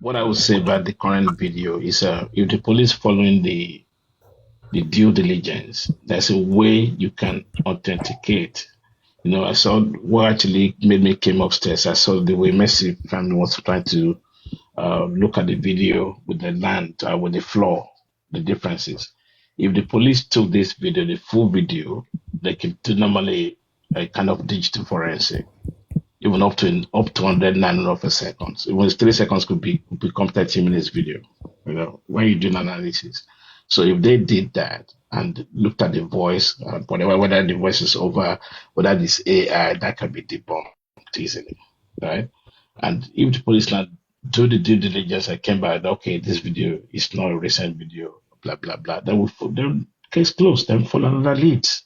what I would say about the current video is if the police following the due diligence, there's a way you can authenticate. I saw what actually made me came upstairs. I saw the way Messi family was trying to look at the video with the land, with the floor, the differences. If the police took this video, the full video, they can do normally a kind of digital forensic, even up to 100 seconds. Even 3 seconds could become 30 minutes video. When you do an analysis. So if they did that and looked at the voice, whatever, whether the voice is over, whether it's AI, that can be debunked easily, right? And if the police now do the due diligence and came back, okay, this video is not a recent video, blah blah blah, then case closed. Then follow another leads.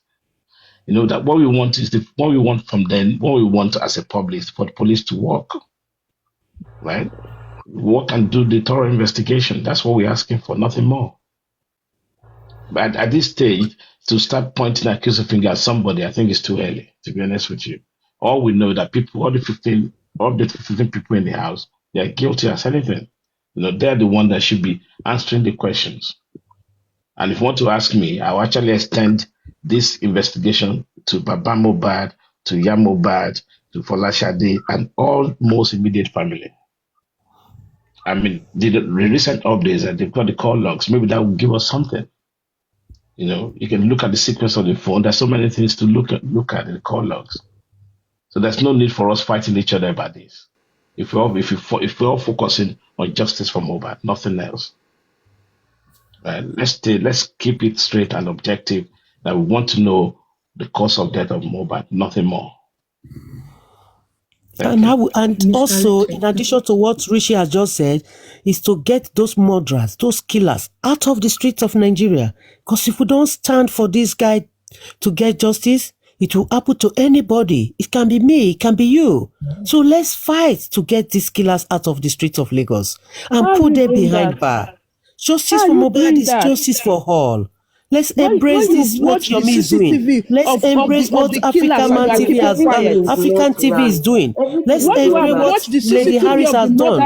That what we want is what we want from them. What we want as a public is for the police to work, right? Work and do the thorough investigation. That's what we're asking for, nothing more. But at this stage, to start pointing accusing finger at somebody, I think it's too early, to be honest with you. All we know that all the 15 people in the house, they're guilty as anything. They're the one that should be answering the questions. And if you want to ask me, I'll actually extend this investigation to Baba Mohbad, to Iya Mohbad, to Folashade, and all most immediate family. I mean, the recent updates that they've got the call logs, maybe that will give us something. You can look at the sequence of the phone. There's so many things to look at in the call logs. So there's no need for us fighting each other about this. If we're all focusing on justice for Mohbad, nothing else. Let's keep it straight and objective. That we want to know the cause of death of Mohbad, nothing more. And also, in addition to what Rishi has just said, is to get those murderers, those killers, out of the streets of Nigeria. Because if we don't stand for this guy to get justice, it will happen to anybody. It can be me, it can be you. So let's fight to get these killers out of the streets of Lagos and put them behind bar. Justice for Mohbad is justice for all. Let's embrace this, what Yomi is doing. Let's embrace what African TV is doing. Let's embrace what Lady Harris has done.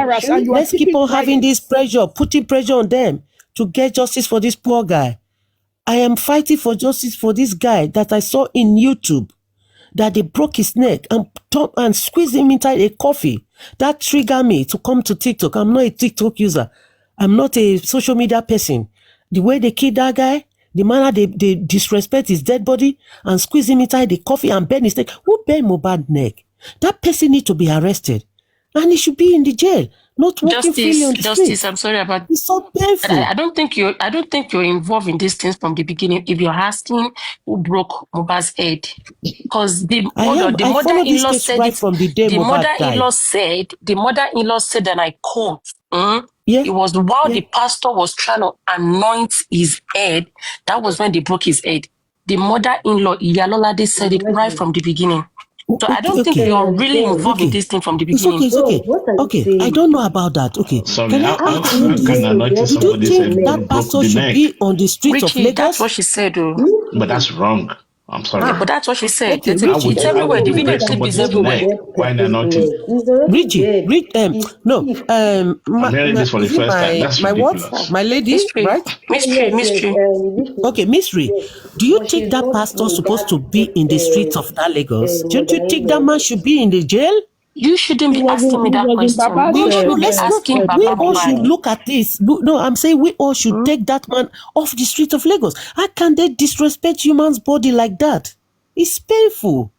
Let's keep on having this pressure, putting pressure on them to get justice for this poor guy. I am fighting for justice for this guy that I saw in YouTube, that they broke his neck and squeezed him inside a coffee. That triggered me to come to TikTok. I'm not a TikTok user. I'm not a social media person. The way they killed that guy, the manner they disrespect his dead body and squeeze him inside the coffee and bend his neck. Who bent Mohbad's neck? That person needs to be arrested. And he should be in the jail, not walking freely on the street. Justice, I'm sorry about it's so painful. I don't think you're involved in these things from the beginning if you're asking who broke Mohbad's head. Because the mother-in-law said right from the day the mother-in-law said, and I quote, it was while the pastor was trying to anoint his head, that was when they broke his head. The mother-in-law, Iyalolade, said it right from the beginning. So I don't think you're really involved in this thing from the beginning. It's okay. I don't know about that. Okay. Sorry, can I ask you this? Do you think that pastor should be on the streets of Lagos? That's what she said, though. But that's wrong. I'm sorry. Yeah, but that's what she said. Okay, it's everywhere. The video clip is everywhere. Why they're not? Richie, no. I'm hearing this for the first time. That's ridiculous. What? My lady, mystery. Right? Mystery. Okay, mystery. Do you think that pastor supposed to be in the streets of that Lagos? Don't you think that man should be in the jail? You shouldn't be asking me that question. We all should look at this. No, I'm saying we all should take that man off the street of Lagos. How can they disrespect human's body like that? It's painful.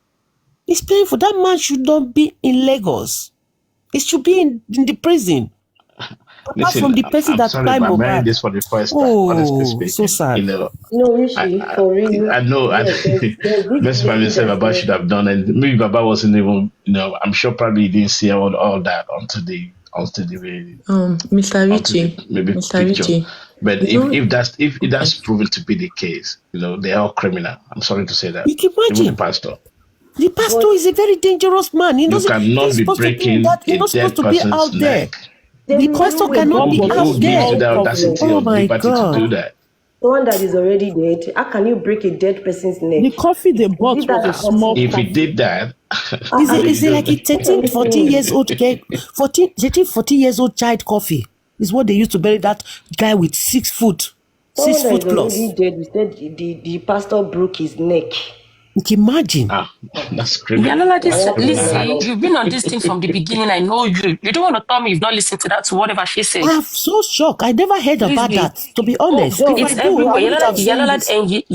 It's painful. That man should not be in Lagos. It should be in the prison. Apart from the person that climbed over. I'm hearing this for the first time. Honestly speaking, so sad. I know. Best family said Baba should have done, and maybe Baba wasn't even. I'm sure probably he didn't see all that onto the Mr. Richie, maybe Mr. picture. Richie. But if that's proven to be the case, they are all criminal. I'm sorry to say that. You can imagine even the pastor. The pastor is a very dangerous man. You cannot be breaking a dead person's neck. The pastor cannot be out there. Oh my God. To do that. Someone that is already dead, how can you break a dead person's neck? The coffee they bought Is it was that a small If he coffee. did that, Is it like a 13, 14 years old girl, 14 years old child coffee? Is what they used to bury that guy with 6 foot, someone 6 that foot is already plus. dead? You said the pastor broke his neck. You can imagine. that's criminal. Yalola, That's criminal Lizzie, act. you've been on this thing from the beginning. I know you. You don't want to tell me you've not listened to that, to whatever she said. I'm so shocked. I never heard about Lizzie, that, to be honest. If it's I do, I everywhere. wouldn't have seen Yalola, this.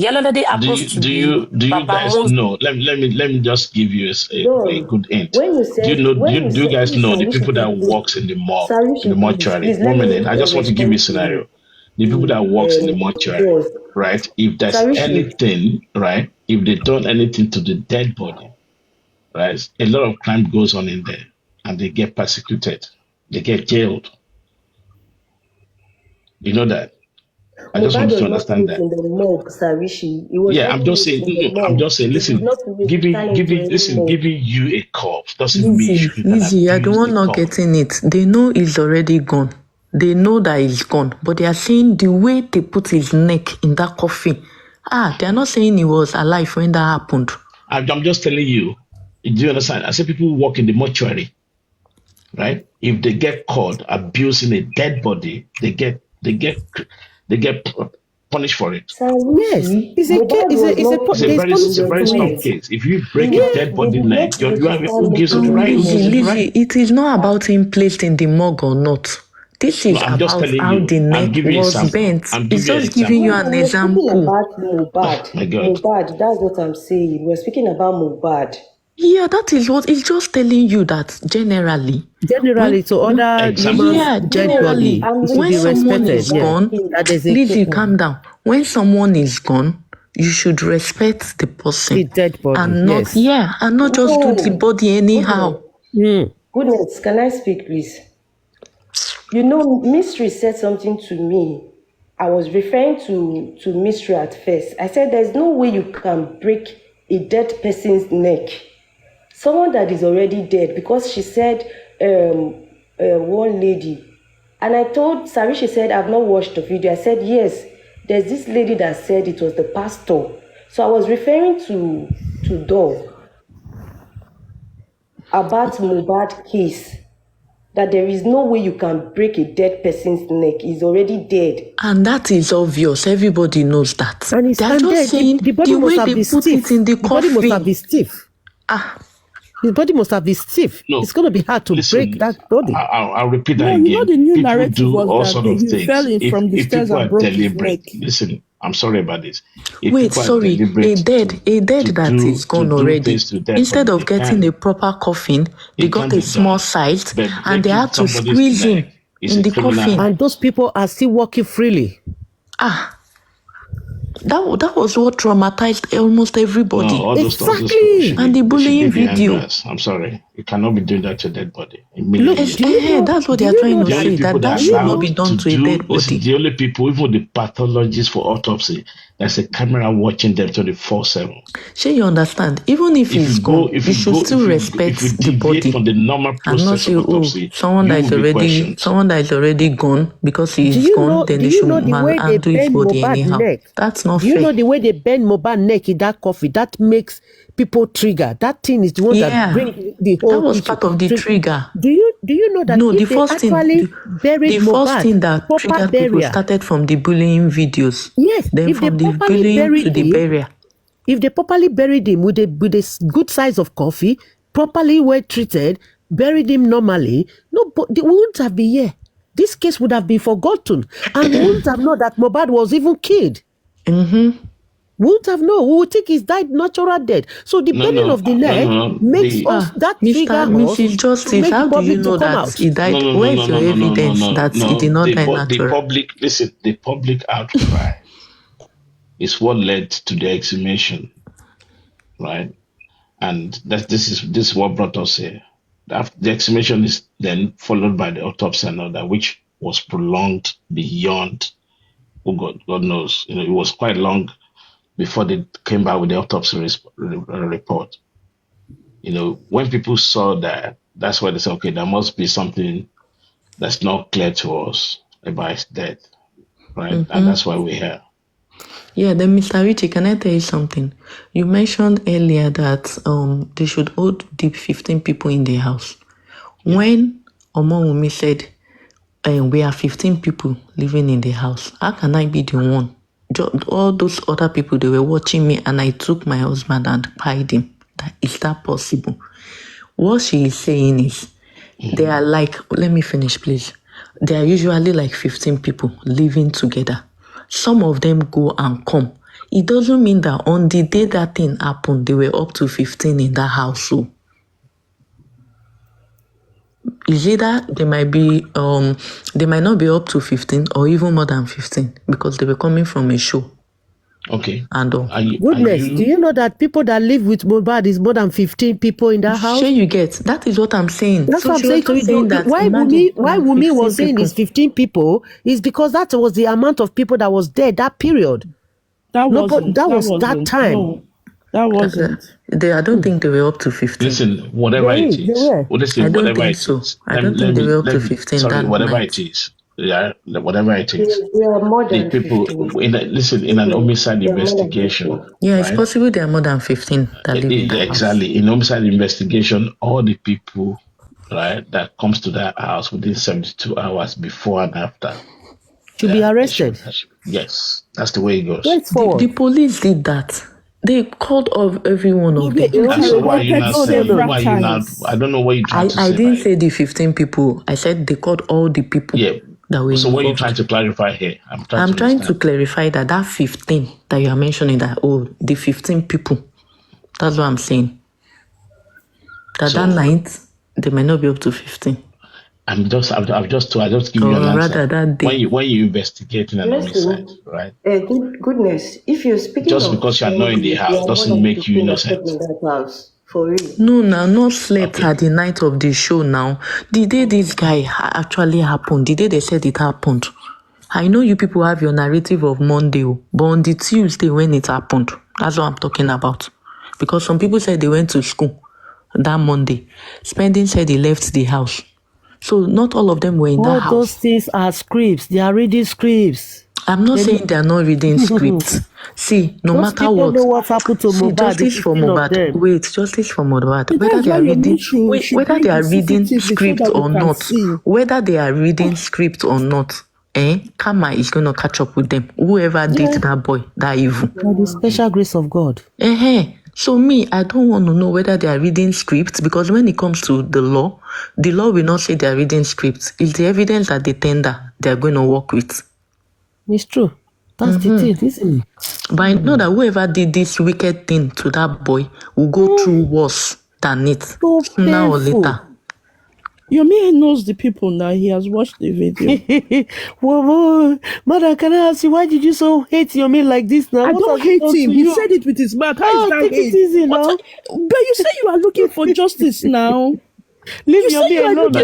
Yalola, they happens to Do be you Baba guys Mos. know? Let me just give you a good hint. When you said, Do you guys know the Sarishi, people that please, works in the morgue, in the Sarishi, mortuary? please let 1 me minute. I just want to give you a scenario. The people that works in the mortuary, yours. right? If there's Sarishi, anything, right? If they done anything to the dead body, right? A lot of crime goes on in there, and they get persecuted. They get jailed. You know that. I just want you to understand that. In the morgue, Sarishi. Yeah, I'm just saying. I'm just saying. Listen, giving you a corpse doesn't mean you can Lizzie, I don't abuse want the not corpse. getting it. They know he's already gone. They know that he's gone, but they are saying the way they put his neck in that coffin. They are not saying he was alive when that happened. I'm just telling you. Do you understand? I say people who work in the mortuary, right? If they get caught abusing a dead body, they get punished for it. Yes, it's a very strong case. If you break a dead body neck, you have who gives you the right? Lizzie, it is not about him placed in the morgue or not. This is about how the neck was bent. It's just giving you an example. About Mohbad. My God. Mohbad, that's what I'm saying. We're speaking about Mohbad. Yeah, that is what it's just telling you that generally, to other human dead body, when someone is gone, Lizzie, calm down. When someone is gone, you should respect the person, the dead body, and not and not just do the body anyhow. Goodness, can I speak, please? You know, Mystery said something to me. I was referring to Mystery at first. I said there's no way you can break a dead person's neck. Someone that is already dead, because she said one lady, and I told Sarishi, said I've not watched the video. I said yes, there's this lady that said it was the pastor. So I was referring to Dove about Mohbad case, that there is no way you can break a dead person's neck. He's already dead. And that is obvious. Everybody knows that. And they're just saying the way they put it in the coffin. The body must have been stiff. His body must have been stiff. No, it's going to be hard to break that body. I'll repeat that again. You know, the new people narrative do was all that sort of he things. fell in from the stairs and broke his neck. Listen, I'm sorry about this. Wait, sorry, a dead that is gone already. Instead of getting a proper coffin, they got a small size and they had to squeeze him in the coffin. And those people are still walking freely. That was what traumatized almost everybody. No, exactly. And the bullying video. I'm sorry. You cannot be doing that to a dead body. Look, that's what they are trying to say. That should not be done to a dead body. The only people, even the pathologists for autopsy, there's a camera watching them 24/7. Sure, you understand? Even if he's gone, you should still respect the body from the normal process of autopsy. Someone that is already gone because he is gone, then they should undo his body anyhow. That's not fair. Do you know the way they bend Mohbad neck in that coffee? That makes people trigger. That thing is the one that brings the whole. That was part of the trigger. Do you know that? No, the first thing that triggered people started from the bullying videos. Yes, then from the bullying to the burial. If they properly buried him with a good size of coffee, properly well treated, buried him normally, they wouldn't have been here. This case would have been forgotten, and we wouldn't have known that Mohbad was even killed. Wouldn't have known. We would think he's died natural death. So the bending of the neck makes us that trigger. Mrs. Justice, how do you know that he died? Where is your evidence that he did not die natural? The public outcry is what led to the exhumation, right? And this is what brought us here. The exhumation is then followed by the autopsy and all that, which was prolonged beyond, God knows. It was quite long before they came back with the autopsy report. When people saw that, that's why they said, okay, there must be something that's not clear to us about his death, right? And that's why we're here. Yeah, then Mr. Richie, can I tell you something? You mentioned earlier that they should hold the 15 people in the house. Yeah. When Omowumi said we are 15 people living in the house, how can I be the one? All those other people, they were watching me and I took my husband and pied him. Is that possible? What she is saying is, they are like, let me finish please. They are usually like 15 people living together. Some of them go and come. It doesn't mean that on the day that thing happened, they were up to 15 in that household. Is either they might not be up to 15 or even more than 15 because they were coming from a show. Okay. And goodness, do you know that people that live with mohbad is more than 15 people in that house? Sure, you get. That is what I'm saying. That's what I'm saying to you. Why Wunmi was saying it's 15 people is because that was the amount of people that was there that period. That was that time. No, that wasn't. I don't think they were up to 15. Listen, whatever it is. I don't think so. I don't think they were up to 15. Sorry, whatever it is. Yeah, whatever it is. The people in an homicide investigation. Yeah, it's possible there are more than 15 that live in that exactly. house. In homicide investigation, all the people, right, that comes to that house within 72 hours before and after to be arrested. Yes, that's the way it goes. The police did that. They called every one of them. So why are you not saying? Why you not? I don't know what you're trying to say. I didn't say the 15 people. I said they called all the people. Yeah. That way. So what are you trying to clarify here? I'm trying to clarify that 15 that you are mentioning, the 15 people. That's what I'm saying. That night they may not be up to 15. I've just give you an answer. That day. When you investigating an homicide, right? Goodness, if you're speaking just because you're not in the house doesn't make you innocent. For real. No, not slept at the night of the show now. The day this guy actually happened, the day they said it happened. I know you people have your narrative of Monday, but on the Tuesday when it happened, that's what I'm talking about. Because some people said they went to school that Monday. Spending said he left the house. So not all of them were in that house. All those things are scripts. They are reading scripts. I'm not saying they are not reading scripts. See, no those matter what. Know what happened to Mohbad. Justice for Mohbad. Wait, justice for Mohbad. Whether they are reading script or not, whether they are reading script or not, karma is going to catch up with them. Whoever did that boy, that evil. By the special grace of God. So me, I don't want to know whether they are reading scripts because when it comes to the law will not say they are reading scripts. It's the evidence that they tender they are going to work with. It's true. That's the thing, isn't it? But I know that whoever did this wicked thing to that boy will go through worse than it. Sooner or later. Yomi knows the people now. He has watched the video. Whoa, Mother, can I ask you, why did you so hate Yomi like this now? I don't hate him. He said it with his mouth. How is that hate? Take it easy now. But you say you are looking for justice now. Leave Yomi alone.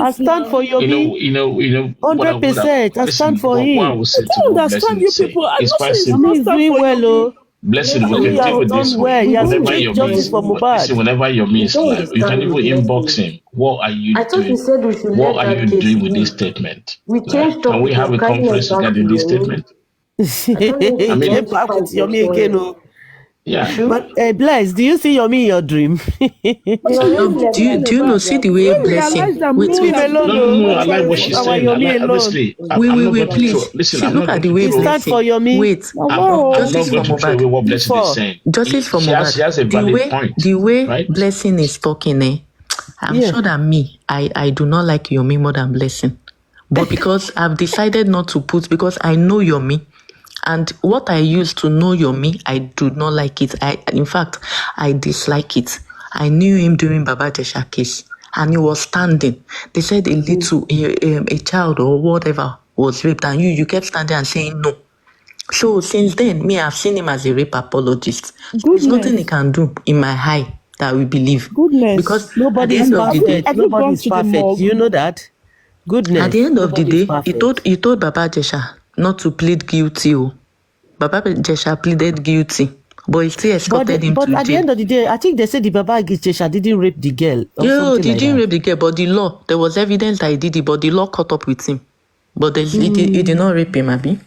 I stand for Yomi. You know. 100%. I stand for him. I don't understand you people. I know he's doing well, Blessing, we can deal with this way. Whenever your means, whenever your means, you can even inbox him. What are you doing? What are you doing with this statement? Can we have a conference regarding this statement? I mean, back with Yomi again. Yeah. But Bless, do you see Yomi in your dream? do you know? See the way Blessing. Wait. No. I like what she's saying. Honestly, wait, please. Listen, see, look at the way Blessing. For Yomi. Wait. I'm not going to throw away what Blessing is saying. Justice for Mohbad. She has a valid point. The way right? Blessing is talking, I'm sure that I do not like Yomi more than Blessing. But because I've decided not to put, because I know Yomi. And what I used to know Yomi, I do not like it. In fact, I dislike it. I knew him during Baba Jesha case, and he was standing. They said a child or whatever was raped, and you kept standing and saying no. So since then, I've seen him as a rape apologist. There's nothing he can do in my eye that we believe. Goodness. Because nobody is perfect. Nobody is perfect. You know that? Goodness. At the end of the day, he told Baba Jesha not to plead guilty. Baba Jesha pleaded guilty, but he still escorted him to jail. But at the end of the day, I think they said the Baba Jesha didn't rape the girl. He didn't rape the girl, but the law, there was evidence that he did it, but the law caught up with him. But he did not rape him, Abi.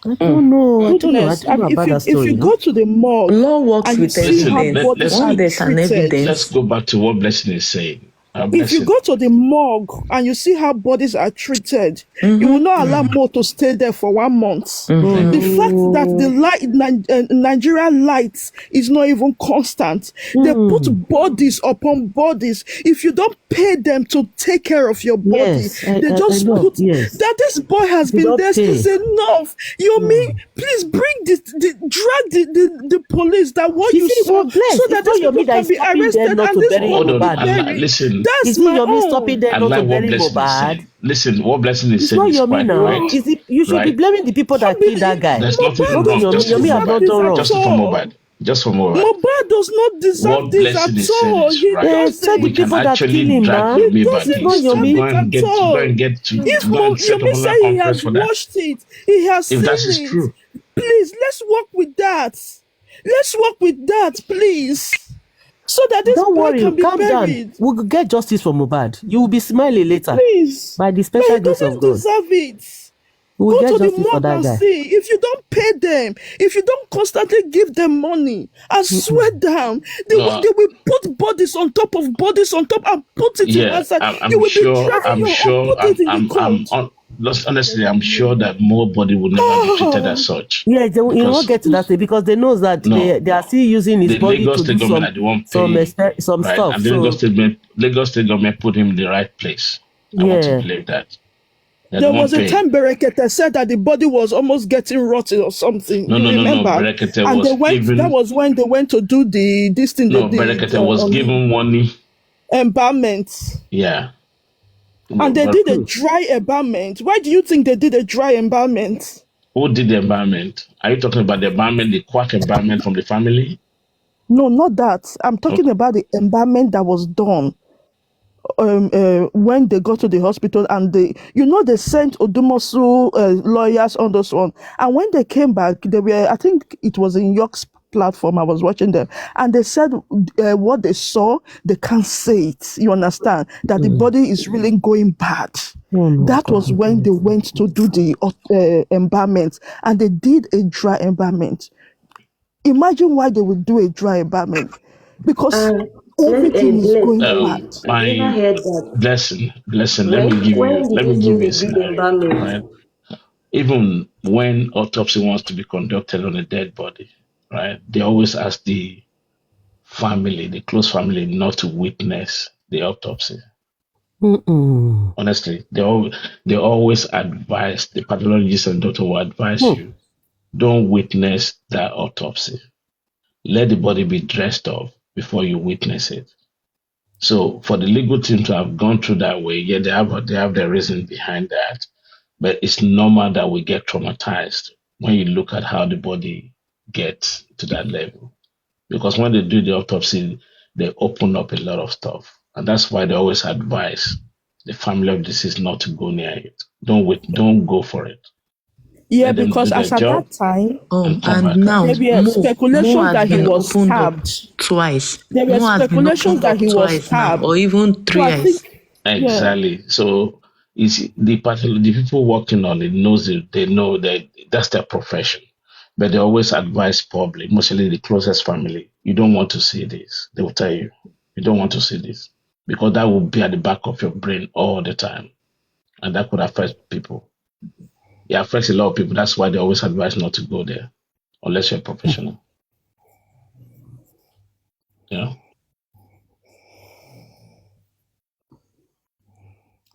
I don't know. I don't know Goodness, about that if story. you go to the morgue Law works and you with see how Listen, evidence. bodies are Once there's an treated, evidence, let's go back to what Blessing is saying. if you go to the morgue and you see how bodies are treated, you will not allow more to stay there for 1 month. The fact that the Nigeria light is not even constant, they put bodies upon bodies. If you don't pay them to take care of your body, Yes, they I just know. put Yes. that this boy has They been don't there pay. since enough. You mean, please bring drag the police that what you saw Bless, so that these people can be arrested and this bury body be Mohbad. buried. Listen, That's Is it my Yomi own. stopping them I not to like what bury Blessing is saying. Mohbad? Listen, what Blessing is It's saying not is Yomi quite now. right. You should be Right? blaming the people that killed that guy. There's nothing Mohbad wrong. does Just not for Yomi have not deserve done this wrong. at Just for all. Mohbad. Just for Mohbad. Mohbad does not deserve What this Blessing at is saying all. is He right. Tell the We doesn't. can people that kill actually him drag now. He Yomi back doesn't It's not case to deserve Yomi. go it and at get to go all. and get to If go and set up Yomi another say he conference has for that. watched it, he has If seen that is it. true. Please, let's work with that. Let's work with that, please. So that this Don't boy worry, can be calm down. buried. We'll get justice for Mohbad. You will be smiling later. Please. By the But special he grace of doesn't God. deserve it. We will Go get to the justice for morgue that and guy. see. If you don't pay them, if you don't constantly give them money, I swear down, they will put bodies on top of bodies on top and put it in one side. You will be dragging your own, put it in the cold. Honestly, I'm sure that more body would never be treated as such. Yeah, they will not get to that stage because they know that they are still using his the body Lagos to State do government are the one some paying, right? stuff. And the Lagos State government put him in the right place. I want to believe that. There was a time Berekete said that the body was almost getting rotten or something. No. Berekete and was that was when they went to do this thing they did. Berekete was given money. Embalmment. Yeah. And they did a dry embalmment. Why do you think they did a dry embalmment? Who did the embalmment? Are you talking about the embalmment, the quack embalmment from the family? No, not that. I'm talking about the embalmment that was done when they got to the hospital, and they sent Odumosu lawyers on this one. And when they came back, they were, I think it was in York's platform, I was watching them, and they said what they saw, they can't say it. You understand? That the body is really going bad. That was when they went to do the embalmment, and they did a dry embalmment. Imagine why they would do a dry embalmment. Because everything is going bad. My blessing. Let me give you a scenario. Right? Even when autopsy wants to be conducted on a dead body, right? They always ask the family, the close family, not to witness the autopsy. Honestly, they always advise, the pathologist and doctor will advise you, don't witness that autopsy. Let the body be dressed off before you witness it. So for the legal team to have gone through that way, yeah, they have their reason behind that. But it's normal that we get traumatized when you look at how the body gets to that level. Because when they do the autopsy, they open up a lot of stuff. And that's why they always advise the family of deceased not to go near it. Don't go for it. Yeah, because as at that time, and now there were speculations that he was stabbed twice. There were speculations that he was stabbed, or even thrice. Exactly. So the people working on it knows it. They know that that's their profession, but they always advise public, mostly the closest family. You don't want to see this. They will tell you, you don't want to see this because that will be at the back of your brain all the time, and that could affect people. It affects a lot of people. That's why they always advise not to go there unless you're a professional. Yeah.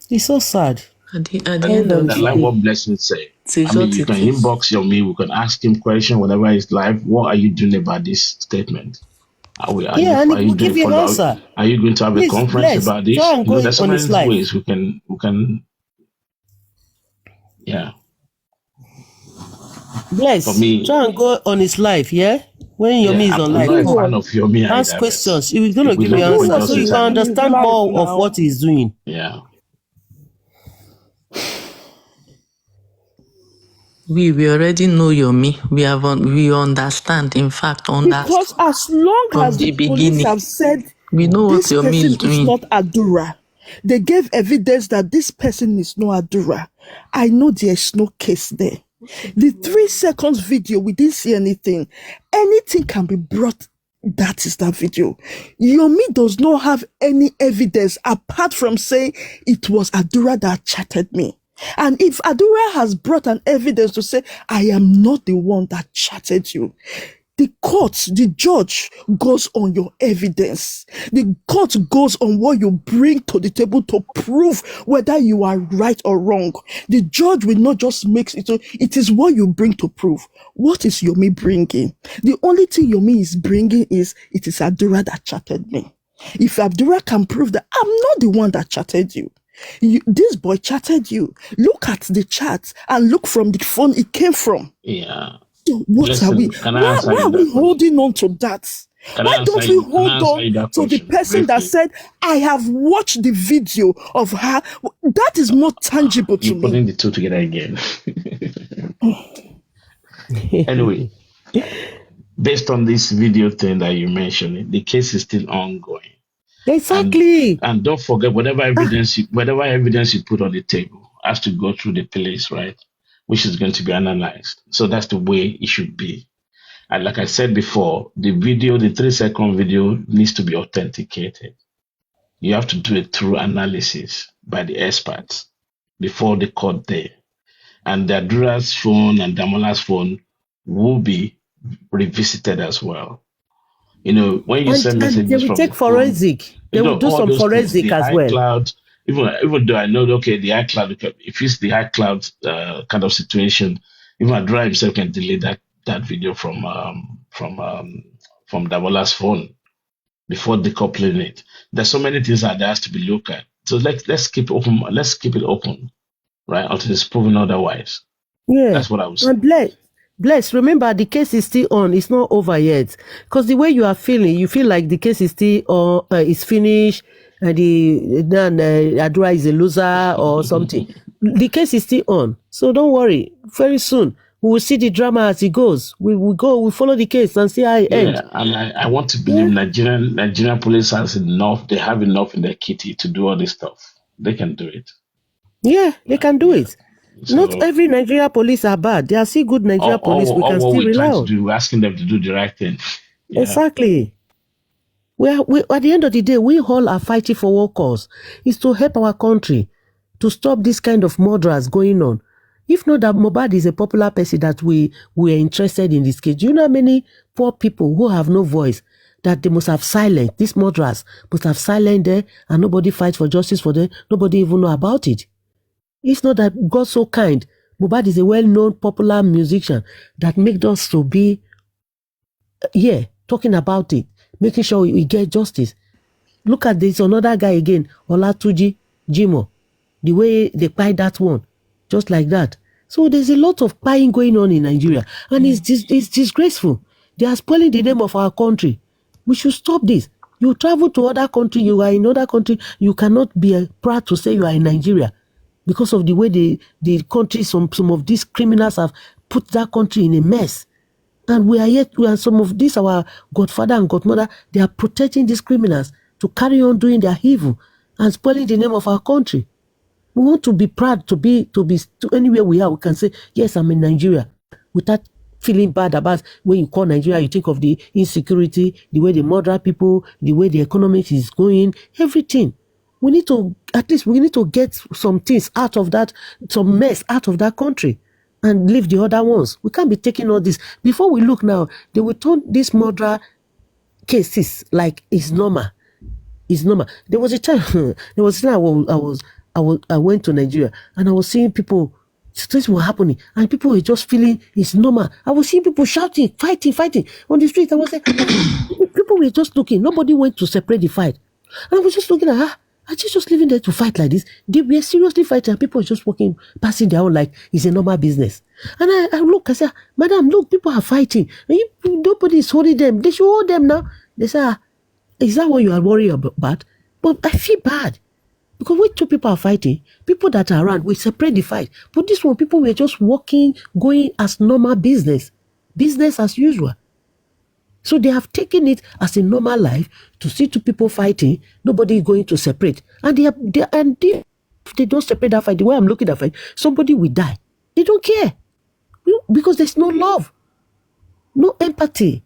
It's so sad. At the end of the day, like what Blessing said. I mean, you can inbox your me. We can ask him question, whatever is live. What are you doing about this statement? Are you give you an answer. Are you going to have a conference about this? There's so many ways we can. Yeah. Bless. For me, try and go on his live. Yeah. When Yomi is on live, I'm not a fan of Yomi. Ask questions. He's going to give you answers so you can understand more of what he's doing. Yeah. We already know Yomi. We understand. In fact, because as long as the police have said we know what Yomi is doing. Is not Adura, they gave evidence that this person is not Adura. I know there is no case there. The 3 seconds video, we didn't see anything. Anything can be brought. That is that video. Yomi does not have any evidence apart from saying it was Adura that chatted me. And if Adura has brought an evidence to say, I am not the one that chatted you, the court, the judge goes on your evidence. The court goes on what you bring to the table to prove whether you are right or wrong. The judge will not just make it. It is what you bring to prove. What is Yomi bringing? The only thing Yomi is bringing is, it is Adura that chatted me. If Adura can prove that I'm not the one that chatted you, this boy chatted you, look at the chat and look from the phone it came from. Yeah. What are we? Why are we holding on to that? Why don't we hold on to the person that said, I have watched the video of her? That is more tangible to me. You're putting the two together again. Anyway, based on this video thing that you mentioned, the case is still ongoing. Exactly. And don't forget, whatever evidence you put on the table has to go through the police, right? Which is going to be analyzed. So that's the way it should be. And like I said before, the 3-second video needs to be authenticated. You have to do a thorough analysis by the experts before the court day. And the Adura's phone and Damola's phone will be revisited as well. You know, when you send messages they will take forensic. They will do some forensic as well. iCloud, even though I know, okay, the iCloud, if it's the iCloud kind of situation, even Adura himself can delete that video from Damola's phone before decoupling it. There's so many things that has to be looked at. So let's keep it open. Let's keep it open, right, until it's proven otherwise. Yeah, that's what I was saying. And Bless, remember the case is still on. It's not over yet. Because the way you are feeling, you feel like the case is still on, is finished, and Adura is a loser or something. The case is still on. So don't worry. Very soon, we will see the drama as it goes. We follow the case and see how it ends. And I want to believe Nigerian police has enough. They have enough in their kitty to do all this stuff. They can do it. Yeah, they can do it. So, not every Nigeria police are bad. There are still good Nigeria police we can still rely on. We're asking them to do the right thing. Yeah. Exactly. We at the end of the day, we all are fighting for one cause. It's to help our country, to stop this kind of murderers going on. If not that Mohbad is a popular person that we are interested in this case, do you know how many poor people who have no voice that they must have silenced? These murderers must have silenced them and nobody fights for justice for them. Nobody even know about it. It's not that God so kind. Mohbad is a well-known, popular musician that makes us to be, talking about it, making sure we get justice. Look at this, another guy again, Olatunji Jimoh. The way they buy that one, just like that. So there's a lot of buying going on in Nigeria, and it's disgraceful. They are spoiling the name of our country. We should stop this. You travel to other country, you are in other country, you cannot be proud to say you are in Nigeria. Because of the way the country, some of these criminals have put that country in a mess. And we are some of these, our godfather and godmother, they are protecting these criminals to carry on doing their evil and spoiling the name of our country. We want to be proud to be anywhere we are, we can say, yes, I'm in Nigeria, without feeling bad about when you call Nigeria, you think of the insecurity, the way they murder people, the way the economy is going, everything. We need to get some things out of that, some mess out of that country and leave the other ones. We can't be taking all this. Before we look now, they will turn these murder cases like it's normal. It's normal. There was a time I went to Nigeria and I was seeing people, things were happening and people were just feeling it's normal. I was seeing people shouting, fighting on the street. I was like, people were just looking. Nobody went to separate the fight. And I was just looking at are you just living there to fight like this? They were seriously fighting and people are just walking, passing their own like it's a normal business. And I said, Madam, look, people are fighting. Nobody is holding them. They should hold them now. They say, is that what you are worried about? But I feel bad. Because when two people are fighting, people that are around, we separate the fight. But this one, people were just walking, going as normal business as usual. So they have taken it as a normal life to see two people fighting, nobody is going to separate. And if they don't separate that fight, the way I'm looking at that fight, somebody will die. They don't care. Because there's no love, no empathy.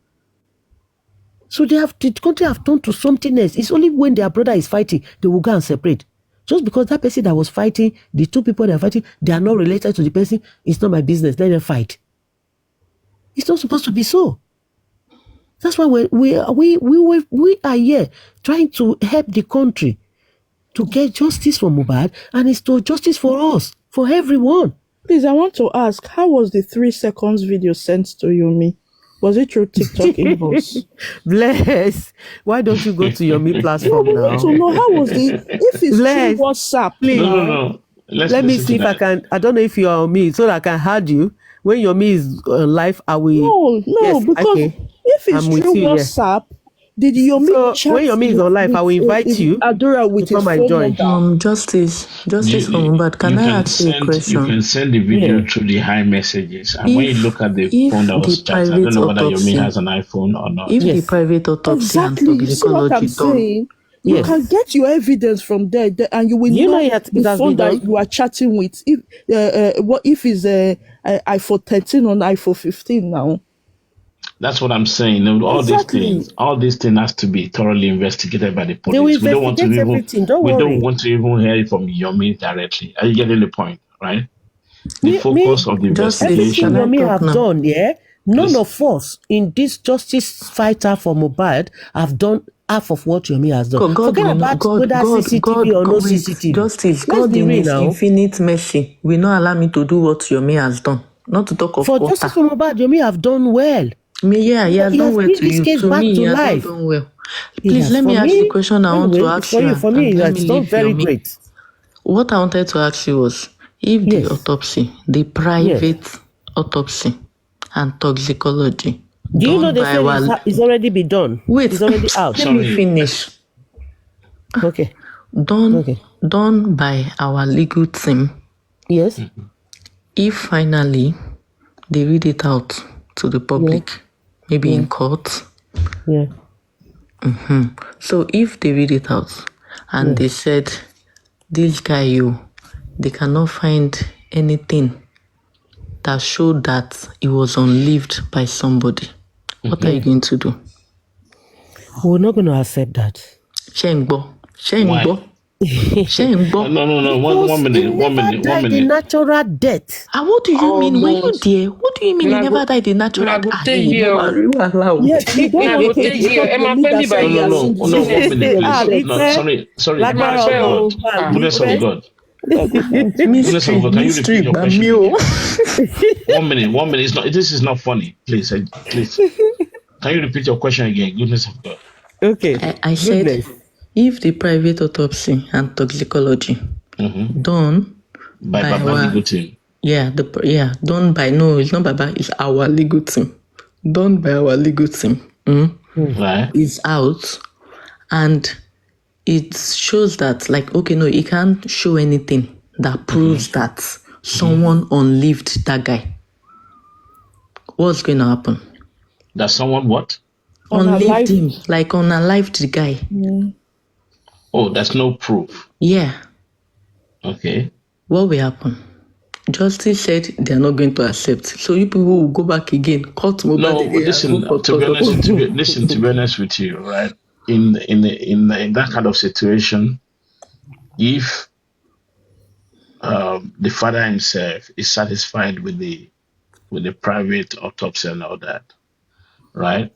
So the country have turned to something else. It's only when their brother is fighting, they will go and separate. Just because that person that was fighting, the two people that are fighting, they are not related to the person, it's not my business, let them fight. It's not supposed to be so. That's why we are here trying to help the country to get justice for Mohbad, and it's to justice for us, for everyone. Please, I want to ask, how was the 3 seconds video sent to Yomi? Was it through TikTok inbox? Bless. Why don't you go to Yomi platform now? I want to know how was if it's Bless. through WhatsApp. Please. No. Let me see if I can. I don't know if you are on me, so that I can add you. When Yomi is live, I will. No, yes, because okay. if it's through WhatsApp, did Yomi chat? When Yomi is on live, I will invite you. Adora with his phone number. Justice but can I ask you a question? You can send the video through the high messages, and when you look at the phone that was chatted, I don't know whether Yomi has an iPhone or not. If the private autopsy and toxicology done, you can get your evidence from there, and you will know the phone that you are chatting with. If it's iPhone 13 or iPhone 15 now. That's what I'm saying. All these things has to be thoroughly investigated by the police. We don't want to even hear it from Yomi directly. Are you getting the point, right? The focus of the investigation. Everything Yomi have done, none of us in this justice fighter for Mohbad have done half of what Yomi has done. Forget about whether CCTV or no CCTV. Justice, God in His infinite mercy will not allow me to do what Yomi has done. Not to talk of for justice for Mohbad, Yomi have done well. He has done well to you. To me, he has not done well. Please, let me ask you a question I want to ask you. For me, it's done very great. What I wanted to ask you was, if the autopsy, the private autopsy and toxicology, do you know they said it's already been done? Wait, it's already out. Let me finish. Okay. Done by our legal team. Yes. If finally they read it out to the public, maybe in court. Yeah. So if they read it out and they said, this guy, they cannot find anything that showed that he was unlived by somebody, what are you going to do? We're not going to accept that. Shengbo. No. One minute. The natural death. And what do you mean? Were you there? What do you mean he never died the natural death? Sorry. Goodness of God. Mystery, can you repeat your question again? 1 minute. This is not funny. Please. Can you repeat your question again? Goodness of God. Okay. I said, if the private autopsy and toxicology done by Baba's legal team. Done by it's not Baba, it's our legal team. Done by our legal team. Right. Is out, and it shows that it can't show anything that proves that someone unlived that guy. What's going to happen? That someone what? Unlived him, unalived the guy. Oh, there's no proof. Yeah. Okay. What will happen? Justice said they are not going to accept. So you people will go back again, court Mohbad. No, listen. To be honest with you, right? In that kind of situation, if the father himself is satisfied with the private autopsy and all that, right?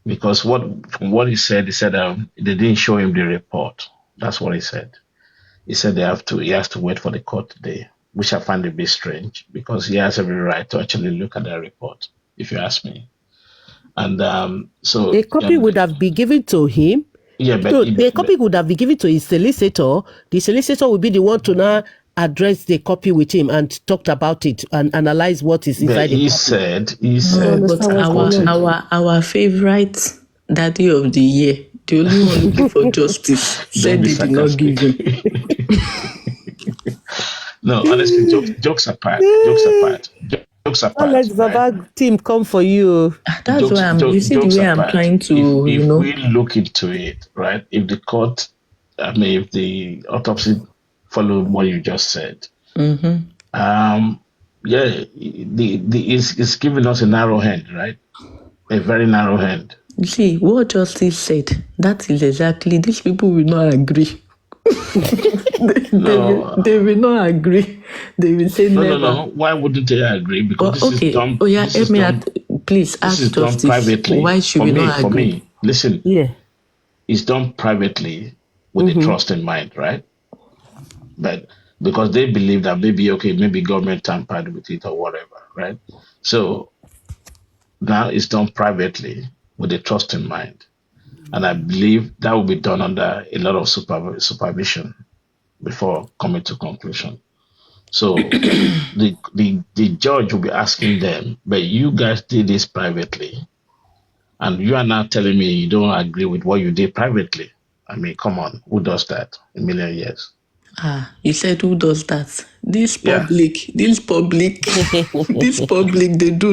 Because from what he said they didn't show him the report. That's what he said. He said he has to wait for the court today, which I find a bit strange because he has every right to actually look at that report, if you ask me. And so a copy would have been given to him. Yeah, but the copy would have been given to his solicitor. The solicitor would be the one to now address the copy with him and talked about it and analyze what is inside the copy. He said. But our favorite daddy of the year, the only one looking for justice, said they did not give him. No, honestly, jokes apart. Let's Baba team come for you. That's why you see the way I'm trying to, if we look into it, right? If the court, if the autopsy follow what you just said, it's giving us a narrow hand, right? A very narrow hand. You see, what Justice said, that is exactly, these people will not agree. They will not agree. They will say never. No. Why wouldn't they agree? Because this is done. Please ask Justice done privately. Why should we not agree? For me, listen. Yeah. It's done privately with a trust in mind, right? But because they believe that maybe government tampered with it or whatever, right? So now it's done privately with a trust in mind. And I believe that will be done under a lot of supervision before coming to conclusion. So the judge will be asking them, but you guys did this privately, and you are now telling me you don't agree with what you did privately. I mean, come on, who does that in a million years? You said who does that? This public, they do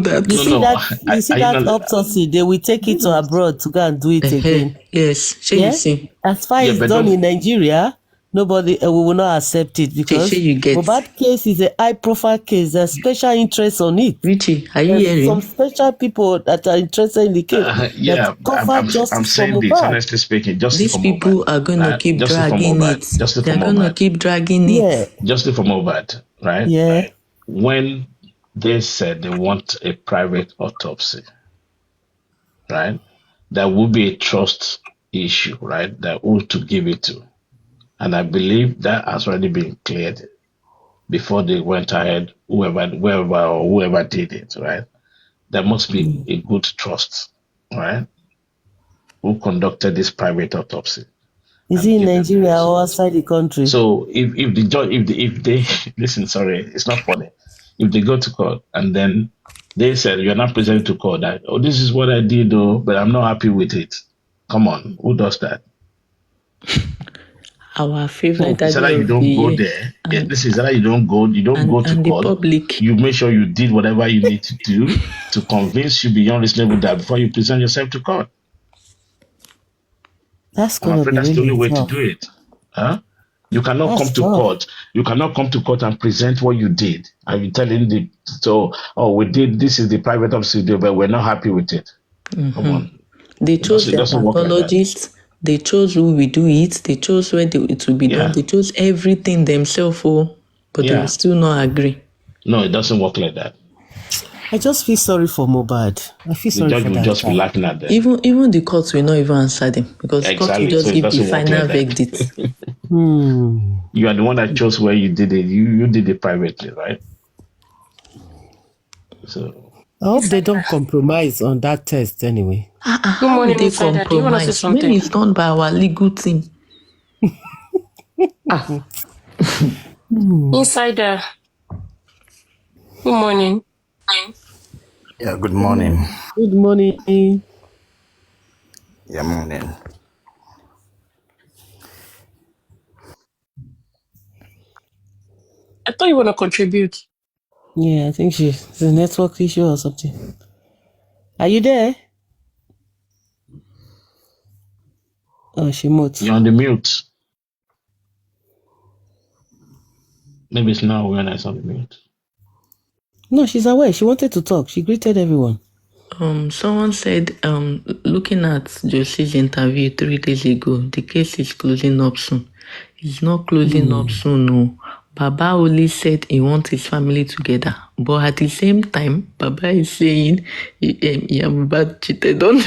that. You see that autopsy, they will take it to abroad to go and do it again. Yes, you see. As far as it's done in Nigeria, nobody we will not accept it because Mohbad case is a high-profile case. There's special interest on it. Richie, are you hearing? Some special people that are interested in the case. I'm saying this honestly speaking. These people are going to keep dragging it. They're going to keep dragging it. Justice for Mohbad, right? Yeah. When they said they want a private autopsy, right? There will be a trust issue, right? That who to give it to. And I believe that has already been cleared before they went ahead, whoever did it, right? There must be a good trust, right? Who conducted this private autopsy? Is it in Nigeria or outside the country? So if the judge, if they listen, sorry, it's not funny. If they go to court and then they said you're not presented to court that this is what I did though, but I'm not happy with it. Come on, who does that? Our favorite. It's that you don't go there. This is that you don't go to court. Public. You make sure you did whatever you need to do to convince you beyond reasonable doubt before you present yourself to court. That's the only way to do it. Huh? You cannot come to court. You cannot come to court and present what you did. And you telling we did this is the private autopsy, but we're not happy with it. Come on. They chose their pathologists. They chose who will do it. They chose where it will be done. They chose everything themselves, but they will still not agree. No, it doesn't work like that. I just feel sorry for Mohbad. I feel sorry for that. The judge will just be laughing at them. Even the court will not even answer them because the court will just give the final verdict. You are the one that chose where you did it. You did it privately, right? So I hope they don't compromise on that test anyway. Good morning, they compromise. Do you want to say something? When it's done by our legal team. Insider. Good morning. Yeah, good morning. Good morning. Yeah, morning. I thought you want to contribute. Yeah, I think it's a network issue or something. Are you there? Oh, she moved. You're on the mute. Maybe it's now when I on the mute. No, she's away. She wanted to talk. She greeted everyone. Someone said, looking at Josie's interview 3 days ago, the case is closing up soon. It's not closing up soon, no. Baba only said he wants his family together. But at the same time, Baba is saying Mohbad cheated on him.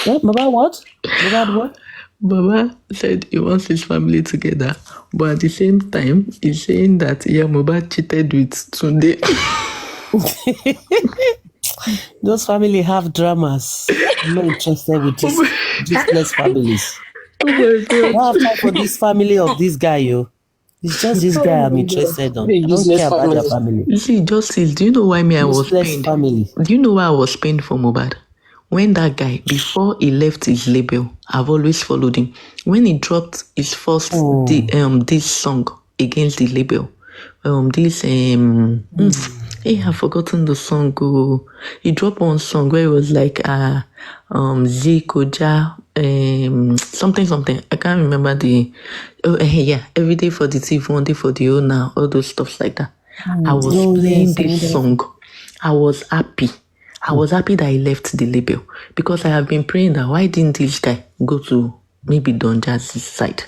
Yeah, Baba what? Mohbad what? Baba said he wants his family together. But at the same time, he's saying that Mohbad cheated with Tunde. Those families have dramas. I'm not interested with useless families. Oh my God. I don't have time for this family of this guy, yo. It's just this guy I'm interested on. I don't care about their family. You see, Justice, do you know why I was pained? Family. Do you know why I was pained for Mohbad? When that guy, before he left his label, I've always followed him. When he dropped his first this song against the label, I've forgotten the song. He dropped one song where it was like Zikoja, something. I can't remember the. Every day for the thief, one day for the owner, all those stuffs like that. I was playing this song. I was happy. I was happy that he left the label because I have been praying that why didn't this guy go to maybe Don Jazzy's side?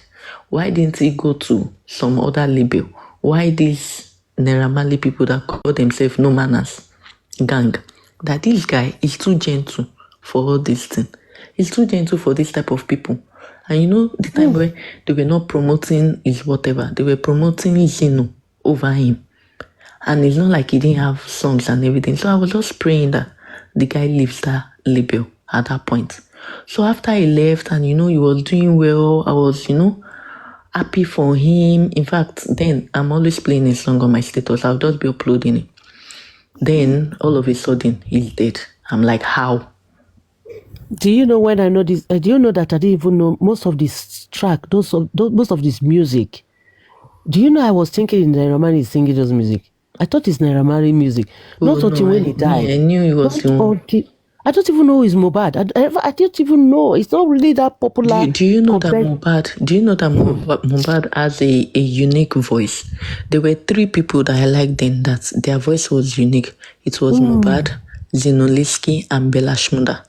Why didn't he go to some other label? Why these Naira Marley people that call themselves no manners gang? That this guy is too gentle for all this thing. He's too gentle for this type of people. And you know, the time where they were not promoting his whatever, they were promoting Zeno over him. And it's not like he didn't have songs and everything. So I was just praying that the guy leaves that label at that point. So after he left and, you know, he was doing well, I was, you know, happy for him. In fact, then I'm always playing a song on my status. I'll just be uploading it. Then all of a sudden, he's dead. I'm like, how? Do you know when I know this? Do you know that I didn't even know most of this track, most of this music? Do you know I was thinking Naira Marley is singing those music? I thought it's Naira Marley music. Not until when he died. I knew he was I don't even know it's mohbad. I don't even know. It's not really that popular. Do you know that mohbad? Do you know that mohbad has a unique voice? There were 3 people that I liked then that their voice was unique. It was mohbad, Zinoliski, and Bella Shmurda.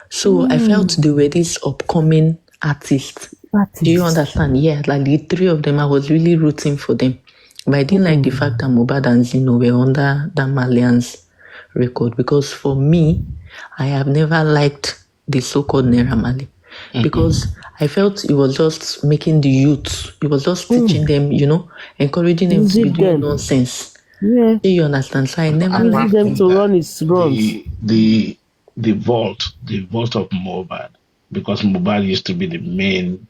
So I felt they were these upcoming artists. Do you understand? Yeah, like the 3 of them, I was really rooting for them. But I didn't like the fact that mohbad and Zino were under that Malian's record because for me, I have never liked the so-called Naira Marley because I felt it was just making the youth, it was just teaching them, you know, encouraging them to be doing nonsense. Yeah. Do you understand? So I never liked them to run its runs. The vault of mohbad, because mohbad used to be the main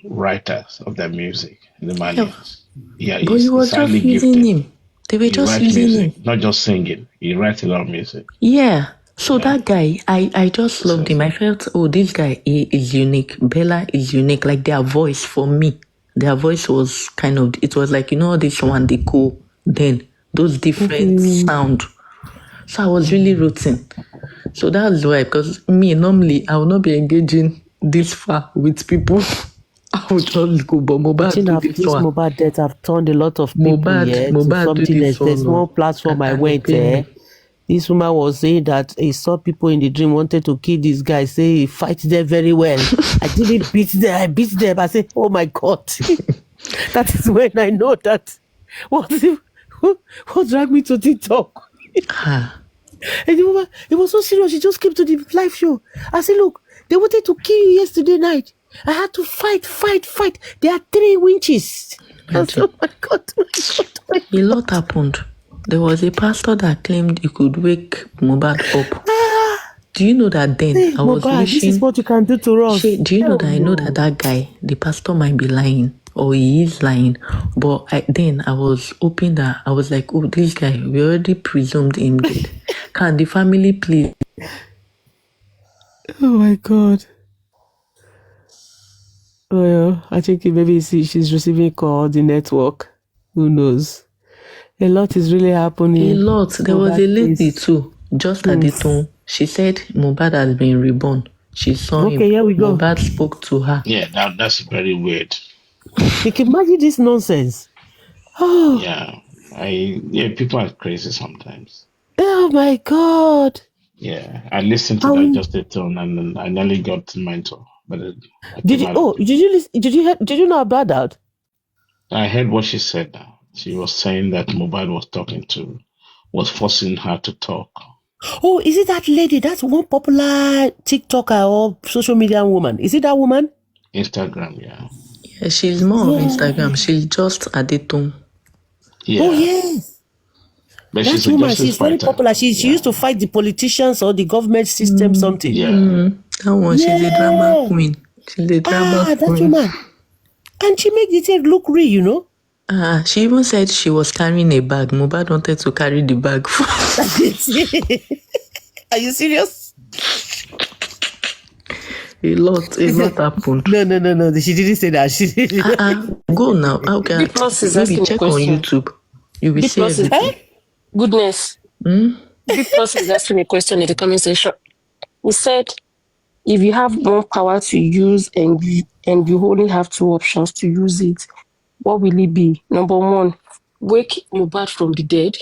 writers of their music in the Malians. Yeah, but he was just using him. They were just using music, him. Not just singing. He writes a lot of music. Yeah. So that guy, I just loved him. I felt, oh, this guy is unique. Bella is unique. Like their voice for me. Their voice was kind of, it was like, you know, this one, they cool. Then those different sound. So I was really rooting. So that's why, because me, normally, I will not be engaging this far with people. I would just go, but mohbad this mohbad death have turned a lot of people to something else. There's one platform I went there. This woman was saying that he saw people in the dream wanted to kill this guy, say he fights them very well. I didn't beat them, I beat them. I said, oh my God. That is when I know that what dragged me to TikTok. And the woman, it was so serious, she just came to the live show. I said, look, they wanted to kill you yesterday night. I had to fight. There are 3 winches. I said, oh my God. A lot happened. There was a pastor that claimed he could wake mohbad up. Do you know that then I was wishing... This is what you can do to us. Do you know that I know that guy, the pastor might be lying or he is lying. But then I was hoping that, I was like, oh, this guy, we already presumed him dead. Can the family please... Oh my God. Oh yeah, I think maybe she's receiving call, the network. Who knows? A lot is really happening. A lot. There was a lady too, just at the tone. She said mohbad has been reborn. She saw him. Here we go. mohbad spoke to her. Yeah, that's very weird. You can imagine this nonsense. Oh. Yeah, people are crazy sometimes. Oh my God. Yeah, I listened to that just a tone, and I nearly got mental. But did you know about that? I heard what she said. Now she was saying that mohbad was forcing her to talk. Oh, is it that lady? That's one popular TikToker or social media woman. Is it that woman? Instagram, yeah. Yeah, she's more of Instagram. She's just at the tone. Yeah. Oh yes. But that woman, she's very popular. She used to fight the politicians or the government system, something. Yeah. That one, she's a drama queen. She's a drama queen. That woman. And she made it look real, you know. She even said she was carrying a bag. mohbad wanted to carry the bag. Are you serious? A lot happened. No. She didn't say that. She didn't. Go now. Okay. Maybe check on YouTube. You will see everything. Goodness. Big Plus is asking a question in the comment section. He said, if you have more power to use and you only have 2 options to use it, what will it be? Number 1, wake Mohbad from the dead.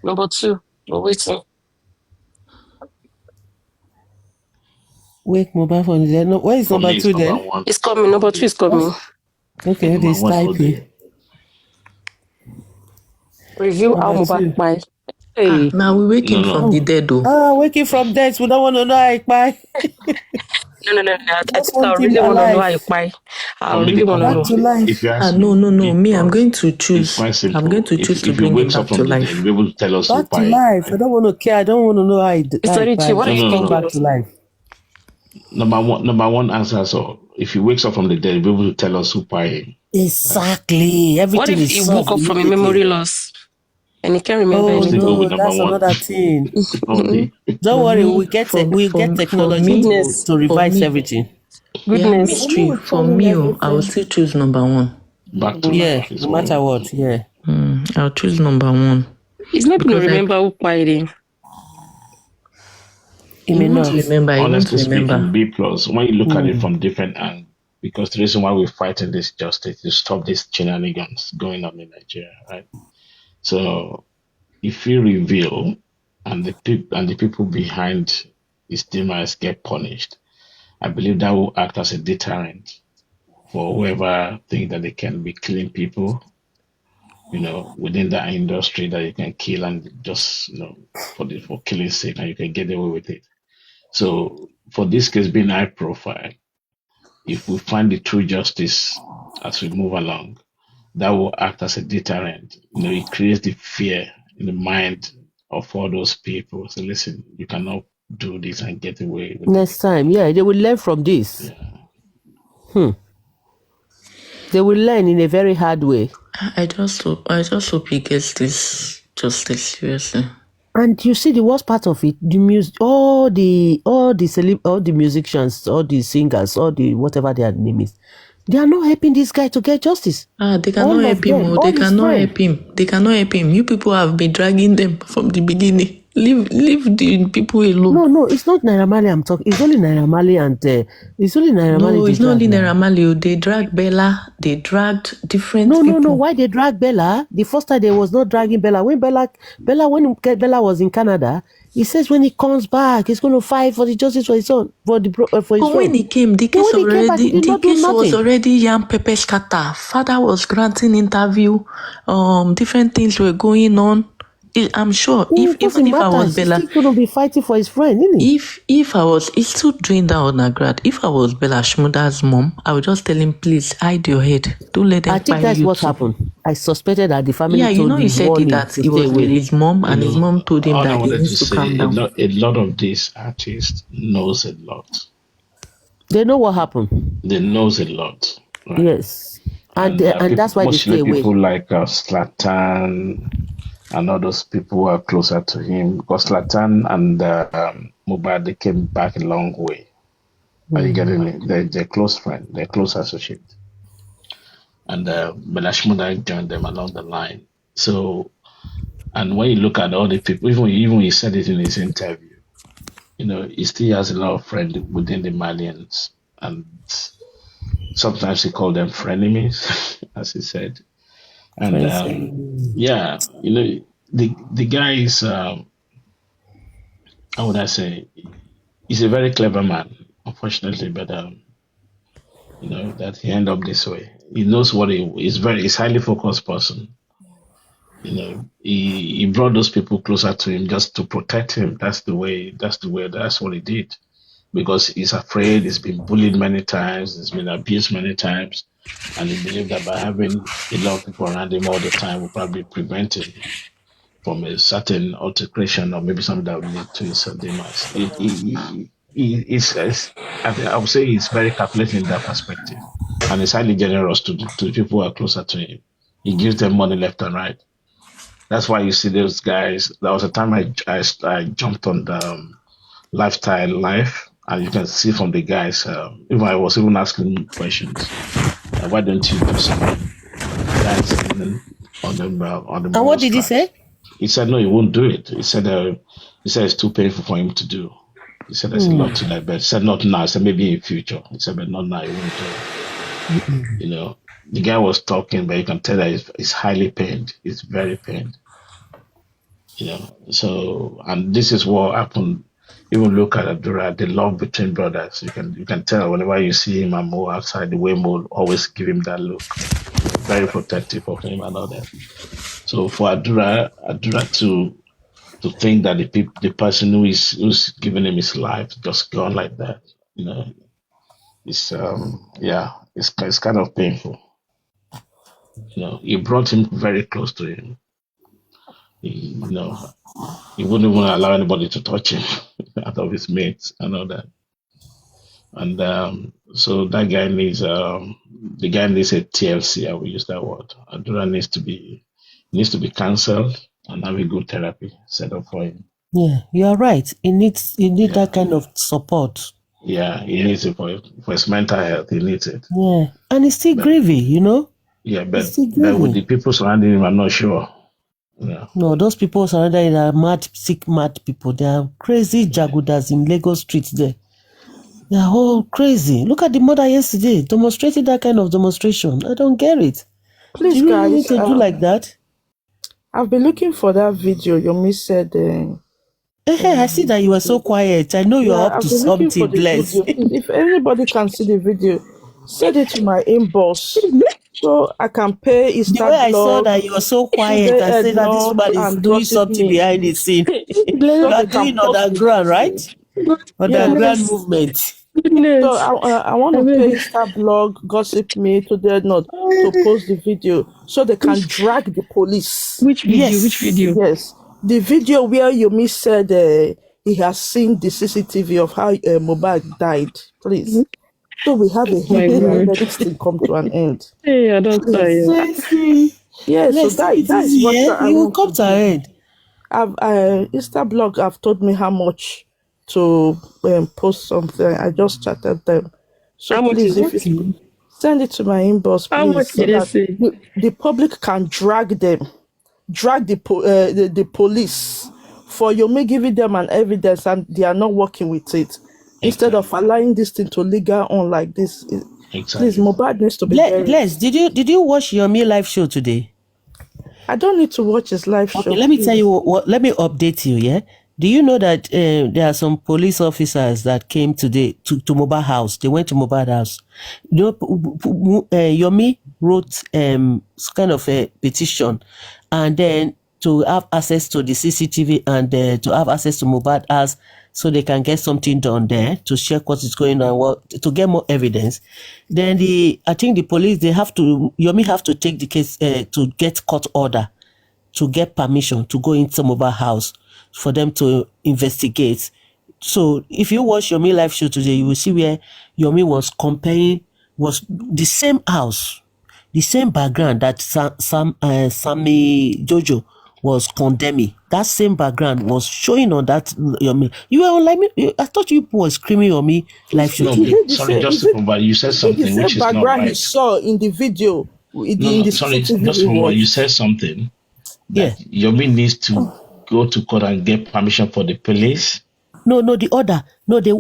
Number 2, we're waiting. Wake Mohbad from the dead. No, where is For number me, 2 it's number then? one. It's coming. Number 2 is coming. Okay, Number this one, typing. Review how Number Mohbad 2. died. Hey. Now we wake him from the dead, though. Waking from death. We don't want to know how it by. No. I Just think I want him really want to know how alive. it why. I For me, really want to Back know. to life. if you ask No. me, Me, I'm going to it's choose. quite simple. I'm going to choose to If he bring him wakes up back to from the dead, life. he'll be able to tell us who Back to by. life. I don't want to care. I don't want to know how it Sorry, what are you Just come thinking back to life. Number one answer. So if he wakes up from the dead, he'll be able to tell us who by him. Exactly. What Everything if is he solved woke up from a immediately. memory loss and he can't remember Oh Still anything? go with no, number that's one. another thing. Only. Don't For worry, me, we'll get for technology me, Goodness. to for revise me, everything. yeah, Goodness. mystery. For me, I will still choose number 1. Back to Yeah, life is no what. matter what. Yeah. I'll choose number 1 He's not going to because remember who quiet him. He he may won't not. remember. He won't Honestly remember. speaking, B plus. When you look at it from different angles, because the reason why we're fighting this justice to stop these shenanigans going on in Nigeria, right? So if you reveal and the people behind his demise get punished, I believe that will act as a deterrent for whoever think that they can be killing people, within that industry that you can kill and just, for killing sake and you can get away with it. So for this case being high profile, if we find the true justice as we move along, that will act as a deterrent. It creates the fear in the mind of all those people. So listen, you cannot do this and get away with Next it. time, they will learn from this. Yeah. They will learn in a very hard way. I just hope he gets this justice seriously. And you see the worst part of it, the music, all the musicians, all the singers, all the whatever their name is, they are not helping this guy to get justice. They cannot help him. They cannot help him. They cannot help him. You people have been dragging them from the beginning. Leave the people alone. No, it's not Naira Marley I'm talking. It's only Naira Marley and it's only Naira Marley. No, it's not only Naira Marley. They dragged Bella. They dragged different people. No. Why they drag Bella? The first time they was not dragging Bella. When Bella was in Canada, he says when he comes back, he's going to fight for the justice for his son, for his But when he came, the case was already yam pepper scatter. Father was granting interview. Different things were going on. I'm sure even if I was Bella, he's still going to be fighting for his friend, isn't he? If I was, he's still doing that on a grad. If I was Bella Shmuda's mom, I would just tell him, please hide your head. Don't let them fight you. I think that's what happened. I suspected that the family told he said that he was with his mom, and his mom told him that he needs to calm down. A lot of these artists knows a lot. They know what happened. They knows a lot. Right? Yes, and that's why they stay away. People like Zlatan and all those people who are closer to him, because Zlatan and Mohbad, they came back a long way. Are you getting it? They're close friends, they're close associates. And Bella Shmurda joined them along the line. So, and when you look at all the people, even he said it in his interview, he still has a lot of friends within the Malians, and sometimes he called them frenemies, as he said. And the guy is, how would I say, he's a very clever man, unfortunately, but that he ended up this way. He knows what he's highly focused person. He brought those people closer to him just to protect him. That's what he did. Because he's afraid, he's been bullied many times, he's been abused many times, and he believed that by having a lot of people around him all the time will probably prevent him from a certain altercation or maybe something that will lead to his demise. I would say he's very calculating in that perspective, and he's highly generous to the people who are closer to him. He gives them money left and right. That's why you see those guys. There was a time I jumped on the Lifestyle Life, and you can see from the guys, even I was even asking questions. Why don't you do something? Dancing on the And what did he say? He said no, he won't do it. He said it's too painful for him to do. He said there's a lot to that, but he said not now. He said maybe in future. He said but not now. He won't do it. You know, the guy was talking, but you can tell that he's highly pained. He's very pained. You know, so and this is what happened. Even look at Abdullah, the love between brothers. You can tell whenever you see him and Mo outside, the way Mo always give him that look, very protective of him and all that. So for Abdullah to think that the person who's giving him his life just gone like that, you know, it's it's kind of painful. You know, he brought him very close to him. You know, he wouldn't even allow anybody to touch him out of his mates and all that. And so that guy needs the guy needs a TLC. I will use that word. Adura needs to be cancelled and have a good therapy set up for him. Yeah, you are right. He needs that kind of support. Yeah, he needs it for his mental health. He needs it. Yeah, and he's still grieving, you know. Yeah, but with the people surrounding him, I'm not sure. Yeah. No, those people surrounding him are mad people. They are crazy jagudas in Lagos streets there. They are all crazy. Look at the mother yesterday demonstrating that kind of demonstration. I don't get it. Please, do you guys, need to do like that? I've been looking for that video. Yomi said. I see that you were so quiet. I know you're up to something, bless. If anybody can see the video, send it to my inbox so I can pay his The way I saw that you were so quiet and said that this woman is doing something behind the scene. You are doing underground, right? Underground movement. So I want to pay Starblog, Gossip Me to dare not to post the video so they can drag the police. Which video? Yes. Which video? Yes. The video where Yomi said he has seen the CCTV of how mohbad died, please. So we have a hearing and let this thing come to an end. Hey, I don't say. Yeah, so that is what I will come to an end. Instablog have told me how much to post something. I just chatted them. So how please, if you send it to my inbox, please. How much did they say? The public can drag the police for Yomi giving them an evidence and they are not working with it. Instead of allowing this thing to linger on like this. Please, mohbad needs to be Bless, did you watch Yomi live show today? I don't need to watch his live show. Let me tell you let me update you, yeah? Do you know that there are some police officers that came today to Mohbad house? They went to Mohbad house. You know, Yomi wrote kind of a petition, and then to have access to the CCTV and to have access to Mohbad house so they can get something done there to check what is going on, to get more evidence. Then I think the police, Yomi have to take the case to get court order, to get permission to go into Mohbad house for them to investigate. So if you watch Yomi live show today, you will see where Yomi was comparing, was the same house, the same background that Sammy Jojo was condemning. That same background was showing on that Yomi. You were like me. I thought you were screaming Yomi live show. No, sorry, just to provide, you said something which is not right. You saw in the video. Sorry, just for you said something that Yomi needs to go to court and get permission for the police. No, the order. No, they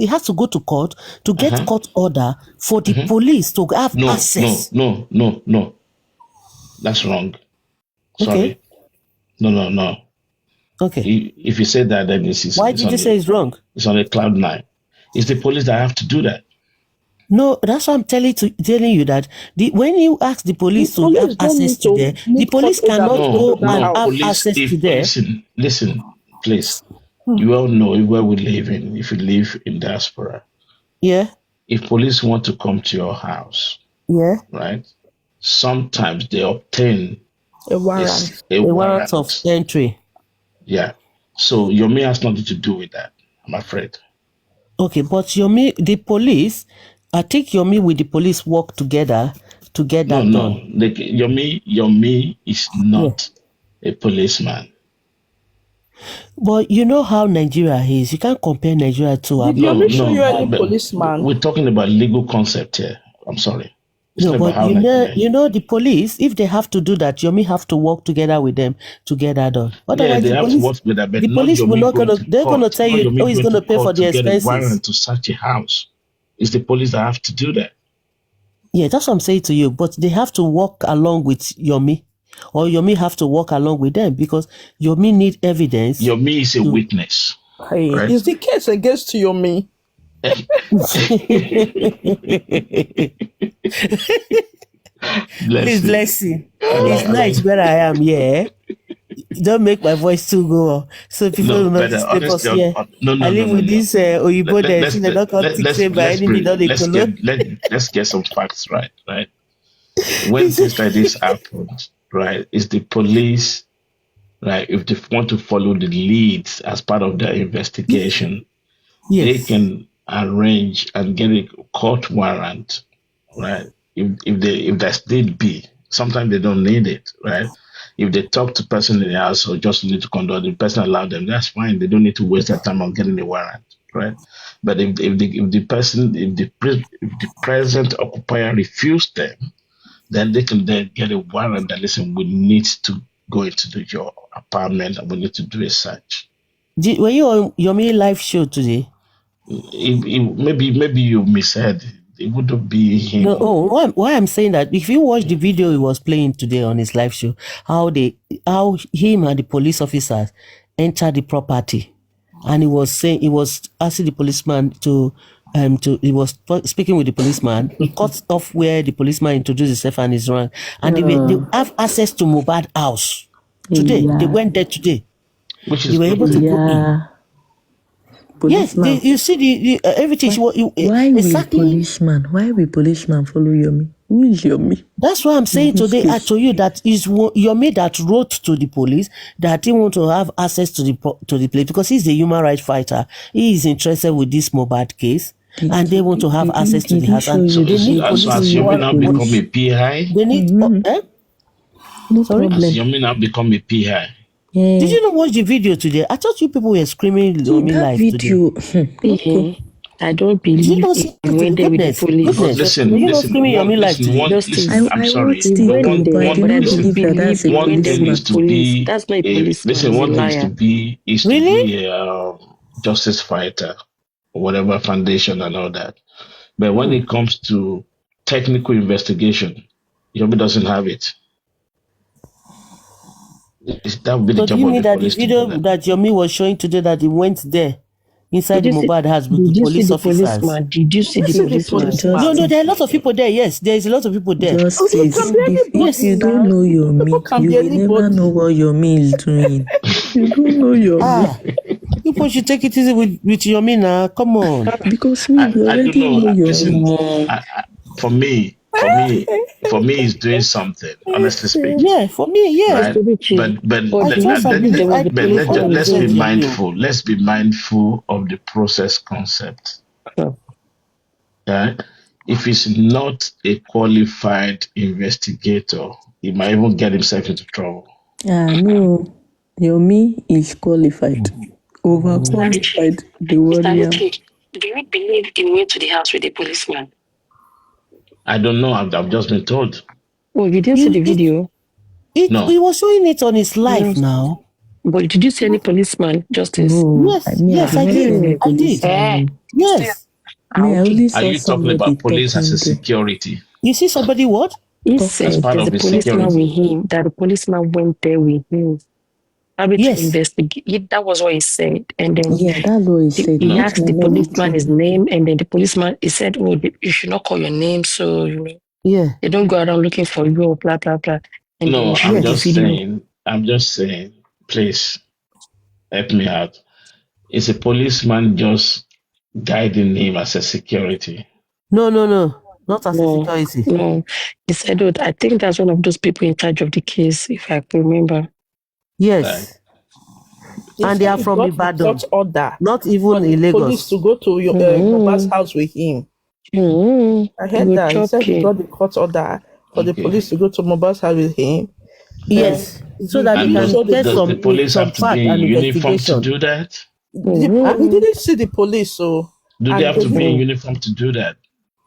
have to go to court to get court order for the police to have access. No. That's wrong. Sorry. Okay. No. Okay. If you say that, then why did you say it's wrong? It's on a cloud nine. It's the police that have to do that. No, that's why I'm telling you that when you ask the police to have access to there, the police cannot go and have access to there. Listen, please. You all know where we live in. If you live in diaspora, if police want to come to your house, right? Sometimes they obtain a warrant of entry. Yeah. So Yomi has nothing to do with that, I'm afraid. Okay, but the police, I think Yomi with the police work together to get that done. No. Yomi is not a policeman. But you know how Nigeria is. You can't compare Nigeria to Yomi show you any policeman. We're talking about legal concept here. I'm sorry. No, but you know the police, if they have to do that, Yomi have to work together with them to get that done. Otherwise, they have to work with them. The police will not they're gonna tell you, he's gonna pay for the expenses. Warrant to search a house. It's the police that have to do that. Yeah, that's what I'm saying to you. But they have to walk along with Yomi, or Yomi have to walk along with them, because Yomi need evidence. Yomi is a witness. Hey, right? is the case against Yomi? Please bless you. It's nice where I am. Yeah. Don't make my voice too go. So people will not disturb us here. No, I live with this Oyibo there. So they don't come to say by enemy, don't they color? Let's get some facts right. When things like this happen, right, it's the police, right, if they want to follow the leads as part of their investigation, they can arrange and get a court warrant, right? If that's need be, sometimes they don't need it, right? If they talk to person in the house or just need to conduct, the person allow them, that's fine. They don't need to waste their time on getting a warrant, right? But if the present occupier refuse them, then they can then get a warrant that, listen, we need to go into your apartment and we need to do a search. Were you on Yomi live show today? Maybe you misheard. It wouldn't be him. No, why I'm saying that, if you watch the video he was playing today on his live show, how him and the police officers entered the property, and he was asking the policeman he was speaking with the policeman. He cut off where the policeman introduced himself and his rank, and they have access to mohbad house today. They went there today. They were able to go in. Yes, you see the everything. Why will policeman follow Yomi? Who is Yomi? That's why I'm saying today to you that is Yomi that wrote to the police that he want to have access to the place, because he's a human rights fighter. He is interested with this mohbad case, and they want to have access to the house. And so has Yomi now become a PI? They need. No problem. Has Yomi now become a PI? Yeah. Did you not watch the video today? I thought you people were screaming Yomi live video. Today. I don't believe it went there with the police. Listen, I'm sorry. One thing is to be. That's not a police. Listen, one thing is to be a justice fighter, or whatever foundation and all that. But when it comes to technical investigation, Yomi doesn't have it. That would be the job of the police. The video that Yomi was showing today, that he went there inside the mohbad house with the police officers. Did you see the policeman? No, there are a lot of people there. Yes, there is a lot of people there. If you don't know Yomi, you will never know what Yomi is doing. You don't know Yomi. People should take it easy with Yomi now. Come on. Because we already know Yomi. For me, he's doing something. Honestly speaking. Yeah, for me, yes. Right? But let's be mindful. Let's be mindful of the process concept. Yeah. If he's not a qualified investigator, he might even get himself into trouble. No, Yomi is qualified, overqualified. Do you believe he went to the house with the policeman? I don't know. I've just been told. Oh, you didn't see the video? No. He was showing it on his live now. But did you see any policeman, Justice? No. Yes, I did. Yes. Are you talking about police as a security? You see somebody what? He said there's a policeman with him, that the policeman went there with him. To investigate. That was what he said. And then that's what he said. He asked the policeman his name, and then the policeman, he said, "Oh, you should not call your name, so they don't go around looking for you, or blah blah blah." And no, I'm just saying, please help me out. Is a policeman just guiding him as a security? No, not as a security. No, he said, "Oh, I think that's one of those people in charge of the case, if I can remember." Yes. And they are from Ibadan. Order. Not even in Lagos. Police to go to your Mohbad's house with him. I heard that. He said he got the court order for the police to go to Mohbad's house with him. Yes. So that he can get the police have to be in uniform to do that? We didn't see the police, so... Do they have to be in uniform to do that?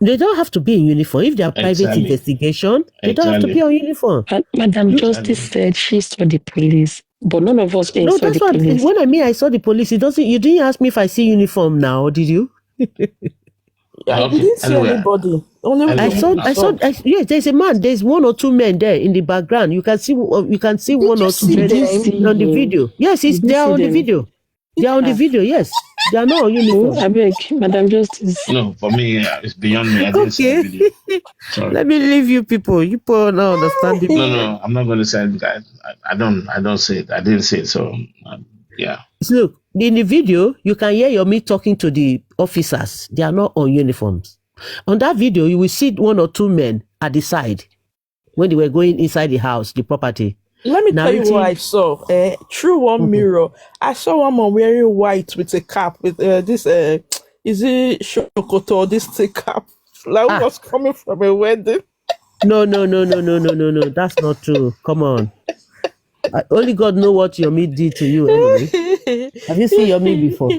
They don't have to be in uniform. If they are private investigation, they don't have to be on uniform. Madam Justice said she saw the police, but none of us saw the police. When I saw the police, you didn't ask me if I see uniform now, did you? Yeah, we Okay. didn't see Anyway, anybody. Only I anyway, the saw. Yes, there's a man. There's one or two men there in the background. You can see. Did one you or two see men Did you them? see on the him? video. Yes, Did you they are see on the them? video. They are on the Ah. video. Yes, they are not on Oh, uniform. I beg, Madam Justice. no, for me, it's beyond me. I didn't see the Okay, video. Sorry. let me leave you people. You people are not understanding me. No, I'm not going to say it. I don't say it. I didn't say it. So, yeah. So look, in the video, you can hear Yomi talking to the officers. They are not on uniforms. On that video, you will see one or two men at the side when they were going inside the house, the property. Let me tell you what I saw. Through one mirror, I saw one man wearing white with a cap with this. Is it shokoto? This thick cap, like who was coming from a wedding. No. That's not true. Come on. Only God know what Yomi did to you anyway. Have you seen Yomi before?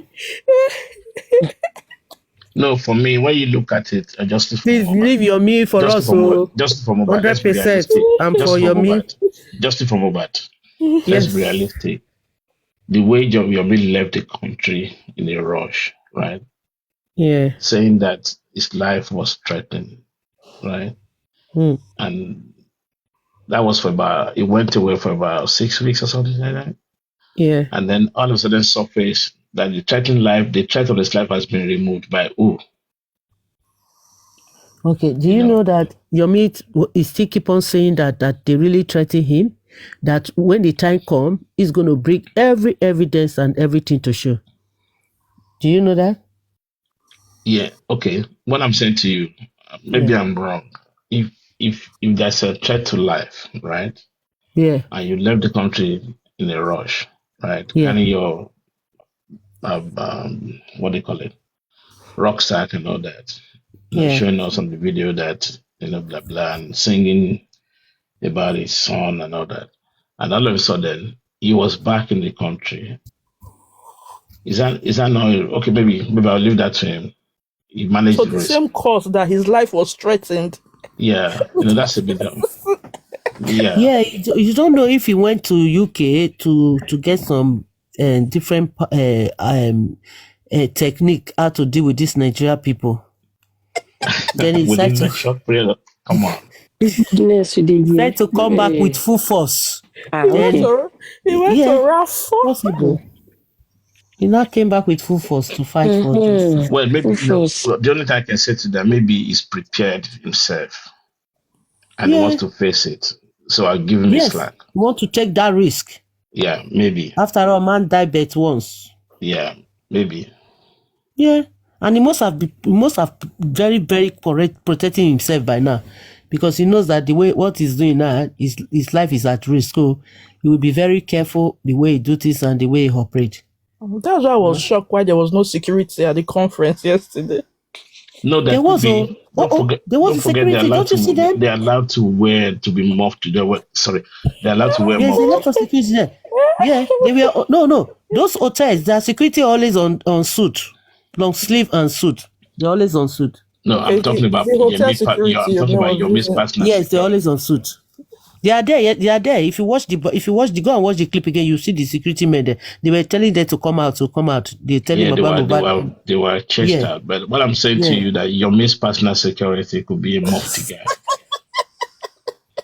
No, for me, when you look at it, justice for Please leave Yomi for us. Justice for Mohbad. Let's be 100%. realistic. I'm for Justice for Yomi. Mohbad. Justice for Mohbad. Let's Yes. be realistic. The way Yomi left the country in a rush, right? Yeah. Saying that his life was threatened, right? And that was it went away for about 6 weeks or something like that. Yeah. And then all of a sudden surfaced that the threat of his life has been removed by who? Okay. Do you know that Yomi is still keep on saying that they really threaten him? That when the time comes, he's going to bring every evidence and everything to show. Do you know that? Yeah. Okay. What I'm saying to you, maybe I'm wrong. If there's a threat to life, right? Yeah. And you left the country in a rush, right? Yeah. Carrying your what do you call it? Rucksack and all that. Showing us on the video that, blah blah, and singing about his son and all that. And all of a sudden he was back in the country. Is that not okay? Maybe I'll leave that to him. He managed so the same cause that his life was threatened. Yeah, that's a bit dumb. Yeah. Yeah, you don't know if he went to UK to get some different technique how to deal with these Nigeria people. Then he within decided the short period. Come on. Tried to come back with full force. He went to Rafa. Possible. He now came back with full force to fight for justice. Well, maybe the only thing I can say to that, maybe he's prepared himself and he wants to face it. So I'll give him his slack. You want to take that risk? Yeah, maybe. After all, man died but once. Yeah, maybe. Yeah, and he must have very, very protecting himself by now, because he knows that the way what he's doing now, his life is at risk. So he will be very careful the way he do this and the way he operate. That's why I was shocked why there was no security at the conference yesterday. No, there was. There was security. Don't you see them? They're allowed to be muffed. They're allowed to wear. There's a lot of security there. Yeah, they were. No. Those hotels, their security always on suit, long sleeve and suit. They're always on suit. No, I'm talking about your mispartner. Yes, they're always on suit. They are there. They are there. If you watch go and watch the clip again, you see the security men there. They were telling them to come out. They telling about they were chased out. But what I'm saying to you that your mispartner security could be a mufti guy.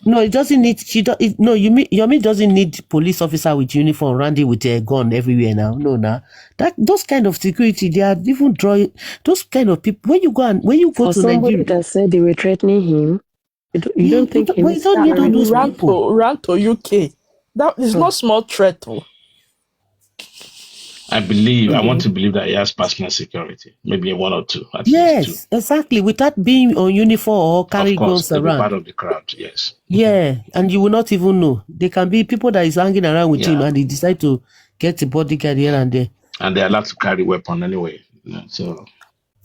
No, it doesn't need. Yomi doesn't need police officer with uniform running with a gun everywhere now. No, those kind of security, they are even drawing those kind of people. When you go to Nigeria, that said they were threatening him. You don't think he ran to UK? That is not small threat. I want to believe that he has personal security, maybe one or two. Yes, exactly. Without being on uniform or carrying guns around. Part of the crowd, yes. Yeah, and you will not even know. There can be people that is hanging around with him, and they decide to get a bodyguard here and there. And they're allowed to carry weapon anyway. So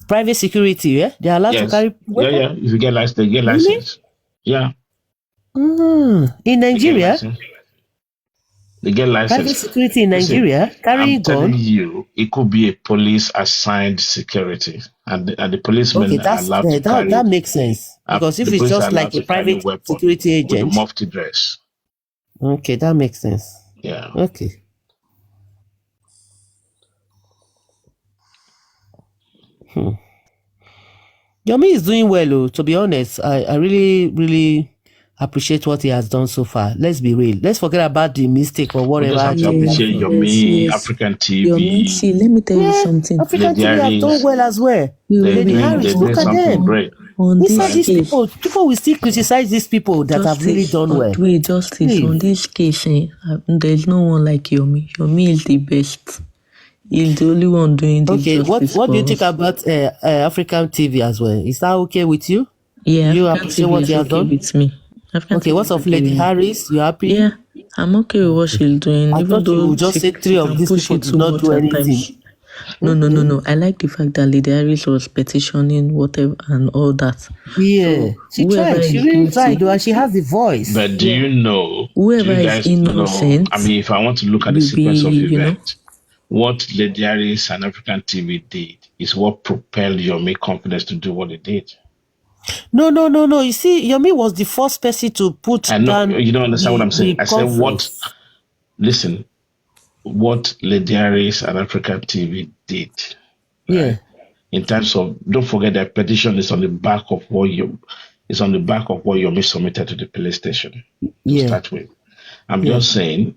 private security, yeah, they're allowed to carry weapon? Yeah. If you get license, they get license. Yeah. In Nigeria. They get license. Private security in Nigeria, carrying gun. I'm telling you, it could be a police assigned security, and the policemen are allowed to carry. That makes sense, because if it's just like a private security agent, with a mufti dress. Okay, that makes sense. Yeah. Okay. Yomi is doing well, to be honest. I really, really appreciate what he has done so far. Let's be real. Let's forget about the mistake or whatever. We just have to appreciate Yomi, African TV. Yomi, see, let me tell you something. African TV have done well as well. They're doing something great. On these people will still criticize these people that have really done well. Justice, on this case, there's no one like Yomi. Yomi is the best. He's the only one doing the justice. What do you think about African TV as well? Is that okay with you? Yeah, you appreciate what he has done with me. Okay, what's of Lady Harris? You happy? Yeah, I'm okay with what she's doing. I thought you would just say 3 of these people did not do anything. No. I like the fact that Lady Harris was petitioning whatever and all that. Yeah, so she tried. She really tried, and she has the voice. But do you know? Whoever is innocent. I mean, if I want to look at the sequence of events, what Lady Harris and African TV did is what propelled Yomi confidence to do what they did. No. You see, Yomi was the first person to put down. You don't understand what I'm saying. I said what. Listen. What Lady Harris and African TV did. Yeah. In terms of, don't forget that petition is on the back of what Yomi submitted to the police station to start with. I'm just saying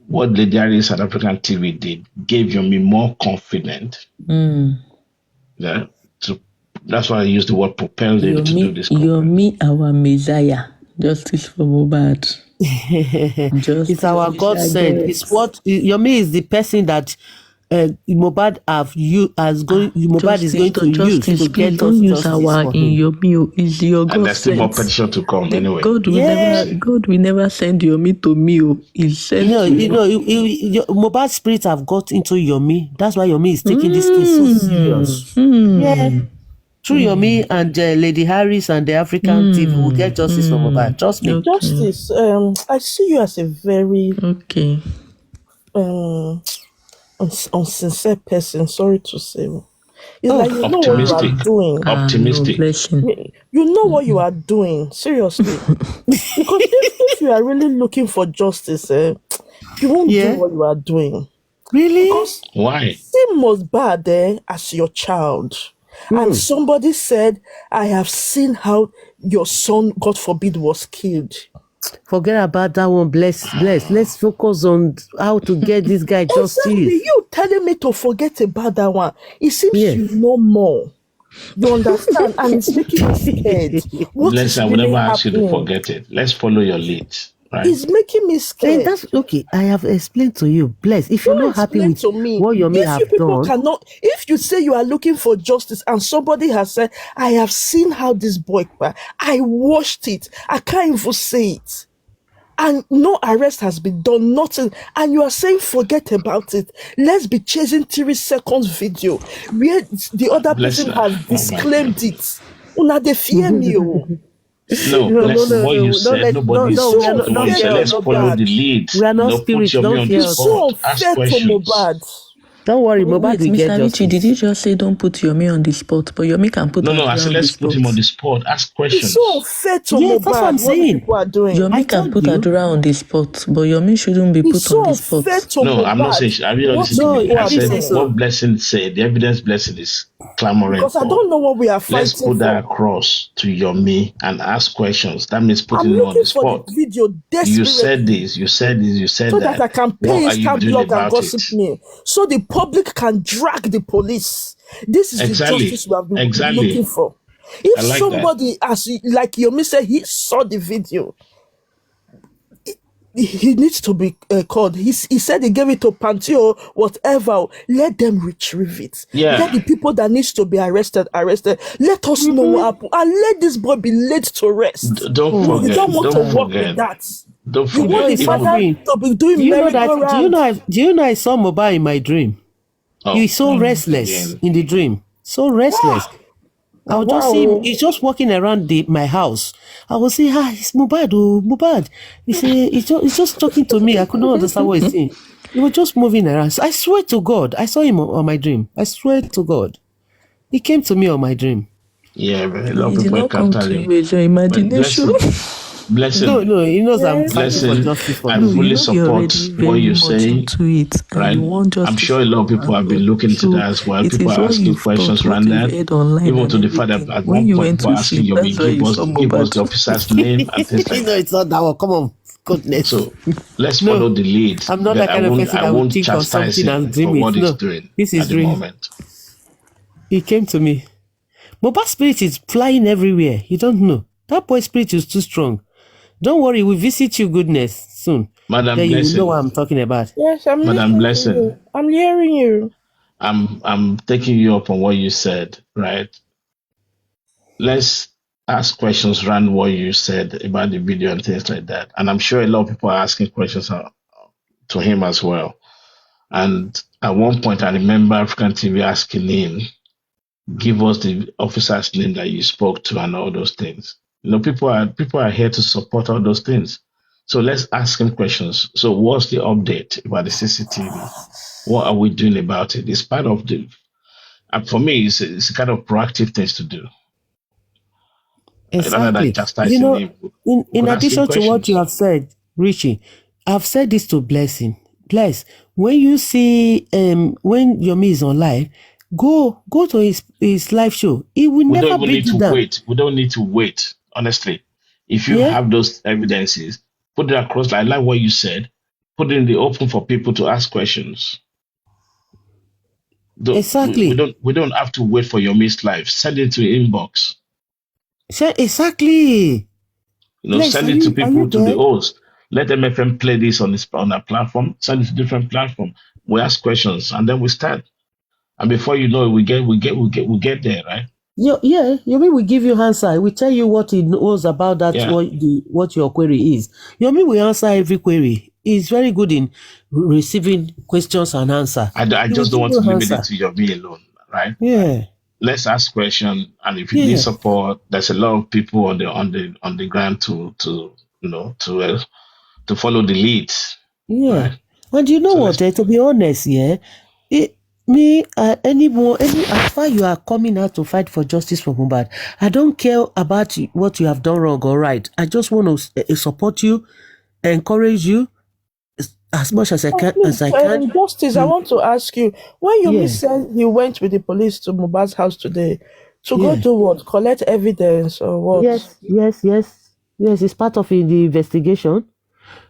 what Lady Harris and African TV did gave Yomi more confident. That's why I used the word propelled him to do this. Yomi, our Messiah, justice for mohbad. It's our God sent. It's what Yomi is the person that mohbad is going to use to get don't use our in Yomi. Is your God and there's still more petition to come anyway. God will never send Yomi to me. He sent mohbad's spirit have got into Yomi. That's why Yomi is taking this case so serious. Yeah. Through Yomi and Lady Harris and the African TV will get justice for mohbad. Trust me. Justice, I see you as a very unsincere person. Sorry to say. It's like you know what you are doing. Optimistic. You know what you are doing. Seriously. Because if you are really looking for justice, you won't do what you are doing. Really? Because why? See mohbad as your child. And somebody said, I have seen how your son, God forbid, was killed. Forget about that one. Bless. Let's focus on how to get this guy justice. Exactly. You telling me to forget about that one. It seems you know more. You understand? And it's making me scared. Bless, I will never ask you to forget it. Let's follow your lead. Right. It's making me scared. And that's okay. I have explained to you. Bless. If you're not happy with what Yomi have done. If you say you are looking for justice and somebody has said, I have seen how this boy, I watched it. I can't even say it. And no arrest has been done, nothing. And you are saying, forget about it. Let's be chasing 3 seconds video where the other person has disclaimed it. Una they fear me. No, what you said, nobody said, let's follow the lead. We are not spirits, don't fear us. Ask questions. Don't worry, mohbad will get justice. Did you just say don't put Yomi on the spot? But Yomi can put I said let's put him on the spot. Ask questions. It's so unfair to mohbad. That's what I'm saying. People are doing. Yomi can put Adura on the spot, but Yomi shouldn't be put on the spot. No, I'm not saying. I said what Blessing said. The evidence Blessing is clamoring because I don't know what we are fighting. Let's put that across to Yomi and ask questions. That means putting him on the spot. You said this. You said so that I can pay Insta blog and gossip me. So the public can drag the police. This is the justice we have been looking for. If somebody, as like Yomi said, he saw the video, he needs to be called. He said he gave it to Pantio, whatever. Let them retrieve it. Yeah. Let the people that needs to be arrested. Let us know what happened. And let this boy be laid to rest. Don't forget. You don't want to work with that. Don't forget. You want the father to be doing do you know I saw mohbad in my dream? He's so restless in the dream. So restless. I would just see him. He's just walking around my house. I will say, it's mohbad. Mohbad. He's just talking to me. I couldn't understand what he's saying. He was just moving around. So I swear to God, I saw him on my dream. I swear to God. He came to me on my dream. Yeah, but a lot of people can't tell him. Your imagination. Blessing, No, he knows I'm fighting for Blessing, justice for I him. fully you're support already what very you much say, into it, and right? you want I'm justice sure a for lot of people have been Mohbad. looking into So that as well. it People is are what asking you've thought, questions what around you've that, heard online even and to the fact that everything. at When one you point went people to are asking sleep, Yomi, that's why you saw give us the Mohbad. officer's name and things like that. It's not that one. Come on, goodness. So let's No, follow the lead. I'm not But that kind of person I that would won't think of chastise something and him dream for it. what he's No, doing this at is the real. moment. He came to me. Mohbad's spirit is flying everywhere. You don't know. That boy's spirit is too strong. Don't worry, we'll visit you, goodness, soon. Madam Then you will know Blessing, what I'm talking about. Yes, I'm Madam listening to Blessing, you. I'm hearing you. I'm taking you up on what you said, right? Let's ask questions around what you said about the video and things like that. And I'm sure a lot of people are asking questions to him as well. And at one point, I remember African TV asking him, give us the officer's name that you spoke to and all those things. You know, people are here to support all those things. So let's ask him questions. So what's the update about the CCTV? What are we doing about it? It's part of the, for me, it's a kind of proactive things to do. Rather than Exactly. chastising him, we In could ask him addition to what you questions. have said, Richie, I've said this to Blessing. Bless, when you see when Yomi is online, go to his live show. He will We don't never even bring need you to down. wait. We don't need to wait, honestly. If you Yeah, have those evidences, put it across. I like what you said. Put it in the open for people to ask questions. exactly. We don't have to wait for your missed life. Send it to inbox. Exactly. You know, Bless, send are it to you people to the there? host. Let MFM play this on a platform. Send it to different platform. We ask questions and then we start. And before you know it, we get there, right? Yeah, Yomi will give you answer. We tell you what he knows about that, Yeah. what your query is. Yomi will answer every query. He's very good in receiving questions and answer. I He will just don't give want you to limit it answer. to your me alone, right? Yeah, Let's ask questions, and if you need yeah, support, there's a lot of people on the ground to to follow the lead, yeah. right? And you know So what? let's To be honest, yeah, as far you are coming out to fight for justice for Mohbad, I don't care about what you have done wrong or right. I just want to support you, encourage you as much as I can. Please, Justice, I To want to ask you, when Yomi yeah, said he went with the police to Mohbad's house today, to go yeah. do what? Collect evidence or what? Yes. It's part of the investigation.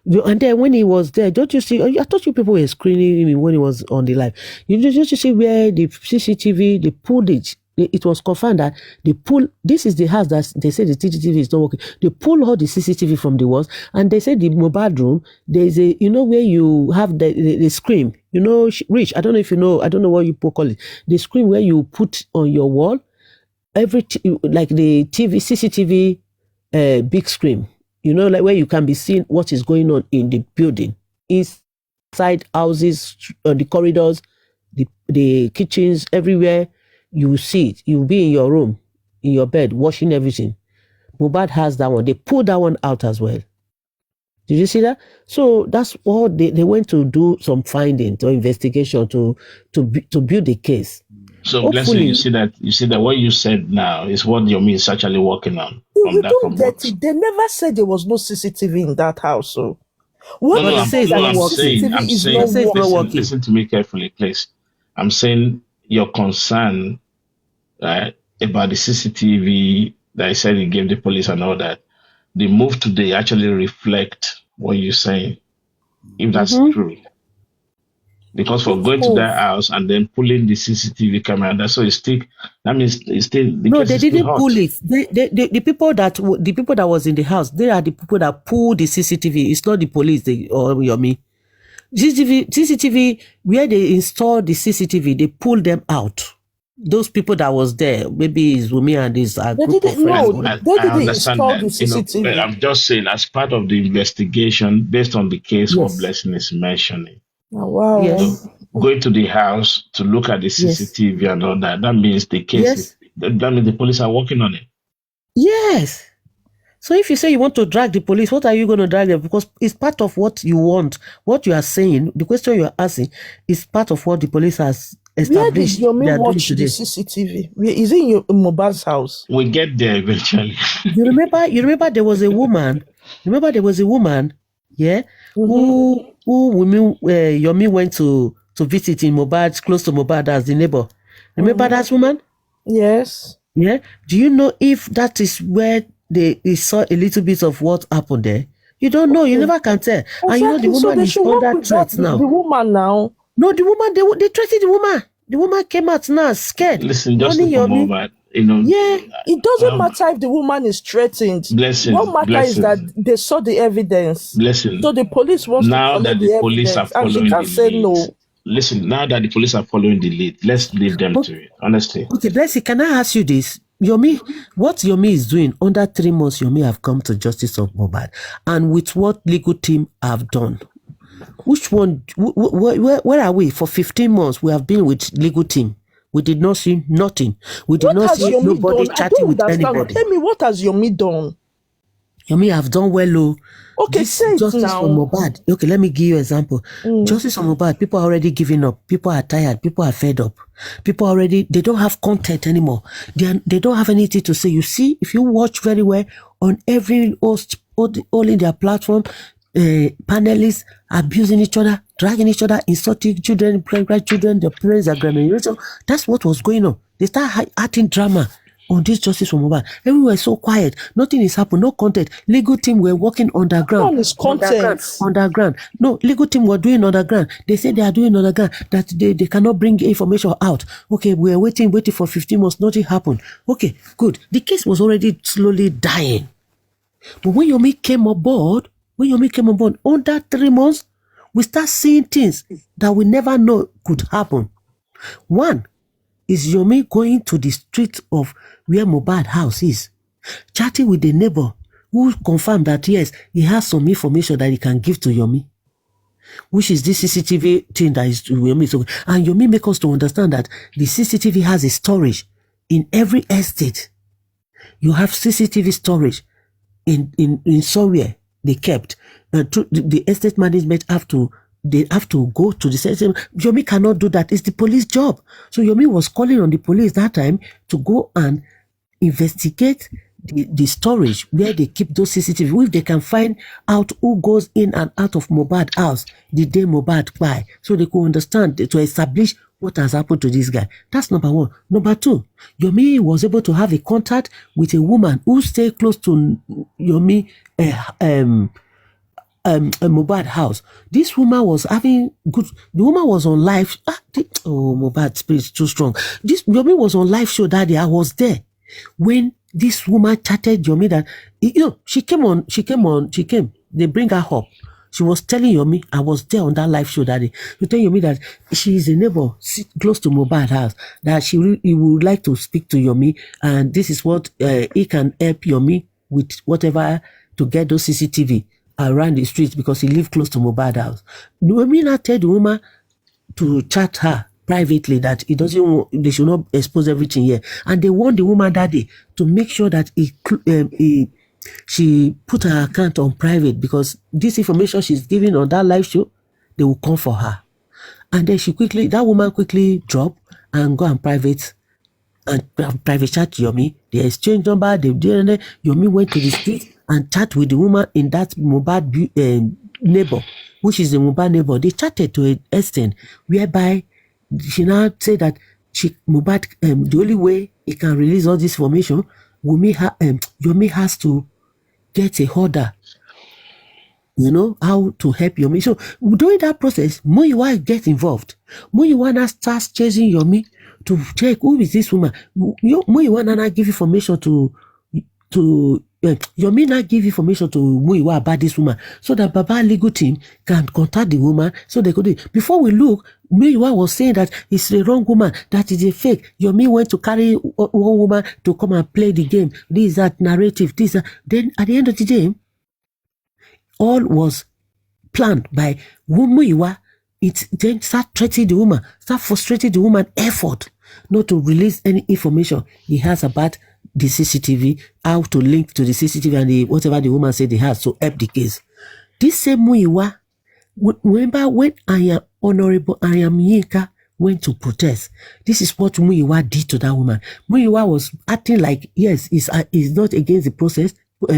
And then when he was there, don't you see? I thought you people were screening him when he was on the live. Just you see where the CCTV they pulled it. It was confirmed that they pull. This is the house that they say the CCTV is not working. They pull all the CCTV from the walls, and they say the mobile room. There is a where you have the screen. Rich. I don't know if you know. I don't know what you people call it. The screen where you put on your wall like the CCTV big screen, like where you can be seeing what is going on in the building, inside houses, on the corridors, the kitchens, everywhere. You will see it. You will be in your room, in your bed, washing everything. Mohbad has that one. They pulled that one out as well. Did you see that? So that's what they went to do some findings or investigation to build the case. so Blessing, Hopefully, you see that what you said now is what your me is actually working on You don't from get what. it. They never said there was no CCTV in that house. So what but they they say it's said that not the working. CCTV is They not say it's not working. working. Listen to me carefully, please. I'm saying your concern, right, about the CCTV that I said you gave the police and all that. The move today actually reflect what you're saying, if that's true. Because for Which going to move? that house and then pulling the CCTV camera, that's so it's still, that means it's still, the No, case they is still didn't pull hot. it. The people that was in the house, they are the people that pulled the CCTV. It's not the police or Yomi. CCTV, where they installed the CCTV, they pulled them out. Those people that was there, maybe it's Wumi and his They group of didn't friends. know. They I didn't understand install that. the But CCTV. I'm just saying, as part of the investigation, based on the case what Yes, Blessing is mentioning, Oh, wow. yes, going to the house to look at the yes, CCTV and all that, that means the case is, yes, that means the police are working on it. yes. So if you say you want to drag the police, what are you going to drag them? Because it's part of what you want. What you are saying, the question you are asking, is part of what the police has Where did established they Yomi are doing watch the today. CCTV? Is it in Mohbad's house? We get there eventually. You remember there was a woman. Remember there was a woman, who Yomi went to visit in Mohbad, close to Mohbad as the neighbor. Remember that woman? Yes. Yeah. Do you know if that is where they saw a little bit of what happened there? You don't know. You never can tell. Exactly. And you know the woman is under threat now. The woman now. No, the woman, they threatened the woman. The woman came out now scared. Listen, just for Mohbad, it doesn't matter if the woman is threatened. What matters is that they saw the evidence. So the police wants now to follow that the police are following and she can say lead, no. Listen, now that the police are following the lead, let's leave them to it, honestly. Okay, Blessy, can I ask you this? Yomi, what Yomi is doing, under 3 months, Yomi have come to justice of Mohbad. And with what legal team have done, which one, where are we? For 15 months, we have been with legal team. We did not see nothing. We did not see nobody chatting with anybody. Tell me, what has Yomi done? Yomi have done well. Okay, say it justice now. for Mohbad. Okay, let me give you an example. Justice for Mohbad, people are already giving up. People are tired. People are fed up. People already, they don't have content anymore. They don't have anything to say. You see, if you watch very well, on every host, all in their platform, panelists abusing each other, dragging each other, insulting children, pregnant children, their parents, their grandparents. That's what was going on. They start acting drama on this justice for Mohbad. Everywhere is so quiet. Nothing is happening. No content. Legal team were working underground. None is content. Underground. No, legal team were doing underground. They say they are doing underground, that they cannot bring information out. Okay, we are waiting for 15 months. Nothing happened. Okay, good. The case was already slowly dying. But when Yomi came aboard, under 3 months, we start seeing things that we never know could happen. One is Yomi going to the street of where Mohbad house is, chatting with the neighbor who confirmed that yes, he has some information that he can give to Yomi, which is this CCTV thing that is Yomi. So, and Yomi makes us to understand that the CCTV has a storage in every estate. You have CCTV storage in somewhere they kept. The estate management they have to go to the system. Yomi cannot do that. It's the police job. So Yomi was calling on the police that time to go and investigate the storage where they keep those CCTV. If they can find out who goes in and out of Mohbad house the day Mohbad buy, so they could understand, to establish what has happened to this guy. That's number one. Number two, Yomi was able to have a contact with a woman who stayed close to Yomi, Mohbad house. This woman was having good. The woman was on live. Mohbad spirit is too strong. This Yomi was on live show that day. I was there when this woman chatted Yomi that she came. They bring her up. She was telling Yomi, I was there on that live show that day. She tell Yomi that she is a neighbor close to Mohbad house, that he would like to speak to Yomi, and this is what he can help Yomi with, whatever, to get those CCTV around the streets, because he lived close to Mohbad house. Yomi now tell the woman to chat her privately that they should not expose everything here, and they warned the woman that day to make sure that she put her account on private, because this information she's giving on that live show, they will come for her. And then that woman quickly dropped and go on private chat Yomi. They exchange number. Yomi went to the street and chat with the woman in that Mohbad neighbor, which is the Mohbad neighbor. They chatted to an extent whereby she now said that Mohbad, the only way he can release all this information, Yomi has to get a order, how to help Yomi. So during that process, Muyiwa gets involved. Muyiwa now starts chasing Yomi to check who is this woman. Muyiwa now give information to Yomi now give information to Muyiwa about this woman, so that Baba legal team can contact the woman, so they could do it. Before we look, Muyiwa was saying that it's the wrong woman, that is a fake. Yomi went to carry one woman to come and play the game. This, that narrative, this, that. Then at the end of the day, all was planned by Muyiwa. It then start threatening the woman, start frustrating the woman effort not to release any information he has about the CCTV, how to link to the CCTV and whatever the woman said he has to help the case. This same Muyiwa, remember when Honorable Ariam Yinka went to protest, this is what Muyiwa did to that woman. Muyiwa was acting like, yes, he's not against the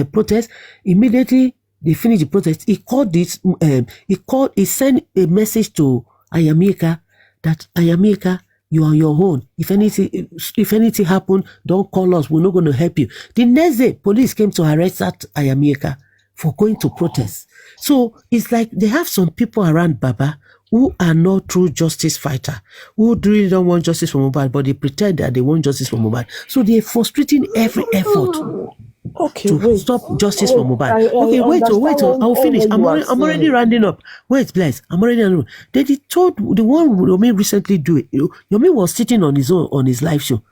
protest. Immediately, They finished the protest. He sent a message to Ayamika that Ayamika, you are on your own. If anything happen, don't call us. We're not going to help you. The next day, police came to arrest that Ayamika for going to protest. So it's like they have some people around Baba who are not true justice fighter, who really don't want justice for Mohbad, but they pretend that they want justice for Mohbad. So they're frustrating every effort to stop justice for Mohbad. Okay, wait, I'll finish. I'm already rounding up. Wait, please. I'm already rounding up. They told the one Yomi recently do it. Yomi was sitting on his own on his live show.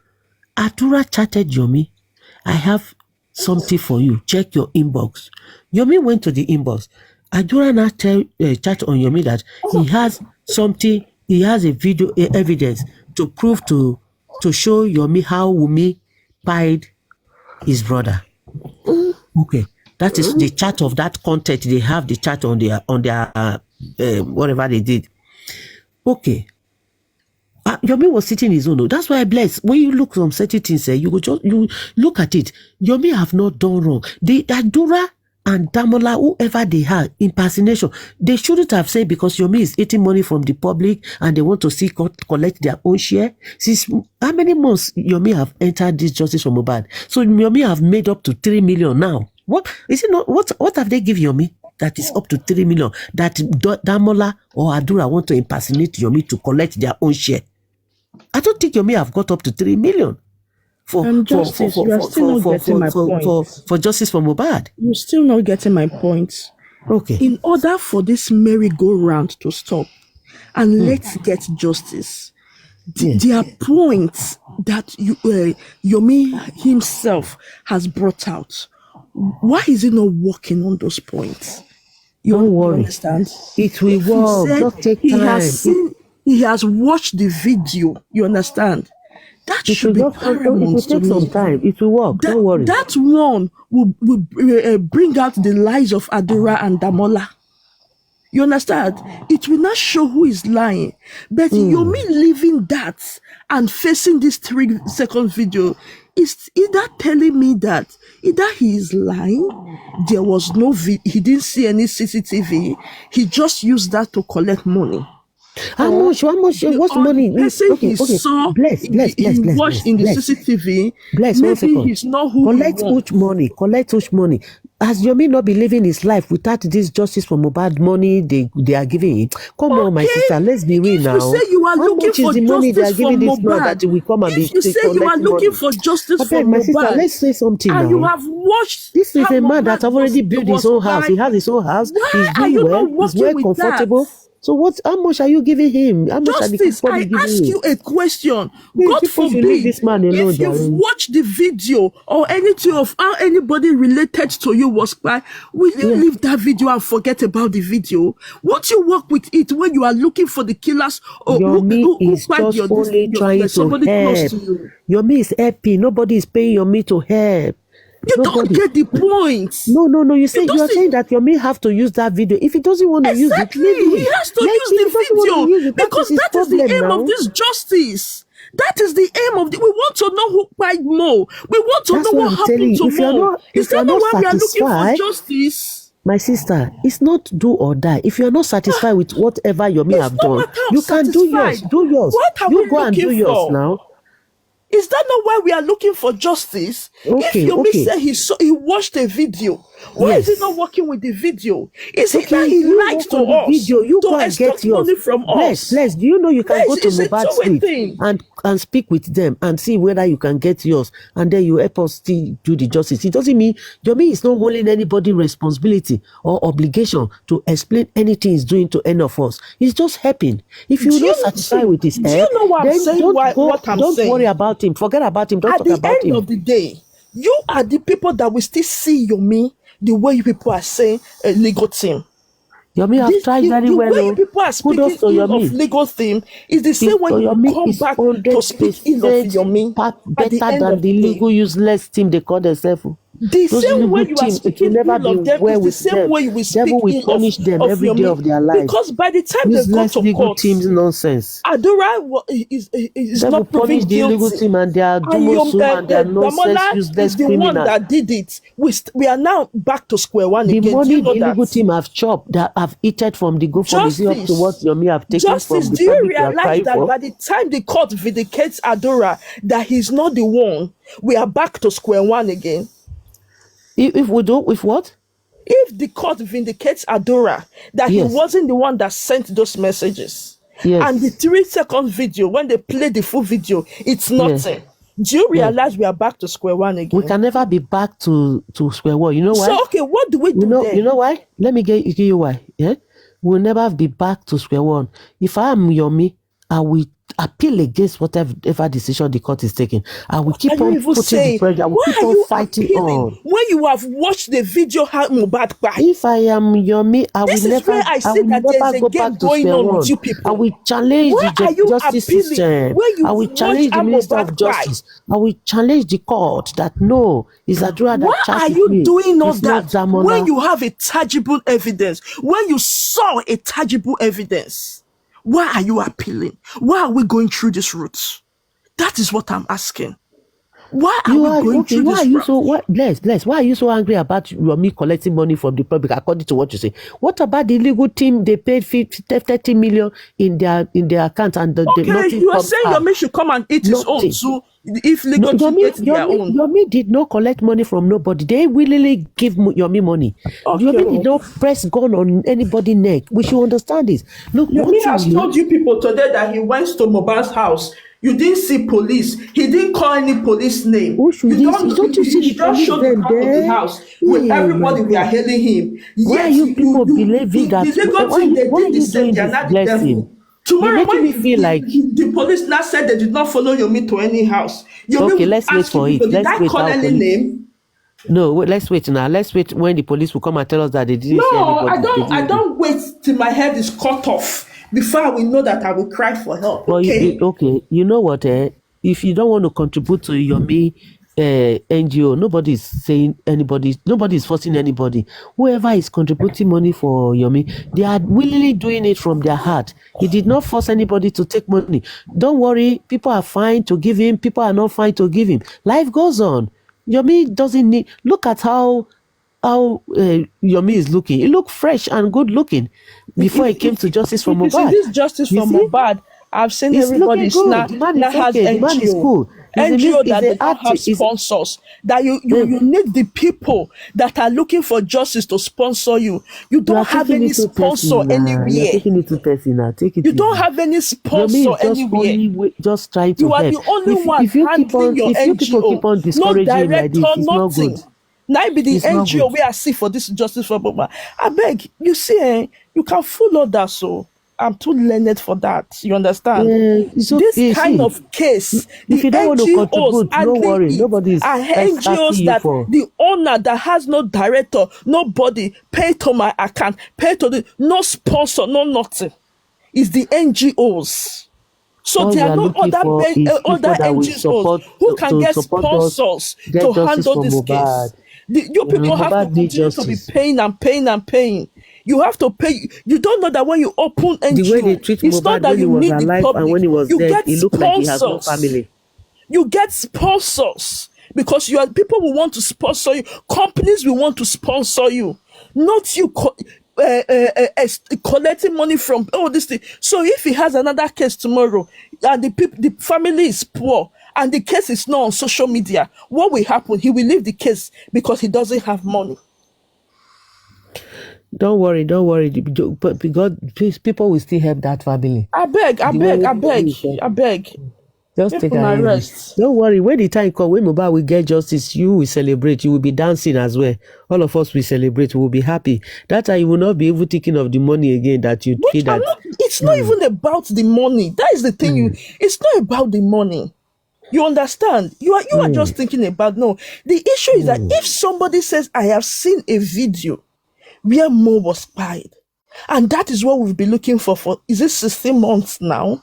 Atura chatted Yomi, I have something for you. Check your inbox. Yomi went to the inbox. Adura now chat on Yomi that he has something, he has a video evidence to prove to show Yomi how Wumi pied his brother. Okay, that is the chat of that content. They have the chat on their whatever they did. Okay. Yomi was sitting his own. That's why I bless. When you look from certain things, you look at it. Yomi have not done wrong. Adura and Damola, whoever they have, impersonation, they shouldn't have said because Yomi is eating money from the public and they want to collect their own share. Since how many months Yomi have entered this justice for Mohbad? So Yomi have made up to 3 million now. What is it not? What have they given Yomi that is up to 3 million that Damola or Adura want to impersonate Yomi to collect their own share? I don't think Yomi have got up to 3 million for justice for Mohbad. You're still not getting my point. Okay. In order for this merry-go-round to stop and let's get justice, there are points that Yomi himself has brought out. Why is he not working on those points? Don't worry. Understand? It will work. Just take time. He has watched the video. You understand? That should be paramount. It will take some time. It will work. Don't worry. That one will bring out the lies of Adura and Damola. You understand? It will not show who is lying. But Yomi leaving that and facing this 3-second video is either telling me that either he is lying, there was no he didn't see any CCTV, he just used that to collect money. How much? What's money? He saw, he watched in the CCTV. Bless, maybe he's not who collect which money. Collect which money. Has Yomi not been living his life without this justice for Mohbad money they are giving him? Come on, my sister, let's be real now. If you say you are looking for justice for Mohbad, that we come and if you say you are looking for justice for my Mohbad, sister, let's say something and now. you have watched. This is a man that already built his own house. He has his own house. He's doing well. He's well comfortable. So how much are you giving him? How much Justice, are the I ask you a question. Please, God forbid, this man alone, if you've watched the video or anything of how anybody related to you was by, will you leave that video and forget about the video? Won't you work with it when you are looking for the killers or Yomi is just only trying to help. Yomi is happy. Nobody is paying Yomi to help. You don't get the point. No. You are saying that Yomi have to use that video. If he doesn't want to use it, he has to use the video because that is the aim of this justice. That is the aim of we want to know who cried more. We want to know what happened to Mo. Is that not why we are looking for justice? My sister, it's not do or die. If you are not satisfied with whatever Yomi have done, you can do yours. Do yours. You go and do yours now. Is that not why we are looking for justice? If Yomi said he watched a video, why is he not working with the video? Is it that he lied to us? Video. You to go and get yours. Money from us? Bless. Do you know you can go to Mohbad Street and speak with them and see whether you can get yours, and then you help us still do the justice. It doesn't mean Yomi is not holding anybody responsibility or obligation to explain anything he's doing to any of us. He's just helping. If you're not satisfied with his help, then don't worry about him. Forget about him. Don't talk about him. At the end of the day, you are the people that will still see Yomi the way you people are saying a legal team. Yomi has tried very well. The way people are speaking of legal team is the same when you come back to speak in of Yomi. Better than the legal useless team they call themselves. The same way you are speaking ill of them is the same way you will speak ill of every day of their life. Because by the time they go to court, teams nonsense. Adura is not proven guilty. The legal team and their Dumosu and their nonsense useless is the criminals. one that did it. We are now back to square one the again. Money the legal team have chopped, that have eaten from the GoFundMe, is up to what Yomi have taken from the do you realize that by the time the court vindicates Adura that he's not the one, we are back to square one again? If we do, with what? If the court vindicates Adura that he wasn't the one that sent those messages, and the 3-second video, when they play the full video, it's nothing. Do you realize we are back to square one again? We can never be back to square one. You know why? So, okay, what do we do then? You know why? Let me give you why. Yeah? We'll never be back to square one. If I am Yomi, I will appeal against whatever decision the court is taking. I will keep on putting the pressure. I will keep on fighting on. When you have watched the video, how mohbad cry? If I am Yomi, I will never go back to square one. I will challenge the justice system. I will challenge the Minister of Justice. I will challenge the court that no, it's Adura that why are you doing all that when you have a tangible evidence? When you saw a tangible evidence? Why are you appealing? Why are we going through this route? That is what I'm asking. Why are we going through this route? Why are you so angry about me collecting money from the public according to what you say? What about the legal team? They paid 30 million in their account and you are saying Yomi should come and eat his own. So if legal team ate their own. Yomi did not collect money from nobody. They willingly give Yomi money. Yomi did not press gun on anybody's neck. We should understand this. Look, Yomi has told you people today that he went to Mohbad's house. You didn't see police. He didn't call any police name. Don't you see the police then there? The house with everybody we are hailing him. Why are you people believing that? Why are you doing this blessing? Tomorrow when you feel like the police now said they did not follow Yomi to any house. Okay, let's wait for it. Did I call any name? No, let's wait now. Let's wait when the police will come and tell us that they didn't see anybody. No, I don't wait till my head is cut off before I will know that I will cry for help. Well, okay. You know what? If you don't want to contribute to Yomi NGO, nobody's saying anybody. Nobody's forcing anybody. Whoever is contributing money for Yomi, they are willingly doing it from their heart. He did not force anybody to take money. Don't worry. People are fine to give him. People are not fine to give him. Life goes on. Yomi doesn't need. Look at how Yomi is looking. He looked fresh and good looking before he came to justice from Mohbad. This justice from Mohbad, I've seen everybody now has NGO. Man is cool. NGO that they don't have sponsors. That you need the people that are looking for justice to sponsor you. You don't have any sponsor anywhere. You're taking it too personal. Take it. You don't have any sponsor anywhere. Just trying to help. You are the only one handling your NGO. If you people keep on discouraging like this, it's not good. Now be the NGO we are see for this justice for Mohbad. I beg you, see, you can follow that. So I'm too learned for that. You understand? This kind of case, if you don't want to contribute, don't worry. Nobody is NGOs that the owner that has no director, nobody pay to my account, pay to no sponsor, no nothing. It's the NGOs. So there are no other NGOs who can get sponsors to handle this case. You people have to continue to be paying. You have to pay. You don't know that when you open NGO, the way they treat it's not that you need the public. And when he was dead, it looked like he has no family. You get sponsors because people will want to sponsor you. Companies will want to sponsor you, not you collecting money from all this thing. So if he has another case tomorrow and the family is poor and the case is not on social media, what will happen? He will leave the case because he doesn't have money. Don't worry. But because people will still help that family. I beg. Just take a rest. Don't worry. When the time comes, when Mohbad will get justice, you will celebrate. You will be dancing as well. All of us will celebrate. We will be happy. That time you will not be even thinking of the money again that you feel that. It's not even about the money. That is the thing. It's not about the money. You understand? You are just thinking about no. The issue is that if somebody says, I have seen a video where Mo was spied, and that is what we've been looking for is it 16 months now?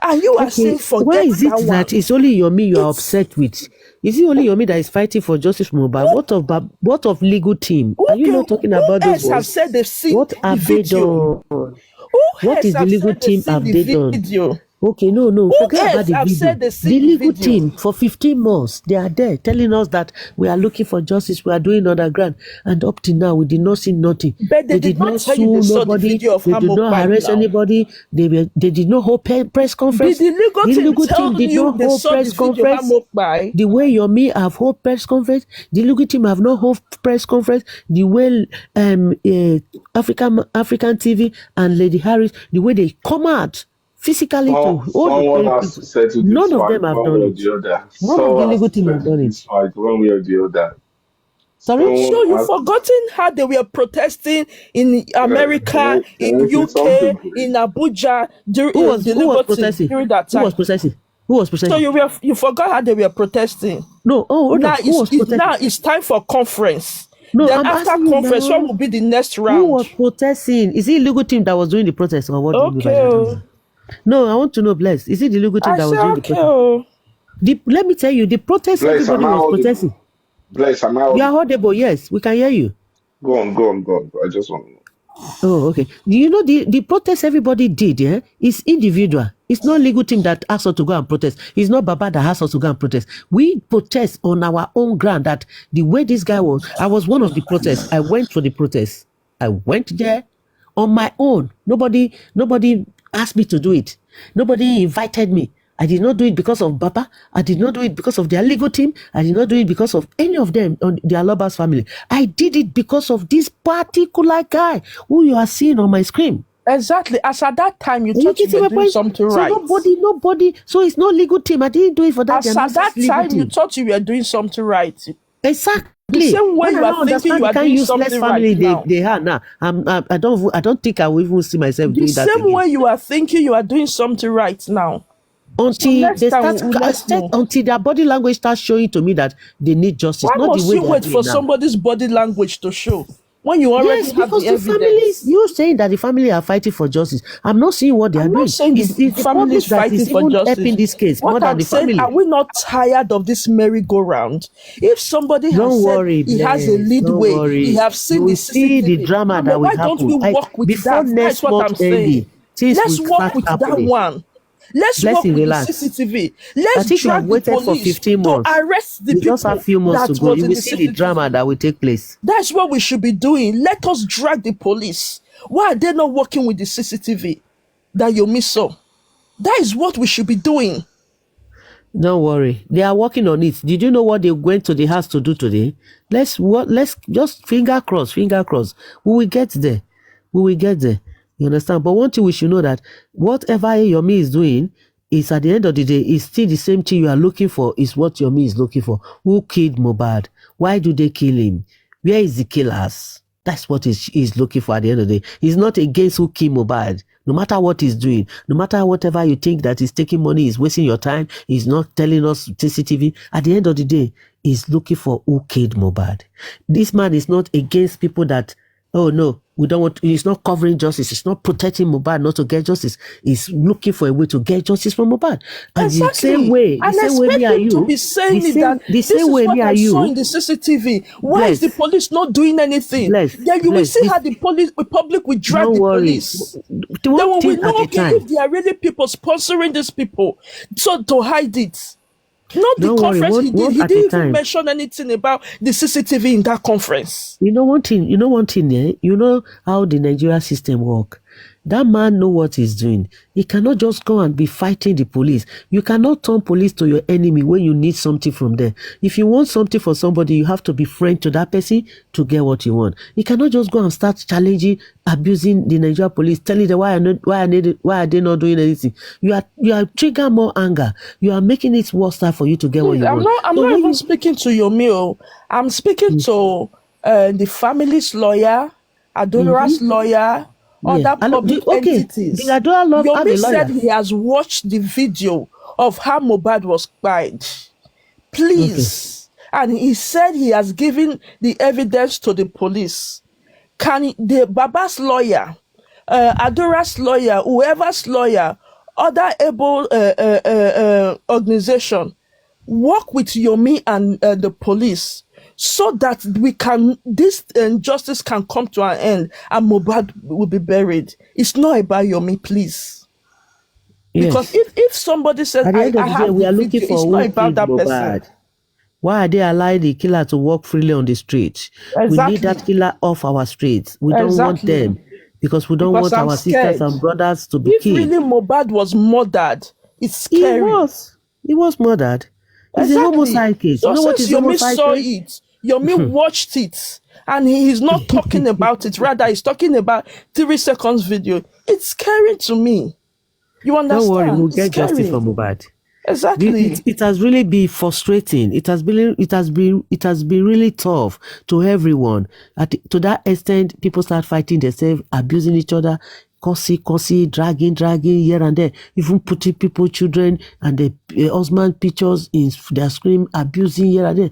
And you are saying Okay, why forget is it that that one. it's only Yomi you are It's upset with? Is it only Yomi that is fighting for justice for Mohbad? What of legal team? Are you okay. not talking Who about those else have ones? said they've seen What the have they video? done? Who What else is the have legal said they've team seen have the they done? video? Okay, no, Who forget about else the have video. said they've The seen the legal video? team for 15 months, they are there telling us that we are looking for justice, we are doing underground. And up to now, we did not see nothing. But they They did did not not tell you they sue saw the nobody, video of they did not Hamok harass now. anybody, they did not hold press Did conference. the legal The team legal tell team did you not they hold saw the press video conference. Hamok by? The way Yomi have hold press conference, the legal team have not hold press conference. The way African TV and Lady Harris, the way they come out physically to hold the Someone has people, to settle this none of fight them have one done way or it. the other. None of the Someone has legal to team have settle done it. this fight one way or the other. Sorry? So Someone you've has to. forgotten how they were protesting in America, Can I in say UK, something, in please? Abuja, Who during was the who was Liberty protesting? during that Who was time. protesting? Who was So protesting? you forgot how they were protesting. No, hold on. Now Who was protesting? it's time for conference. No, Then I'm after asking you conference, what now. will be the next Who round? was protesting? Is it legal team that was doing the protest, or what do you mean by Okay. that? No, I want to know, Bless. Is it the legal team I that say was doing the protest? okay. Let me tell you, the protest Bless, am everybody I was audible? protesting. Bless, am I You are audible? audible, yes, we can hear you. Go on. I just want to know. Oh, okay. Do you know the protest everybody did, yeah? It's individual. It's not legal team that asked us to go and protest. It's not Baba that asked us to go and protest. We protest on our own ground that the way this guy was, I was one of the protests. I went for the protest. I went there on my own. Nobody asked me to do it. Nobody invited me. I did not do it because of Baba. I did not do it because of their legal team. I did not do it because of any of them on their Lobas family. I did it because of this particular guy who you are seeing on my screen. Exactly. As at that time, you Are you thought you getting were my doing point? something So right. nobody. So it's not legal team. I didn't do it for that. As at that time, you thought you were doing something right. Exactly. The same way When you I are don't thinking understand you the are kind doing useless something family right now. they are now. I don't think I will even see myself The doing that same again. way you are thinking you are doing something right now. So Until next they time, start, let's know. until their body language starts showing to me that they need justice, Why not the must way you they are wait doing for now. somebody's body language to show when you already Yes, have because the the family, evidence? you saying that the family are fighting for justice. I'm not seeing what they are I'm not doing. saying It's the the family public is that fighting is for even helping justice. this case more What than I'm the saying, family. are we not tired of this merry-go-round? If somebody has Don't said worry, he has a Bless. lead Don't way, he worry. have You seen the will see the CCTV. drama that will Why don't we happen. work with Before that? That's next what month I'm saying. ending, things will Let's work start with that happening. one. Let's work Blessing, with the relax. CCTV. I Let's think you have drag the waited for police 15 to months. arrest the You just have people few months that to go. was You in will the see the drama CCTV. that will take place. That's what we should be doing. Let us drag the police. Why are they not working with the CCTV that you miss so? That is what we should be doing. Don't worry. They are working on it. Did you know what they went to the house to do today? Let's just finger cross. We will get there. We will get there. You understand? But one thing we should know that whatever Yomi is doing is at the end of the day is still the same thing you are looking for is what Yomi is looking for. Who killed Mohbad? Why do they kill him? Where is the killers? That's what he's looking for at the end of the day. He's not against who killed Mohbad. No matter what he's doing, no matter whatever you think that he's taking money, he's wasting your time, he's not telling us CCTV. At the end of the day, he's looking for who killed Mohbad. This man is not against people that, oh no, we don't want, he's not covering justice, he's not protecting Mohbad not to get justice. He's looking for a way to get justice from Mohbad. And Exactly. the same way me and you, to be saying that this is way what me I and saw you, in the CCTV. Why is the Bless, police not doing anything? Bless, Then you will Bless, see how the public will drag don't the worry. police. The Then one when we thing know, at a okay, time. if there are really people sponsoring these people, so to hide it. Not the Don't worry, conference he did. one He at a didn't even time. mention anything about the CCTV in that conference. You know one thing, you know how the Nigeria system work. That man know what he's doing. He cannot just go and be fighting the police. You cannot turn police to your enemy when you need something from them. If you want something for somebody, you have to be friend to that person to get what you want. You cannot just go and start challenging, abusing the Nigeria police, telling them why are they not doing anything. You are triggering more anger. You are making it worse for you to get what Please, you want. I'm not even speaking to your meal. I'm speaking to the family's lawyer, Adora's lawyer, other public entities. The Adora love have a Yomi said lawyer. he has watched the video of how Mohbad was cried. Please. And he said he has given the evidence to the police. Can the Baba's lawyer, Adora's lawyer, whoever's lawyer, other able organization work with Yomi and the police so that this injustice can come to an end and Mohbad will be buried. It's not about Yomi, please. Because Yes. if somebody says, At the end of the day, have we are the looking video, for it's who not about killed that person. Mohbad. Why are they allowing the killer to walk freely on the street? We need that killer off our streets. We don't want them because we don't want I'm our sisters and brothers to be If killed. really Mohbad was murdered, it's scary. He was murdered. It's a homicide case. So You know what is since Yomi homicide saw case? it, Yomi watched it, and he's not talking about it. Rather, he's talking about 3 seconds video. It's scary to me. You understand? Don't worry, we'll It's get scary. justice for Mohbad. Exactly. It has really been frustrating. It has been really tough to everyone. To that extent, people start fighting themselves, abusing each other, cussing, dragging here and there, even putting children and the husband pictures in their screen, abusing here and there.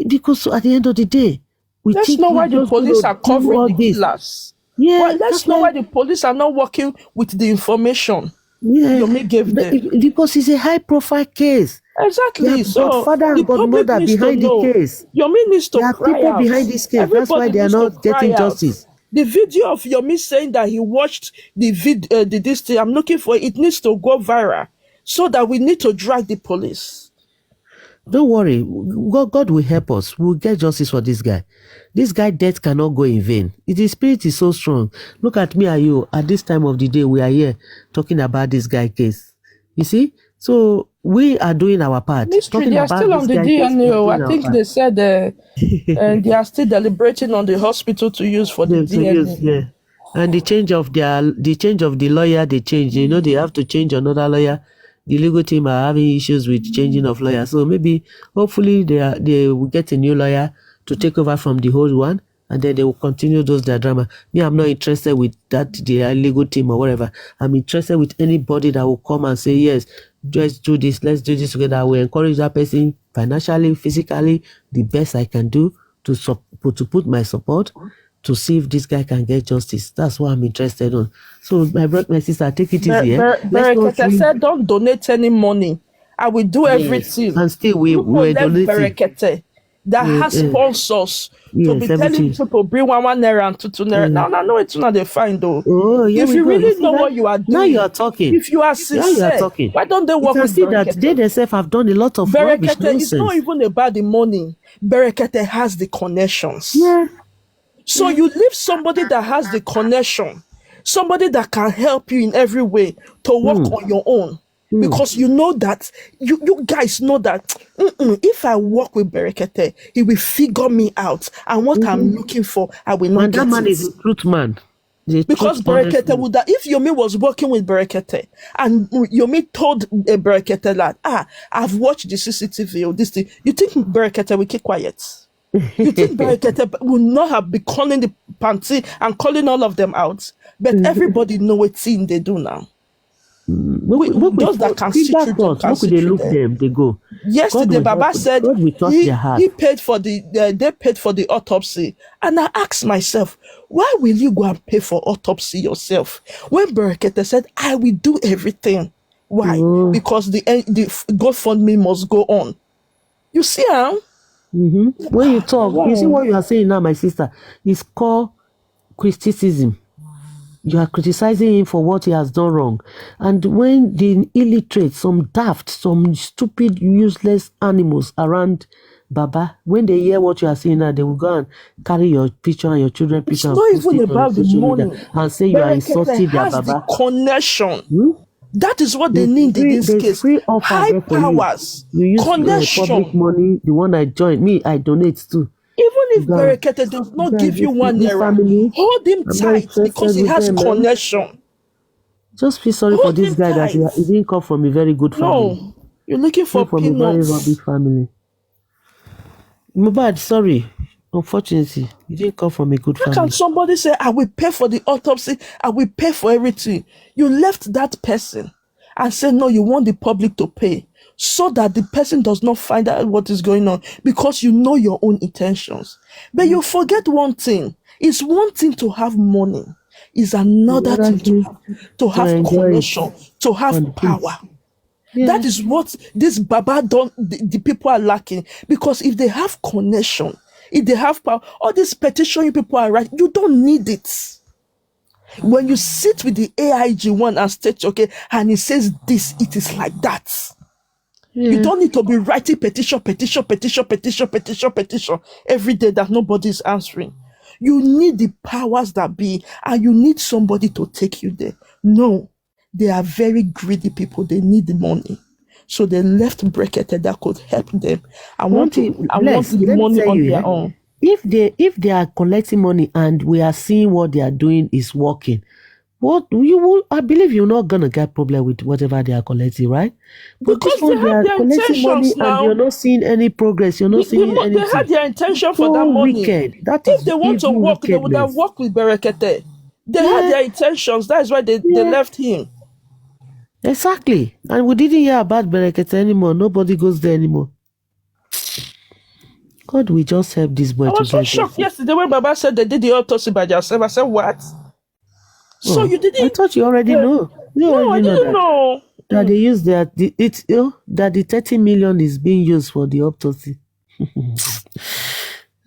Because at the end of the day, let's know why the police are covering the killers. Yeah, well, let's know why the police are not working with the information. Yeah, Yomi gave them. Because it's a high-profile case. Exactly. So godfather and godmother behind the case. Yomi needs to cry out. There are people behind this case. That's why they are not getting justice. The video of Yomi saying that he watched this thing, I'm looking for it, needs to go viral so that we need to drag the police. Don't worry, God will help us. We'll get justice for this guy. This guy death cannot go in vain. His spirit is so strong. Look at me and you. At this time of the day, we are here talking about this guy case. You see? So we are doing our part. Mystery, they are still on the DNA. I think they said and they are still deliberating on the hospital to use for the DNA. Yeah. And the change of the lawyer, they change. You know, they have to change another lawyer. The legal team are having issues with changing of lawyers. So maybe, hopefully, they will get a new lawyer to take over from the old one, and then they will continue their drama. Me, I'm not interested with the legal team or whatever. I'm interested with anybody that will come and say, yes, let's do this together. I will encourage that person financially, physically, the best I can do to put my support to see if this guy can get justice. That's what I'm interested on. So my sister, take it easy. Berekete said, don't donate any money. I will do everything. And still we donating. Berekete that has sponsors to be telling people bring 1 naira and 2 naira. No, it's not fine though. Oh, yeah, if you really know what you are doing, now you are talking. If you are sincere, why don't they work with Berekete? That they themselves have done a lot of Berekete is not even about the money. Berekete has the connections. Yeah. So you leave somebody that has the connection, somebody that can help you in every way to work on your own. Because you know that, you guys know that if I work with Berekete, he will figure me out. And what I'm looking for, I will not get that man is a truth man. Because Berekete would that if Yomi was working with Berekete and Yomi told Berekete that, I've watched the CCTV or this thing, you think Berekete will keep quiet? You think Berekete will not have been calling the panty and calling all of them out? But everybody know what thing they do now. Those that can see through them, can see through them. They go. Yesterday, Baba said he paid for they paid for the autopsy, and I asked myself, why will you go and pay for autopsy yourself? When Berekete said, I will do everything. Why? Because the GoFundMe must go on. You see how? When you talk, you see what you are saying now, my sister. It's called criticism. You are criticizing him for what he has done wrong. And when the illiterate, some daft, some stupid, useless animals around Baba, when they hear what you are saying now, they will go and carry your picture and your children's picture. It's not even about the money. And say you are insulting their Baba. The connection. That is what they need in this case. High powers. You use connection. Public money, the one I joined. Me, I donate too. Even if Berekete does not give you 1 naira, hold him tight because he has connection. Just feel sorry for this guy that he didn't come from a very good family. No, you're looking for from peanuts. a very rubbish family. Mohbad, sorry. Unfortunately, you didn't come from a good family. How can somebody say, I will pay for the autopsy, I will pay for everything? You left that person and said, no, you want the public to pay so that the person does not find out what is going on because you know your own intentions. But you forget one thing. It's one thing to have money. is another thing to have enjoy it connection, to have on the power. Yeah. That is what this Baba don't, the people are lacking. Because if they have connection, if they have power, all this petition you people are writing, you don't need it. When you sit with the AIG one and state, okay, and he says this, it is like that. Yeah. You don't need to be writing petition every day that nobody is answering. You need the powers that be, and you need somebody to take you there. No, they are very greedy people. They need the money. So they left Brekete that could help them. I want the money on their own. If they are collecting money and we are seeing what they are doing is working, I believe you're not gonna get problem with whatever they are collecting, right? But because this one, they have their collecting money intentions now. And you're not seeing any progress. You're not seeing anything. They had their intention for that money. Wicked. That if is they want to work, they would have worked with Berekete. They had their intentions. That is why they left him. Exactly. And we didn't hear about Berekete anymore. Nobody goes there anymore. God, we just help this boy. I was so shocked yesterday when Baba said they did the autopsy by themselves. I said, what? So you didn't? I thought you already know. I didn't know. That they use that the 30 million is being used for the autopsy.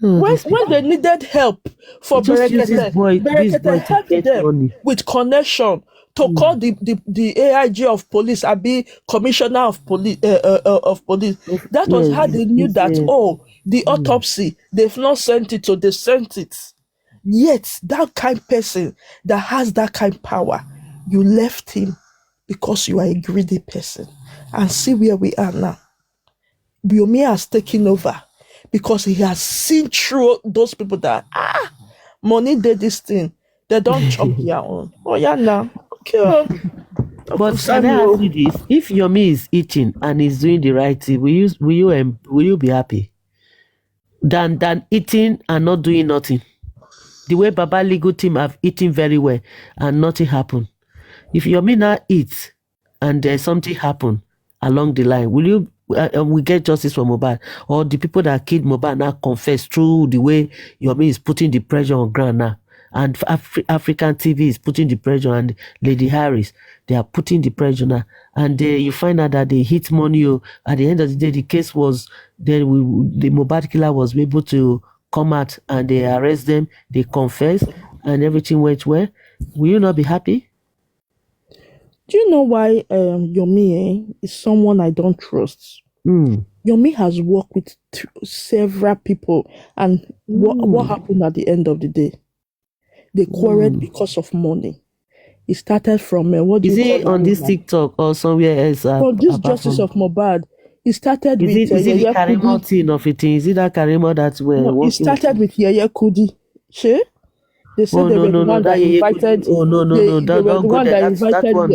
When they needed help for Berekete, Berekete helped them money. With connection to call the AIG of police, Abi Commissioner of Police. That was how they knew that, the autopsy, they've not sent it, so they sent it. Yet, that kind person that has that kind of power, you left him because you are a greedy person. And see where we are now. Yomi has taken over because he has seen through those people that, money did this thing. They don't chop their own. Oh, yeah, now. Okay. But can I ask you this? If Yomi is eating and is doing the right thing, will you be happy? Than eating and not doing nothing? The way Baba legal team have eaten very well and nothing happened. If Yomi now eats and there's something happen along the line, will you we get justice for Mohbad? Or the people that killed Mohbad now confess through the way Yomi is putting the pressure on ground now? And African TV is putting the pressure, and Lady Harris, they are putting the pressure now. And you find out that they hit money. At the end of the day, the case was, the Mohbad killer was able to come out and they arrest them, they confess, and everything went well. Will you not be happy? Do you know why Yomi is someone I don't trust? Yomi has worked with several people, and what happened at the end of the day? They quarreled because of money. It started from is it on this TikTok or somewhere else? For this justice of Mohbad, it started with is it the Karimo thing of it? Is it that Karimo that were it started with Yeye Kudi. She? They said they were the one that invited. Oh no! Don't go there. That's that one.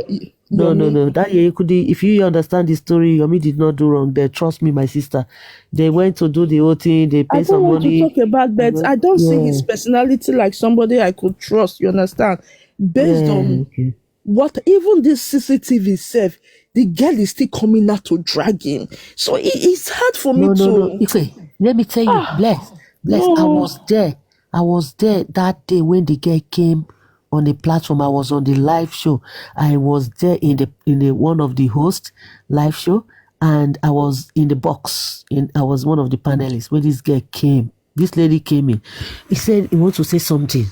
No. That Yeye Kudi. If you understand the story, Yomi did not do wrong there. Trust me, my sister. They went to do the whole thing. They paid some money. I don't want to talk about that. I don't see his personality like somebody I could trust. You understand? Based on what even this CCTV said, the girl is still coming out to drag him. So it's hard for me to. No. Okay, let me tell you, bless. No. I was there that day when the girl came on the platform. I was on the live show. I was there in the one of the host live show, and I was in the box. I was one of the panelists when this girl came. This lady came in. He said he wants to say something.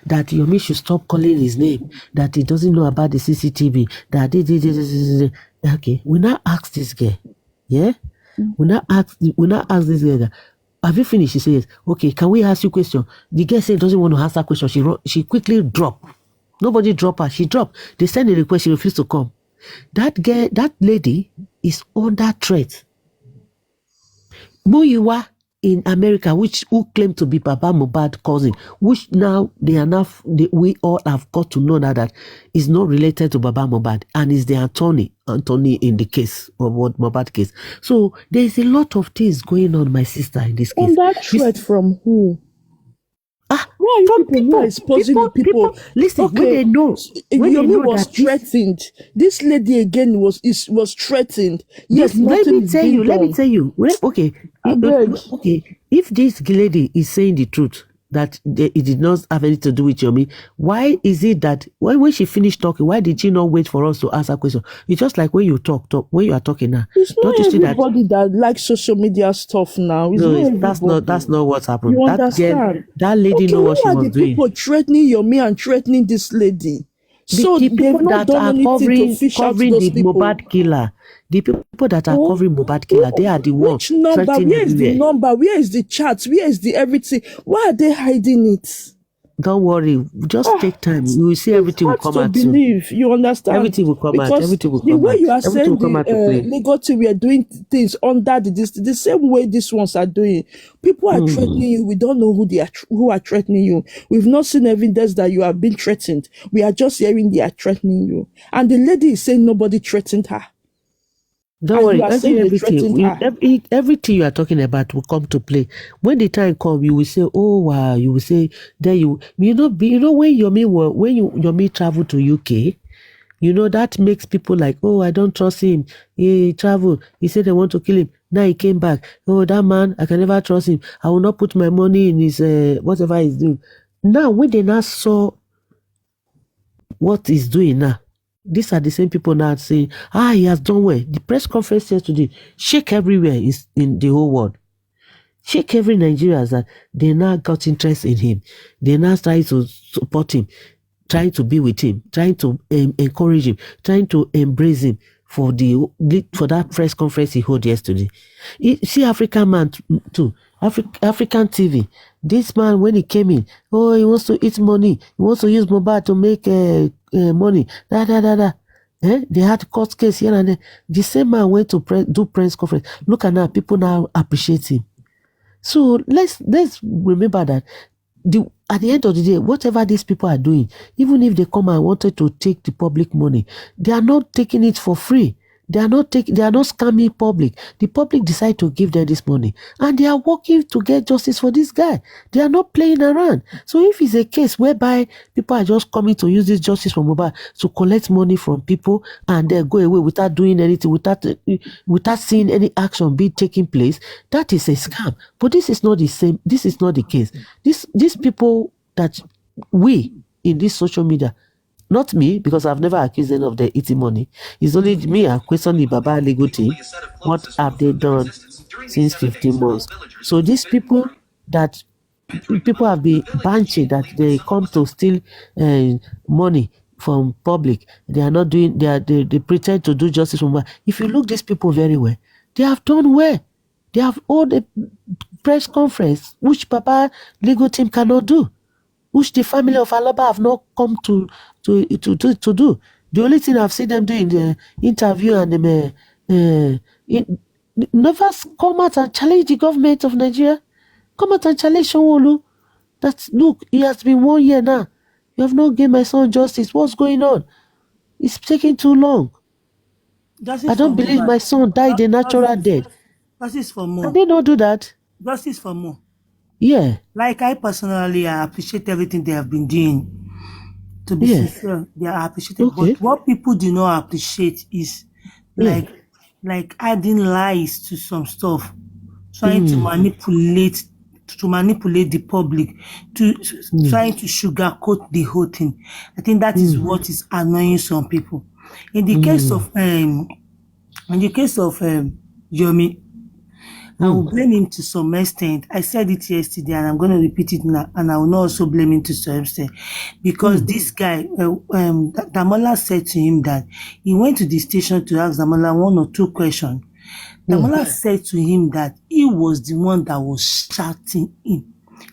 That Yomi should stop calling his name. That he doesn't know about the CCTV. That okay. We now ask this girl. Yeah. We now ask this girl. Have you finished? She says, okay, can we ask you a question? The girl said doesn't want to answer question. She quickly dropped. Nobody dropped her. She dropped. They sent a request. She refused to come. That lady is under threat. Muyiwa in America, who claim to be Baba Mohbad cousin, which now we all have got to know that is not related to Baba Mohbad and is the attorney in the case of what Mohbad case. So there is a lot of things going on, my sister, in this case. And that threat from who? Why from people? Listen, okay. When they know, Yomi was threatened. This lady again was threatened. Yes, let me tell you. Okay, if this lady is saying the truth, that it did not have anything to do with Yomi. Why is it that when she finished talking, why did she not wait for us to ask her question? It's just like when you talk when you are talking now. It's Don't not you see that? everybody that likes social media stuff now. It's No, not everybody. that's not what's happened. You That girl, understand? that lady Okay, know who what she are was the doing. people threatening Yomi and threatening this lady? So The they've people not that done are anything to fish out covering those the people. mohbad killer, the people that are Oh, covering mohbad killer, they are the ones which number? threatening Where is the everywhere. number? Where is the chat? Where is the everything? Why are they hiding it? Don't worry, just take time. You will see everything will It's hard come to out soon. believe. You understand? Everything will come out. Because Everything will the come way out. you are Everything saying will come out to play. Legotti, we are doing things under the same way these ones are doing. People are threatening you. We don't know who are threatening you. We've not seen evidence that you have been threatened. We are just hearing they are threatening you. And the lady is saying nobody threatened her. Don't And worry, you are saying they threatened her. everything you are talking about will come to play. When the time comes, you will say, "Oh wow!" You will say, "Then you know when Yomi traveled to UK, that makes people like, oh, I don't trust him. He traveled. He said they want to kill him. Now he came back. Oh, that man, I can never trust him. I will not put my money in his whatever he's doing." Now, when they now saw what he's doing now, these are the same people now saying, he has done well. The press conference yesterday, shake everywhere in the whole world. Shake every Nigerian that they now got interest in him. They now started to support him, trying to be with him, trying to encourage him, trying to embrace him for that press conference he held yesterday. See African man too, African TV. This man, when he came in, he wants to eat money. He wants to use mohbad to make money. They had court case here and there. The same man went to do press conference. Look at now, people now appreciate him. So let's remember that at the end of the day, whatever these people are doing, even if they come and wanted to take the public money, they are not taking it for free. They are not scamming public. The public decide to give them this money, and they are working to get justice for this guy. They are not playing around. So if it's a case whereby people are just coming to use this justice for mohbad to collect money from people and then go away without doing anything, without seeing any action be taking place, that is a scam. But this is not the same. This is not the case. These people that we in this social media, not me, because I've never accused them of their eating money. It's only me. I question the Baba legal team. What have they done since 15 months? So these people that people have been banshee, that they come to steal money from public. They are not doing. They pretend to do justice for money. If you look these people very well, they have done well. They have all the press conference, which Baba legal team cannot do, which the family of Aloba have not come to do. The only thing I've seen them do in the interview and never come out and challenge the government of Nigeria. Come out and challenge Sanwo-Olu. That look, it has been 1 year now. You have not given my son justice. What's going on? It's taking too long. I don't believe my son died a natural death. Justice for more. Can they not do that? Justice for more. Yeah. Like I personally, I appreciate everything they have been doing. To be sincere, they are appreciated. Okay. But what people do not appreciate is like adding lies to some stuff, trying to manipulate the public, trying to sugarcoat the whole thing. I think that is what is annoying some people. In the case of Yomi, I will blame him to some extent. I said it yesterday and I'm going to repeat it now, and I will not also blame him to some extent, because this guy, Damola said to him that he went to the station to ask Damola 1 or 2 questions. Damola said to him that he was the one that was shouting him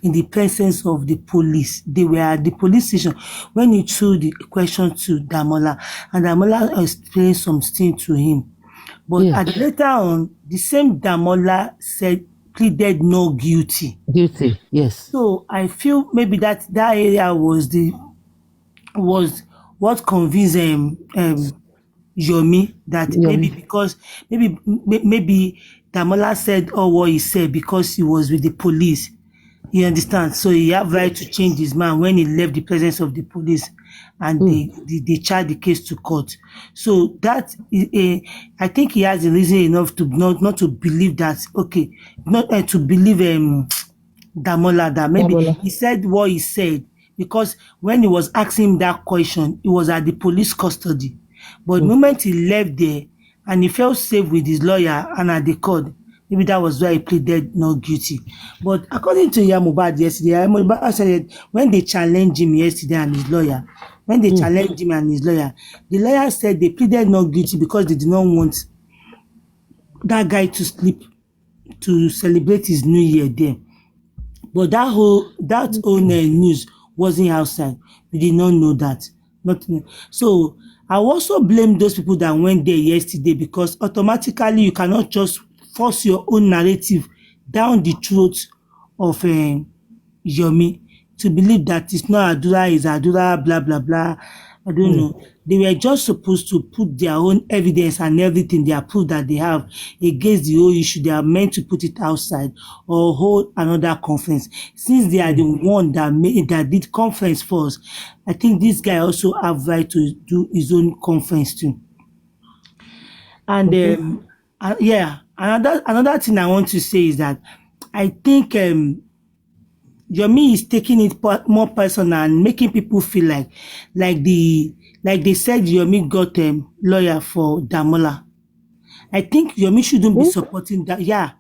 in the presence of the police. They were at the police station when he threw the question to Damola, and Damola explained something to him. But later on, the same Damola pleaded no guilty. Guilty, yes. So I feel maybe that area was what convinced Yomi that maybe because maybe Damola said what he said because he was with the police. You understand? So he had right to change his mind when he left the presence of the police, and they charged the case to court. So that I think he has a reason enough to not to believe that. Okay, not to believe Damola that maybe he said what he said because when he was asking him that question, he was at the police custody. But the moment he left there and he felt safe with his lawyer and at the court, maybe that was why he pleaded not guilty. But according to Mohbad yesterday, Mohbad said when they challenged him yesterday and his lawyer, the lawyer said they pleaded not guilty because they did not want that guy to sleep to celebrate his new year there. But that whole news wasn't outside. We did not know that. So I also blame those people that went there yesterday because automatically you cannot just force your own narrative down the throat of Yomi to believe that it's not Adura, it's Adura, blah, blah, blah. I don't know. They were just supposed to put their own evidence and everything, their proof that they have against the whole issue. They are meant to put it outside or hold another conference. Since they are the one that did conference first, I think this guy also have right to do his own conference too. And another thing I want to say is that I think Yomi is taking it more personal and making people feel like they said Yomi got a lawyer for Damola. I think Yomi shouldn't be supporting that. Yeah.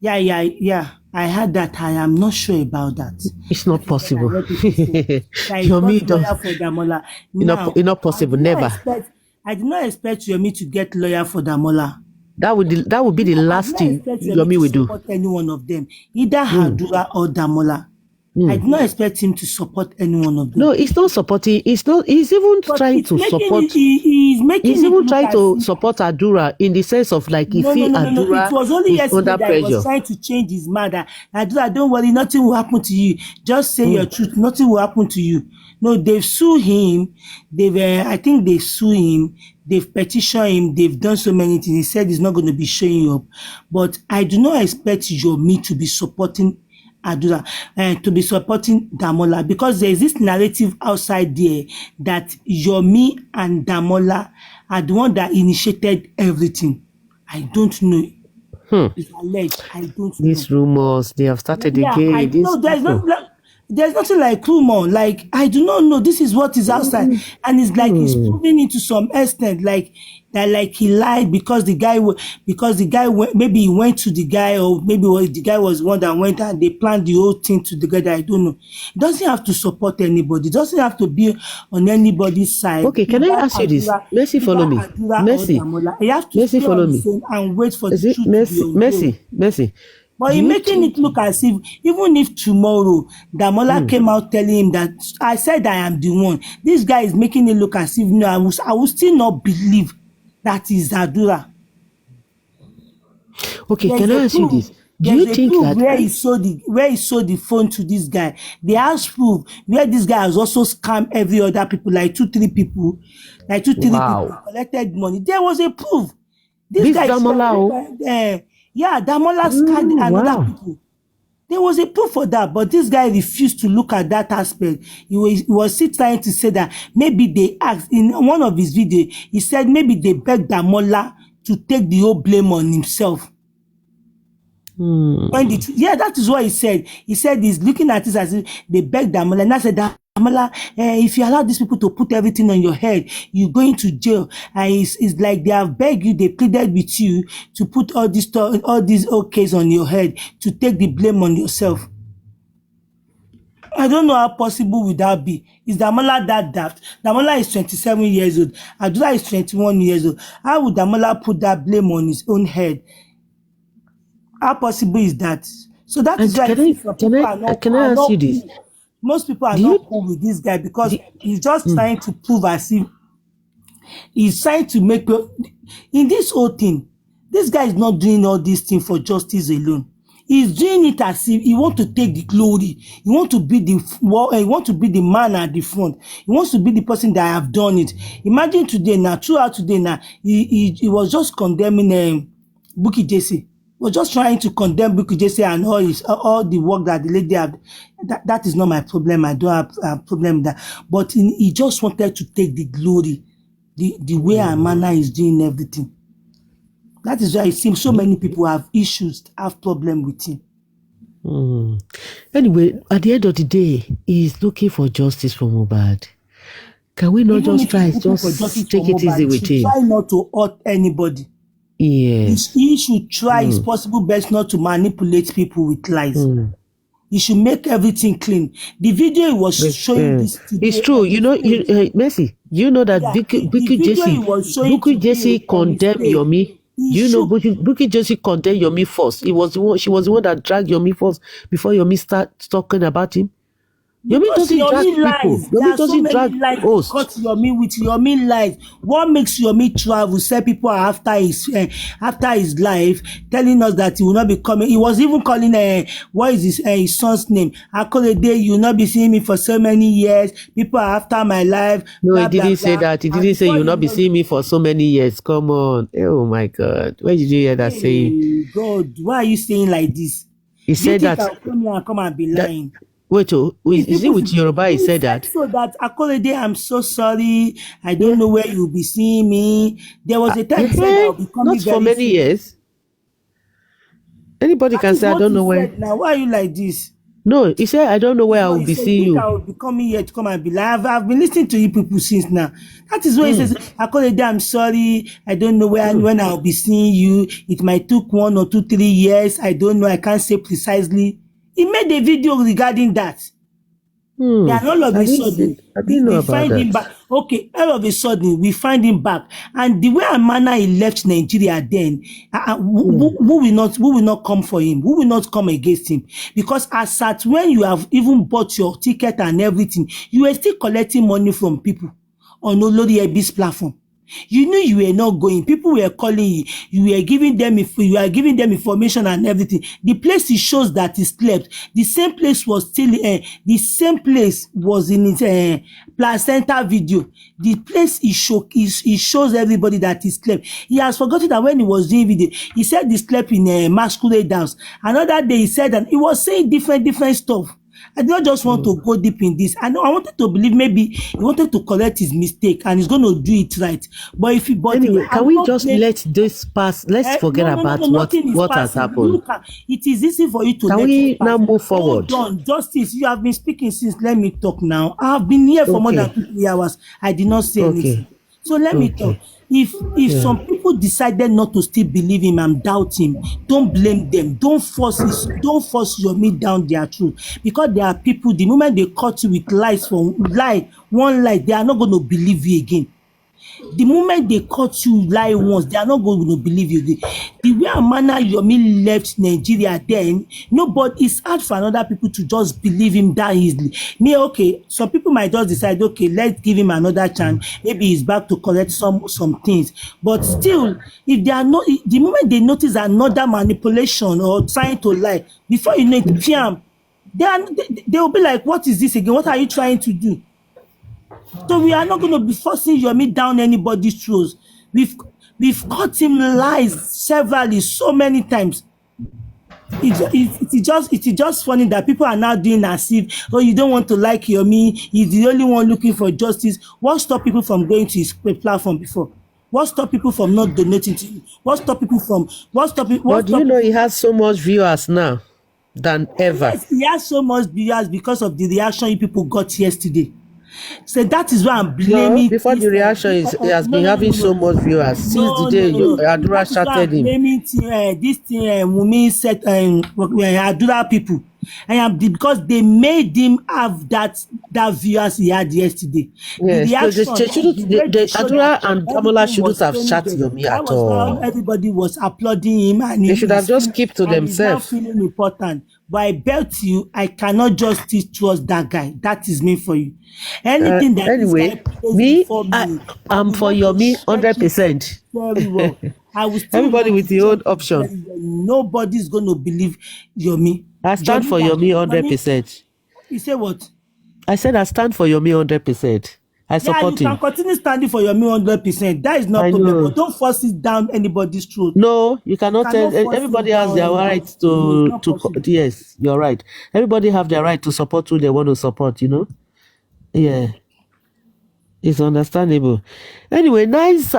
I heard that. I am not sure about that. It's not possible. Yomi lawyer for Damola. It's not possible. Never. I did not expect Yomi to get lawyer for Damola. That would be the last thing Yomi will do. Support any one of them, either Hadura or Damola. I did not expect him to support any one of them. No, he's not supporting. He's even trying to support. He's even trying to support Adura in the sense of like if Adura it was only is under yesterday that pressure. he was trying to change his mind. Adura, don't worry, nothing will happen to you. Just say your truth. Nothing will happen to you. No, they've sued him. I think they sued him. They've petitioned him. They've done so many things. He said he's not going to be showing up. But I do not expect Yomi to be supporting Adura to be supporting Damola because there is this narrative outside there that Yomi and Damola are the one that initiated everything. I don't know. It's alleged. I don't know. These rumors, they have started again. I know there's nothing like rumor. Like I do not know. This is what is outside, and it's like it's proving it to some extent. Like he lied because the guy maybe he went to the guy or maybe the guy was one that went and they planned the whole thing together. I don't know. It doesn't have to support anybody. It doesn't have to be on anybody's side. Okay, can I ask you this? Mercy, follow me. Mercy, you have to Mercy, follow me. And wait for the truth to be Mercy. But he's making it look as if, even if tomorrow Damola came out telling him that I said I am the one, this guy is making it look as if no, I will still not believe that is Adura. Okay, can I ask you this? Do you think that where he sold the phone to this guy? They have proof where this guy has also scammed every other people, like two, three people collected money. There was a proof. This guy Damola. Damola scammed another people. There was a proof for that, but this guy refused to look at that aspect. He was still trying to say that maybe they asked, in one of his videos, he said maybe they begged Damola to take the whole blame on himself. That is what he said. He said he's looking at it as if they begged Damola. And I said, Damola, if you allow these people to put everything on your head, you're going to jail. And it's like they have begged you, they pleaded with you to put all these okays on your head, to take the blame on yourself. I don't know how possible would that be. Is Damola that daft? Damola is 27 years old. Adura is 21 years old. How would Damola put that blame on his own head? How possible is that? So that is why can I ask you this? Most people are not cool with this guy because he's just trying to prove as if he's trying to make in this whole thing. This guy is not doing all these things for justice alone. He's doing it as if he wants to take the glory. He wants to be the man at the front. He wants to be the person that have done it. Imagine throughout today, he was just condemning Bukky Jesse. Was just trying to condemn Bukky Jesse and all the work that the lady had. That is not my problem. I don't have a problem with that. But he just wanted to take the glory, the way and manner is doing everything. That is why it seems so many people have issues, have problem with him. Anyway, at the end of the day, he's looking for justice for Mohbad. Can we not Even just if try, he's looking for justice just for take it easy Mohbad, he with should him? try not to hurt anybody. Yes. He should try his possible best not to manipulate people with lies. He should make everything clean. The video he was showing this today. It's true. You know, Mercy, you know that Bukky Jesse condemned Yomi. You know, Bukky Jesse condemned Yomi first. She was the one that dragged Yomi first before Yomi start talking about him. Yomi doesn't drag people. Yomi doesn't drag hosts. Cut Yomi with Yomi lies. What makes Yomi travel? Say people are after his life, telling us that he will not be coming. He was even calling what is his son's name? Akolede, you will not be seeing me for so many years. People are after my life. No, blah, he didn't say that. He didn't say you will not be seeing me for so many years. Come on. Oh my God. Where did you hear that saying? God, why are you saying like this? He said that. I'll come here and come and be lying. Wait, is it with Yoruba he said that? So that Akolede, I'm so sorry. I don't know where you'll be seeing me. There was a time he said I'll be coming not for many years. Anybody can say I don't know where. Now, why are you like this? No, he said I don't know where I will be seeing you. I will be coming here to come and be live. I've been listening to you people since now. That is why he says, Akolede, I'm sorry. I don't know when I'll be seeing you. It might took 1 or 2, 3 years. I don't know. I can't say precisely. He made a video regarding that. And all of a sudden, we find him back. Okay, all of a sudden, we find him back. And the way and manner he left Nigeria then, who will not come for him? Who will not come against him? Because as at when you have even bought your ticket and everything, you are still collecting money from people on Olori Ebi's platform. You knew you were not going. People were calling you. You are giving them information and everything. The place he shows that he slept, the same place was still the same place was in his placenta video. The place he shows everybody that he slept. He has forgotten that when he was doing video, he said he slept in a masquerade dance. Another day he said that he was saying different stuff. I don't just want to go deep in this. I wanted to believe maybe he wanted to correct his mistake and he's going to do it right. But anyway, can we just let this pass? Let's forget about what has happened. Look, it is easy for you to can let we it pass. Now move forward? Hold on, Justice, you have been speaking since. Let me talk now. I have been here for more than 2 3 hours. I did not say anything. So let me talk. If some people decided not to still believe him and doubt him, don't blame them. Don't force Yomi down their truth. Because there are people, the moment they cut you with one lie, they are not going to believe you again. The moment they caught you lie once, they are not going to believe you. The way and manner Yomi left Nigeria then, it's hard for other people to just believe him that easily. Okay, some people might just decide, okay, let's give him another chance. Maybe he's back to correct some things. But still, if they are not, the moment they notice another manipulation or trying to lie, before you know it, they will be like, what is this again? What are you trying to do? So we are not going to be forcing Yomi down anybody's throats. We've caught him lies severally, so many times. It's just funny that people are now doing as if, you don't want to like Yomi, he's the only one looking for justice. What stopped people from going to his platform before? What stopped people from not donating to him? But do you know he has so much viewers now than ever? Yes, he has so much viewers because of the reaction you people got yesterday. So that is why I'm blaming. Before the reaction he has been having so much viewers since the day Adura started him. Blaming this thing Wunmi said Adura people. Because they made him have that viewers he had yesterday. Yes, so Adura and Damola shouldn't have shot Yomi at all. Everybody was applauding him, and they should have just kept to themselves. He's not feeling important. But I bet you, I cannot just trust that guy. That is me for you. Anything that anyway, I'm for Yomi 100%. Very well. I will still everybody with your own option. Nobody's going to believe Yomi. I stand for Yomi 100%. You say what? I said I stand for Yomi 100%. I support him. You can continue standing for Yomi 100%. That is not a problem. But don't force it down anybody's throat. No, you cannot tell. Everybody has their right to. Yes, you're right. Everybody have their right to support who they want to support. Yeah. It's understandable. Anyway, nice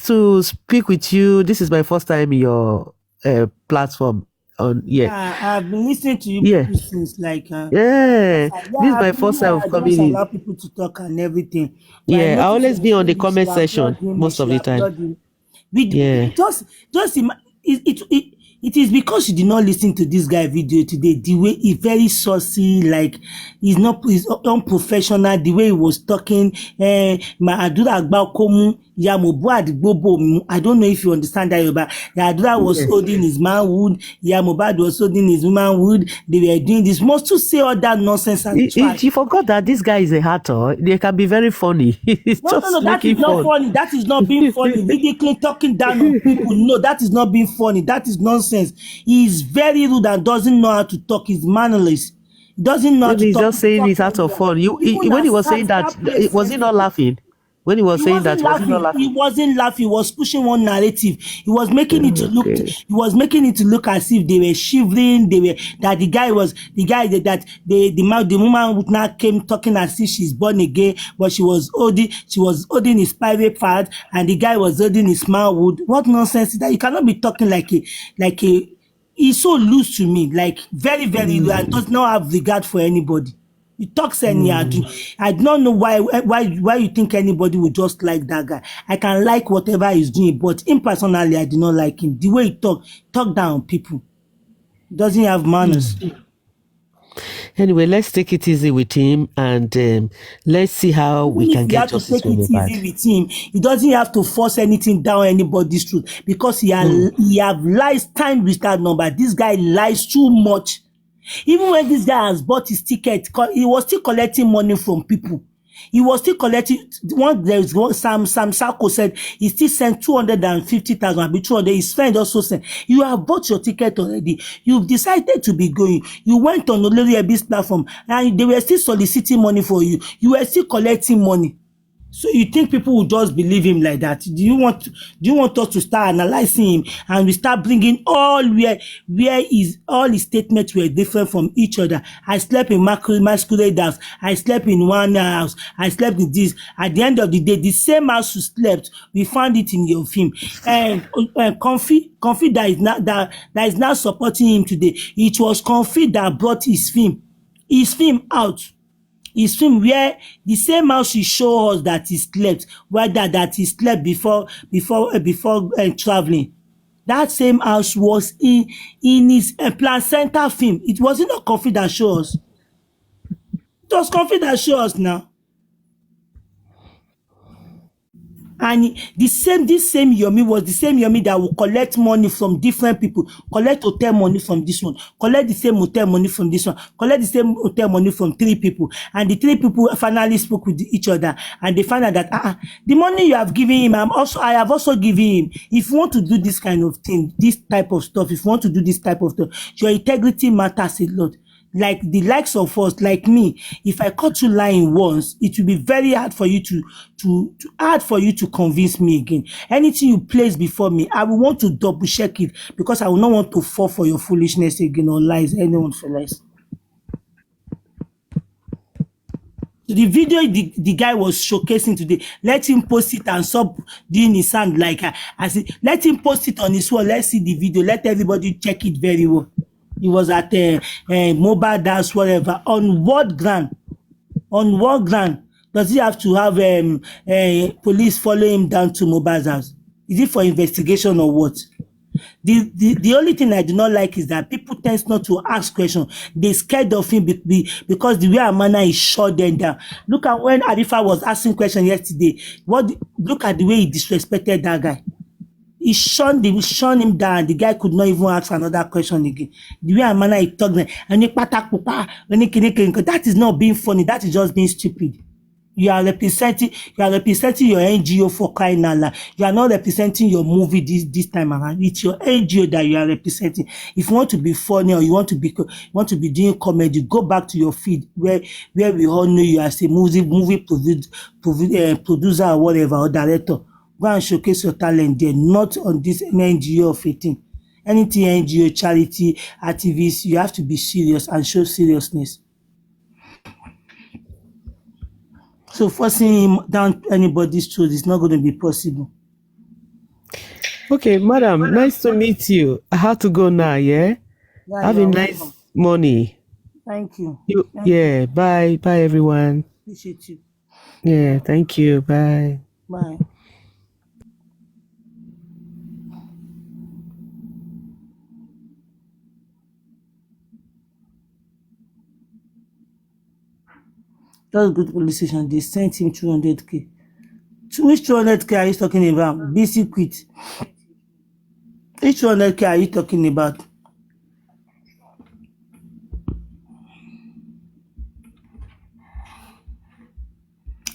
to speak with you. This is my first time in your platform. I've been listening to you Yeah. people since like Yeah. This is my first time I of don't coming in. allow people to talk and everything. But I Yeah, I noticed always be on the you should comment section applaud him. You most of should the time. applaud him. We Yeah. it is because you did not listen to this guy video today. The way he's very saucy, like he's unprofessional. The way he was talking, my Adura Agbakomu, Mohbad Gbobo. I don't know if you understand that, but Adura was holding his manhood. Mohbad was holding his womanhood. They were doing this. Most to say all that nonsense and trash. You forgot that this guy is a hatter. They can be very funny. He's No, that is not funny. That is not being funny. Ridiculing, talking down on people. No, that is not being funny. That is nonsense. He is very rude and doesn't know how to talk. He's mannerless. He doesn't know how to He's talk. just saying it out of fun. When he was saying that, was he not laughing? When he was saying that, was he not laughing? He wasn't laughing. He was pushing one narrative. He was making it to look. He was making it to look as if they were shivering. That the woman now came talking as if she's born again, but she was holding his private part, and the guy was holding his manhood. What nonsense is that? You cannot be talking like a. He's so loose to me, like very, very loose, and does not have regard for anybody. He talks anyhow. I don't know why you think anybody would just like that guy. I can like whatever he's doing, but him personally, I do not like him. The way he talk down people. He doesn't have manners. Anyway, let's take it easy with him, and let's see how we can get justice for Mohbad. Easy with him. He doesn't have to force anything down anybody's throat because he have lies time with that number. This guy lies too much. Even when this guy has bought his ticket, he was still collecting money from people. He was still collecting. Sam Sako said he still sent 250,000. Be 200. His friend also said, "You have bought your ticket already. You've decided to be going. You went on Olori Ebi's platform, and they were still soliciting money for you. You were still collecting money." So you think people will just believe him like that? Do you want us to start analyzing him and we start bringing all his statements were different from each other? I slept in masquerade house. I slept in one house. I slept in this. At the end of the day, the same house you slept, we found it in your film. And Comfy that is now supporting him today. It was Comfy that brought his film out. His film where the same house he show us that he slept, whether that he slept before traveling. That same house was in his placenta film. It wasn't not Comfy that show us. It was Comfy that show us now. And this same Yomi was the same Yomi that will collect money from different people, collect hotel money from this one, collect the same hotel money from this one, collect the same hotel money from 3 people. And the 3 people finally spoke with each other and they found out that the money you have given him, I have also given him. If you want to do this kind of thing, this type of stuff, if you want to do this type of stuff, your integrity matters a lot. Like the likes of us, like me, if I caught you lying once, it will be very hard for you to convince me again. Anything you place before me, I will want to double check it because I will not want to fall for your foolishness again or lies, anyone for lies. The video the guy was showcasing today, let him post it and stop doing his sound like let him post it on his wall. Let's see the video. Let everybody check it very well. He was at mohbad dance, whatever. On what ground? On what ground does he have to have police follow him down to Mohbad's house? Is it for investigation or what? The only thing I do not like is that people tend not to ask questions. They scared of him because the way Amana is shut them down. Look at when Arifa was asking questions yesterday. Look at the way he disrespected that guy. He shunned him down. The guy could not even ask another question again. The way Amana is talking, that is not being funny. That is just being stupid. You are representing your NGO for crying out loud. You are not representing your movie this time around. It's your NGO that you are representing. If you want to be funny or you want to be doing comedy, go back to your feed where we all know you as a movie producer or whatever or director. Go and showcase your talent there, not on this NGO of a thing. Anything NGO, charity, activists, you have to be serious and show seriousness. So forcing him down anybody's throat is not going to be possible. Okay, madam, nice to meet you. I have to go now, yeah? Yeah, Have you a are nice welcome. morning. Thank you. Thank you. Yeah, bye. Bye, everyone. Appreciate you. Yeah, thank you. Bye. Bye. Just go to police station. They sent him 200K. Which 200K are you talking about? BC quit. Which 200K are you talking about?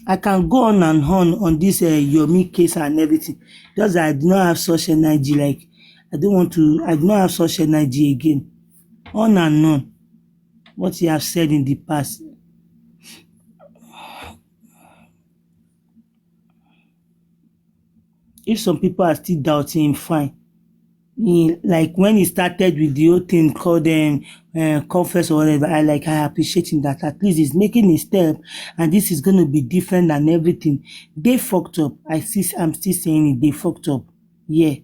I can go on and on this Yomi case and everything. Just that I do not have such energy. Like I do not have such energy again. On and on. What you have said in the past. If some people are still doubting him, fine. Like when he started with the whole thing called conference or whatever, I appreciate him that at least he's making a step and this is going to be different than everything. They fucked up. I'm still saying it. They fucked up. Yeah.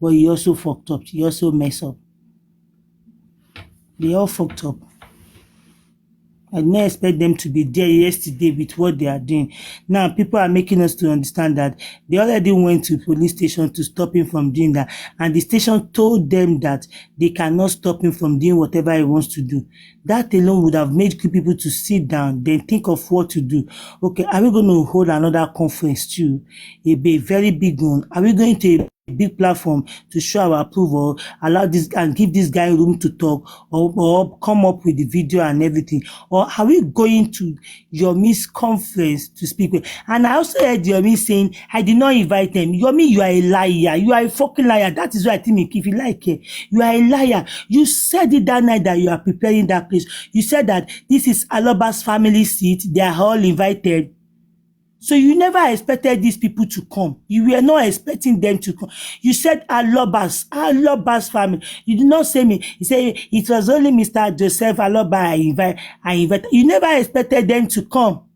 But he also fucked up. He also messed up. They all fucked up. I did not expect them to be there yesterday with what they are doing. Now, people are making us to understand that they already went to police station to stop him from doing that. And the station told them that they cannot stop him from doing whatever he wants to do. That alone would have made people to sit down, then think of what to do. Okay, are we going to hold another conference too? A very big one. Are we going to a big platform to show our approval, allow this and give this guy room to talk, or come up with the video and everything? Or are we going to Yomi's conference to speak with? And I also heard Yomi saying, I did not invite them. Yomi, you are a liar. You are a fucking liar. That is why I think if you like it, you are a liar. You said it that night that you are preparing that place. You said that this is Aloba's family seat. They are all invited. So you never expected these people to come. You were not expecting them to come. You said Aloba's family. You did not say me. You said it was only Mr. Joseph Aloba I invite. You never expected them to come.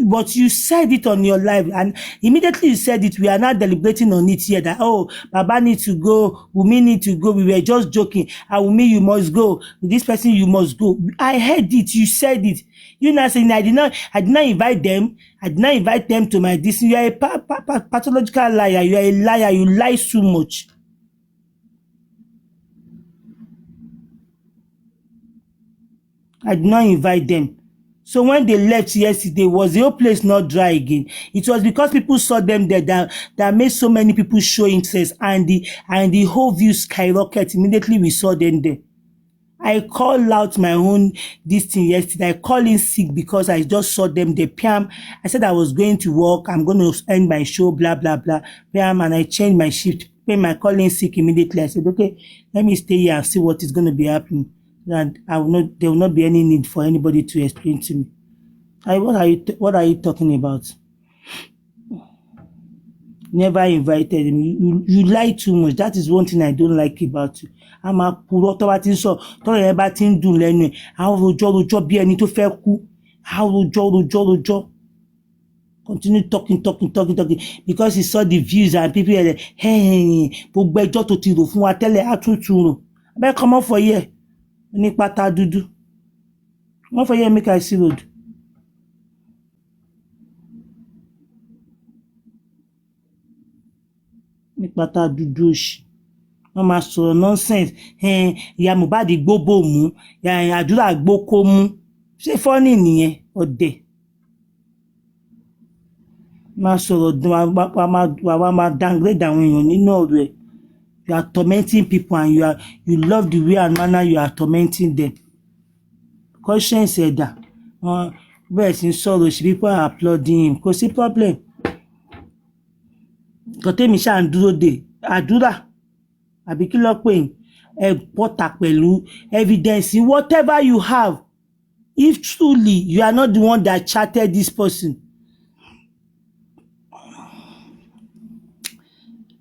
But you said it on your live, and immediately you said it. We are not deliberating on it here that, oh, Baba needs to go, Wumi need to go. We were just joking. Wumi, you must go. This person, you must go. I heard it. You said it. You now saying I did not invite them. I did not invite them to my this. You are a pathological liar. You are a liar. You lie so much. I did not invite them. So when they left yesterday, was the whole place not dry again? It was because people saw them there that made so many people show interest, and the whole view skyrocket. Immediately we saw them there. I called out my own this thing yesterday. I called in sick because I just saw them there. Piam, I said I was going to work. I'm going to end my show, blah, blah, blah. Piam, and I changed my shift. When my calling sick immediately, I said, okay, let me stay here and see what is going to be happening. And there will not be any need for anybody to explain to me. What are you talking about? Never invited him. You lie too much. That is one thing I don't like about you. I'm a purọ́ tó bá ti ń sọ tọ́rọ̀ yẹn bá ti ń dùn lẹ́nu ẹ̀. Àwọn rojọ́ bí ẹni tó fẹ́ kú. Àwọn rojọ́. Continue talking because he saw the views and people are like, hey, gbogbo ẹjọ́ tó ti rò fún wa tẹ́lẹ̀ á tún rò. Abẹ́ come up for here. Ní pátá dúdú. Come up for here make I see road. Ní pátá dúdú òṣì. Wọ́n máa sọ̀rọ̀ nonsense. Ìyá Mohbad gbóbò mú. Àdúrà gbókó mú. Ṣé fọ́nì nìyẹn? Ọ̀dẹ̀. Máa sọ̀rọ̀ wàá máa downgrade àwọn èèyàn nínú ọ̀rọ̀ ẹ̀. You are tormenting people and you love the way and manner you are tormenting them. Conscience ẹ̀dá. Bẹ́ẹ̀ sì ń sọ̀rọ̀ sí people are applauding him. Kò sí problem. Kọ́tẹ́mi ṣáà ń dúró de àdúrà. Àbí kí ló pè é bọ́tà pẹ̀lú evidence whatever you have. If truly you are not the one that chatted this person,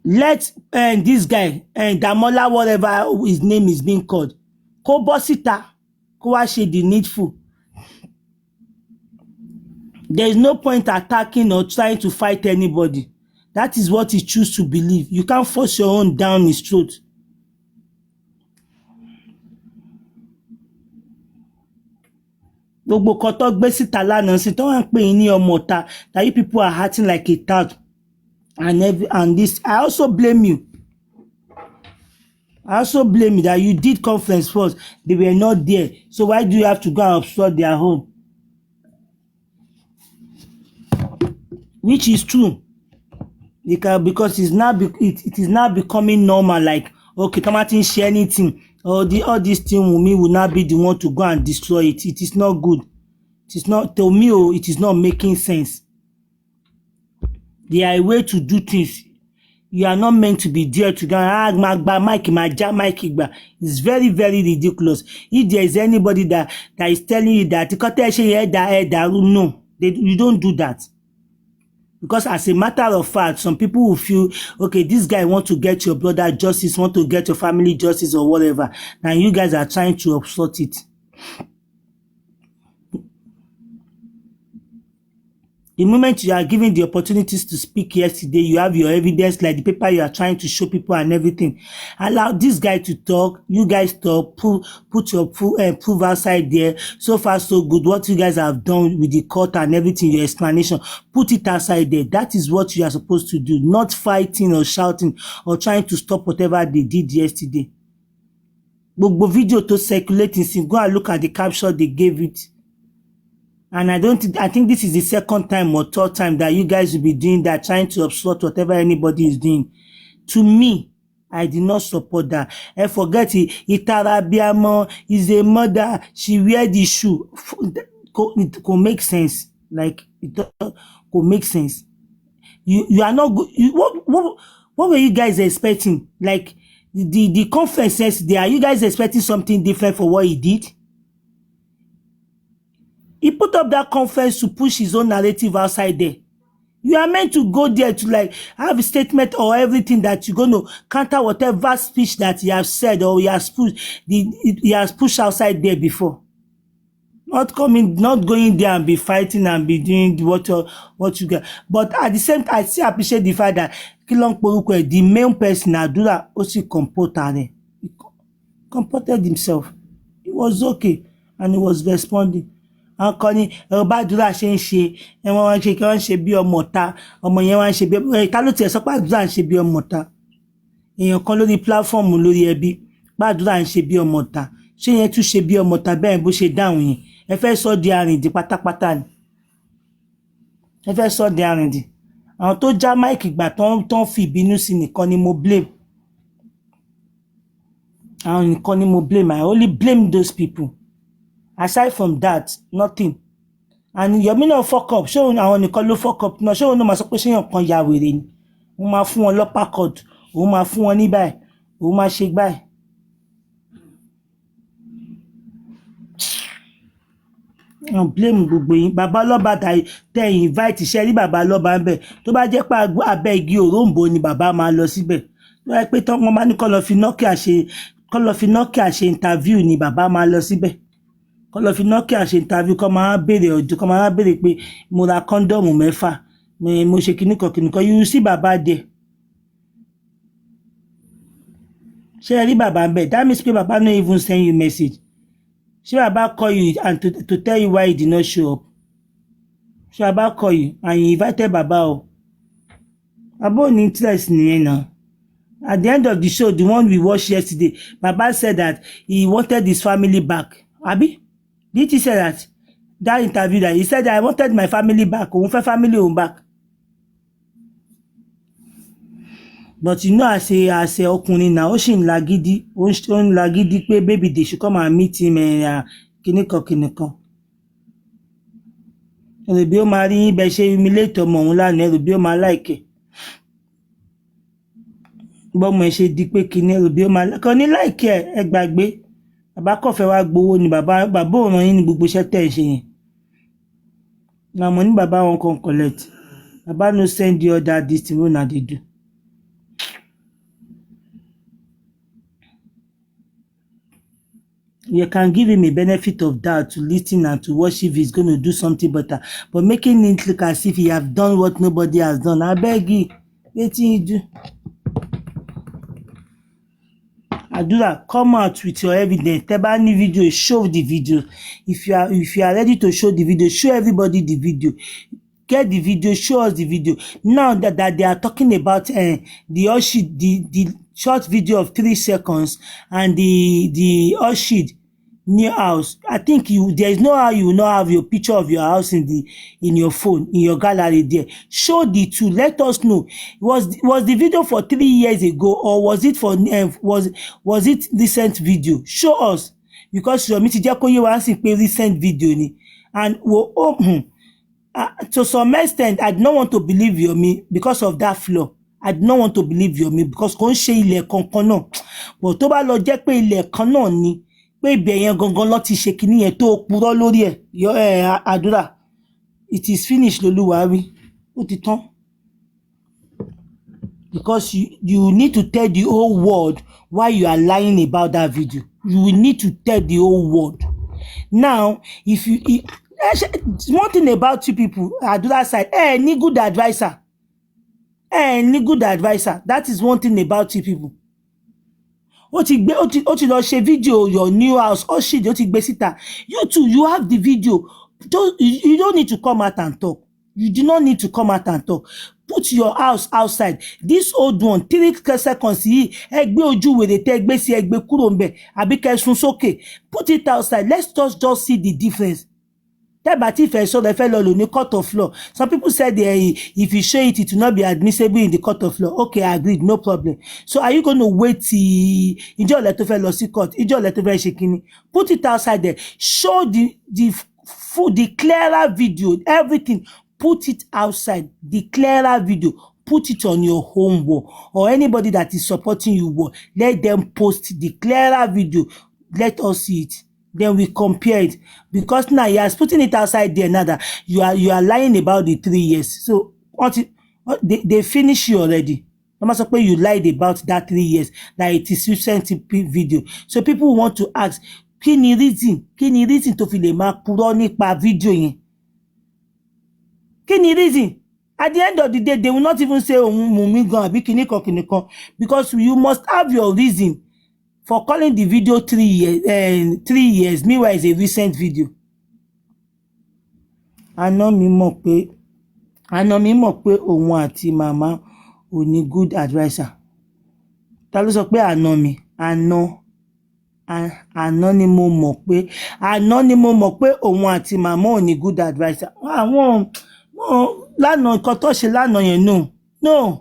let this guy Damola, whatever his name is being called, kó bọ́ síta kó wá ṣe the needful. There is no point attacking or trying to fight anybody. That is what he chooses to believe. You can't force your own down his throat. Gbogbo kan tó gbé síta lánàá sí tó wà ń pè yín ní ọmọ ọ̀tá, that you people are acting like a tout. And this, I also blame you. I also blame you that you did conference first. They were not there. So why do you have to go and obstruct their own? Which is true. Because it is now becoming normal, like, okay, Tomatin share anything. All this thing Wunmi will not be the one to go and destroy it. It is not good. It is not, to me, it is not making sense. There are a way to do things. You are not meant to be there to go Mike. It's very, very ridiculous. If there is anybody that is telling you that no, you don't do that. Because as a matter of fact, some people will feel, okay, this guy want to get your brother justice, want to get your family justice or whatever, and you guys are trying to obstruct it. The moment you are given the opportunities to speak yesterday, you have your evidence, like the paper you are trying to show people and everything. Allow this guy to talk. You guys talk. Put your proof outside there. So far, so good. What you guys have done with the court and everything, your explanation, put it outside there. That is what you are supposed to do. Not fighting or shouting or trying to stop whatever they did yesterday. Gbogbo video to circulating, go and look at the caption they gave it. And I think this is the second time or third time that you guys will be doing that, trying to obstruct whatever anybody is doing. To me, I did not support that. And forget it, Itarabiamo is a mother, she wear the shoe. It could make sense. Like, it could make sense. You are not good. What were you guys expecting? Like, the conference says there, are you guys expecting something different for what he did? He put up that conference to push his own narrative outside there. You are meant to go there to like have a statement or everything that you're going to counter whatever speech that he has said or he has pushed outside there before. Not going there and be fighting and be doing what you get. But at the same time, I still appreciate the fact that the main person, Adura, also comported himself. He was okay and he was responding. Akọni Ọbádúrà ṣe ń ṣe wọ́n ṣe kí wọ́n ṣe bí ọmọ ọ̀tá ọmọ yẹn wọ́n ṣe bí ìta ló tiẹ̀ sọ pé Àdúrà ń ṣe bí ọmọ ọ̀tá èèyàn kan lórí pláfọ́ọ̀mù lórí ẹbí Àdúrà ń ṣe bí ọmọ ọ̀tá ṣé yẹn tún ṣe bí ọmọ ọ̀tá bẹ́ẹ̀ bó ṣe dáhùn yẹn ẹ fẹ́ sọ di àrìndì pátápátá ni ẹ fẹ́ sọ di àrìndì àwọn tó já máìkì gbà tán fi ìbínú sí nìkan ni mo blame àwọn nìkan ni mo blame I only blame those people. Aside from that, nothing. And Yomi náà fuck up. Ṣé àwọn nìkan ló fuck up náà? Ṣé òun náà máa sọ pé ṣé èèyàn kan ya wèrè ni? Òun máa fún wọn lọ́pàá cord. Òun máa fún wọn ní báyìí. Òun máa ṣe báyìí. Don't blame gbogbo yín. Bàbá lọ́ba tẹ invite ṣe rí bàbá lọ́ba ń bẹ̀. Tó bá jẹ́ pé abẹ́ igi òróǹbó ni bàbá máa lọ síbẹ̀. Tó bá jẹ́ pé wọ́n máa ní kó lọ fi Nokia ṣe interview ni bàbá máa lọ síbẹ̀. Kọ́ lọ fi Nokia ṣe interview kọ́ máa béèrè pé mo ra kọ́ndọ̀mù 6 mo ṣe kìnnìkan you see bàbá dẹ̀ ṣé ẹ rí bàbá ń bẹ̀ that means pé bàbá no even send you message ṣé bàbá call you and to tell you why he did not show up ṣé bàbá call you and you invited bàbá o bàbá ò ní interest nìyẹn náà. At the end of the show, the one we watched yesterday, Baba said that he wanted his family back. Abi? Did he say that interview that he said that I wanted my family back, òun fẹ́ family òun back. But you know, as a ọkùnrin now, ó ṣì ń lagídí pé baby they should come and meet him kìnìkan. Ẹ̀rọ̀bí ó máa rí bẹ́ẹ̀ ṣe humiliate ọmọ òun lánàá, ẹ̀rọ̀bí ó máa like. Bọ́mọ ẹ̀ ṣe di pé kìnì ẹ̀rọ̀bí ó máa like. Ní like ẹ gbàgbé. Bàbá kò fẹ́ wá gbowó ni bàbá òun yín ní gbogbo iṣẹ́ tẹ̀ ṣe yẹn. Na mo ní bàbá wọn kan collect. Bàbá no send the other this thing wey una dey do. You can give him a benefit of doubt to listen and to watch if he's going to do something better. But making it look as if he have done what nobody has done. I beg you, wetin you do? Adura, come out with your evidence. Tebani video, show the video. If you are ready to show the video, show everybody the video. Get the video, show us the video. Now that they are talking about the short video of 3 seconds and the Oshid new house, I think there is no how you will not have your picture of your house in your phone, in your gallery there. Show the two. Let us know. Was the video for 3 years ago, or was it for was it recent video? Show us, because your meeting wants to pay recent video ni. And to some extent, I don't want to believe Yomi because of that flaw. I don't want to believe Yomi because kò ń ṣe ilẹ̀ kankan náà. But tó bá lọ jẹ́ pé ilẹ̀ kan náà ni, pé ibẹ̀ yẹn gangan ló ti ṣe kíní yẹn tó purọ́ lórí ẹ̀, Àdúrà, it is finished lolúwa wí. Ó ti tán. Because you need to tell the whole world why you are lying about that video. You will need to tell the whole world. Now, one thing about you people, Adura side, any good advisor. Any good advisor. That is one thing about you people. Ó ti lọ ṣe video your new house. Oh shit, ó ti gbé síta. You too, you have the video. You don't need to come out and talk. You do not need to come out and talk. Put your house outside. This old one, 3 seconds yìí, ẹ gbé ojú wèrè tẹ́ gbé sí, ẹ gbé kúrò ńbẹ̀, àbí kẹ́ sún sókè. Put it outside. Let's just see the difference. But if I saw the fellow in the court of law, some people said if you show it, it will not be admissible in the court of law. Okay, I agreed, no problem. So are you going to wait till court? Put it outside there. Show the clearer video, everything. Put it outside, the clearer video. Put it on your home wall, or anybody that is supporting you wall. Let them post the clearer video. Let us see it. Then we compare it, because now he has putting it outside there. Now that you are lying about the 3 years. So they finish you already. No matter where you lied about that 3 years, that it is recent video. So people want to ask, kí ni reason tó fi lè máa purọ́ nípa video yẹn? Kí ni reason? At the end of the day, they will not even say Mumi gan àbí kinikan, because you must have your reason for calling the video 3 years. Meanwhile, it's a recent video. Àná mi mọ̀ pé òun àti màmá ò ní good advisor. Ta ló sọ pé àná mi? Àná ni mo mọ̀ pé òun àti màmá ò ní good advisor. Àwọn lánàá nǹkan tó ṣe lánàá yẹn no.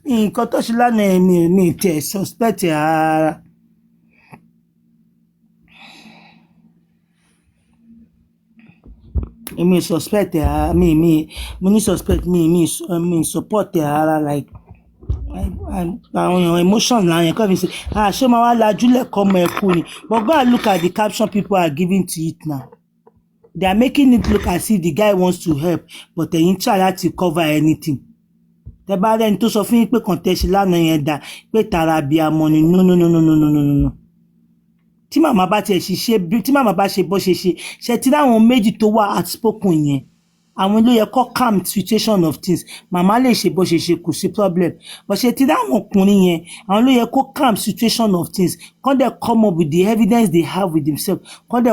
Nǹkan tó ṣe lánàá yẹn mi tẹ̀ suspect ara. Me suspect me suspect me support like emotion na yẹn come say ṣé máa wá lajúlẹ̀ kọ́mọ ẹ̀kú ni. But go and look at the caption people are giving to it now. They are making it look as if the guy wants to help, but they ain't try to cover anything. The bad end to sọ fún yín pé contest lánàá yẹn dá pé tara bí amọ ni no. Tí màmá bá ṣe bó ṣe ti láwọn méjì tó wà outspoken yẹn, àwọn ló yẹ kó calm situation of things. Màmá lè ṣe bó ṣe kò sí problem, but ṣe ti láwọn ọkùnrin yẹn, àwọn ló yẹ kó calm situation of things. Can they come up with the evidence they have with themselves? Can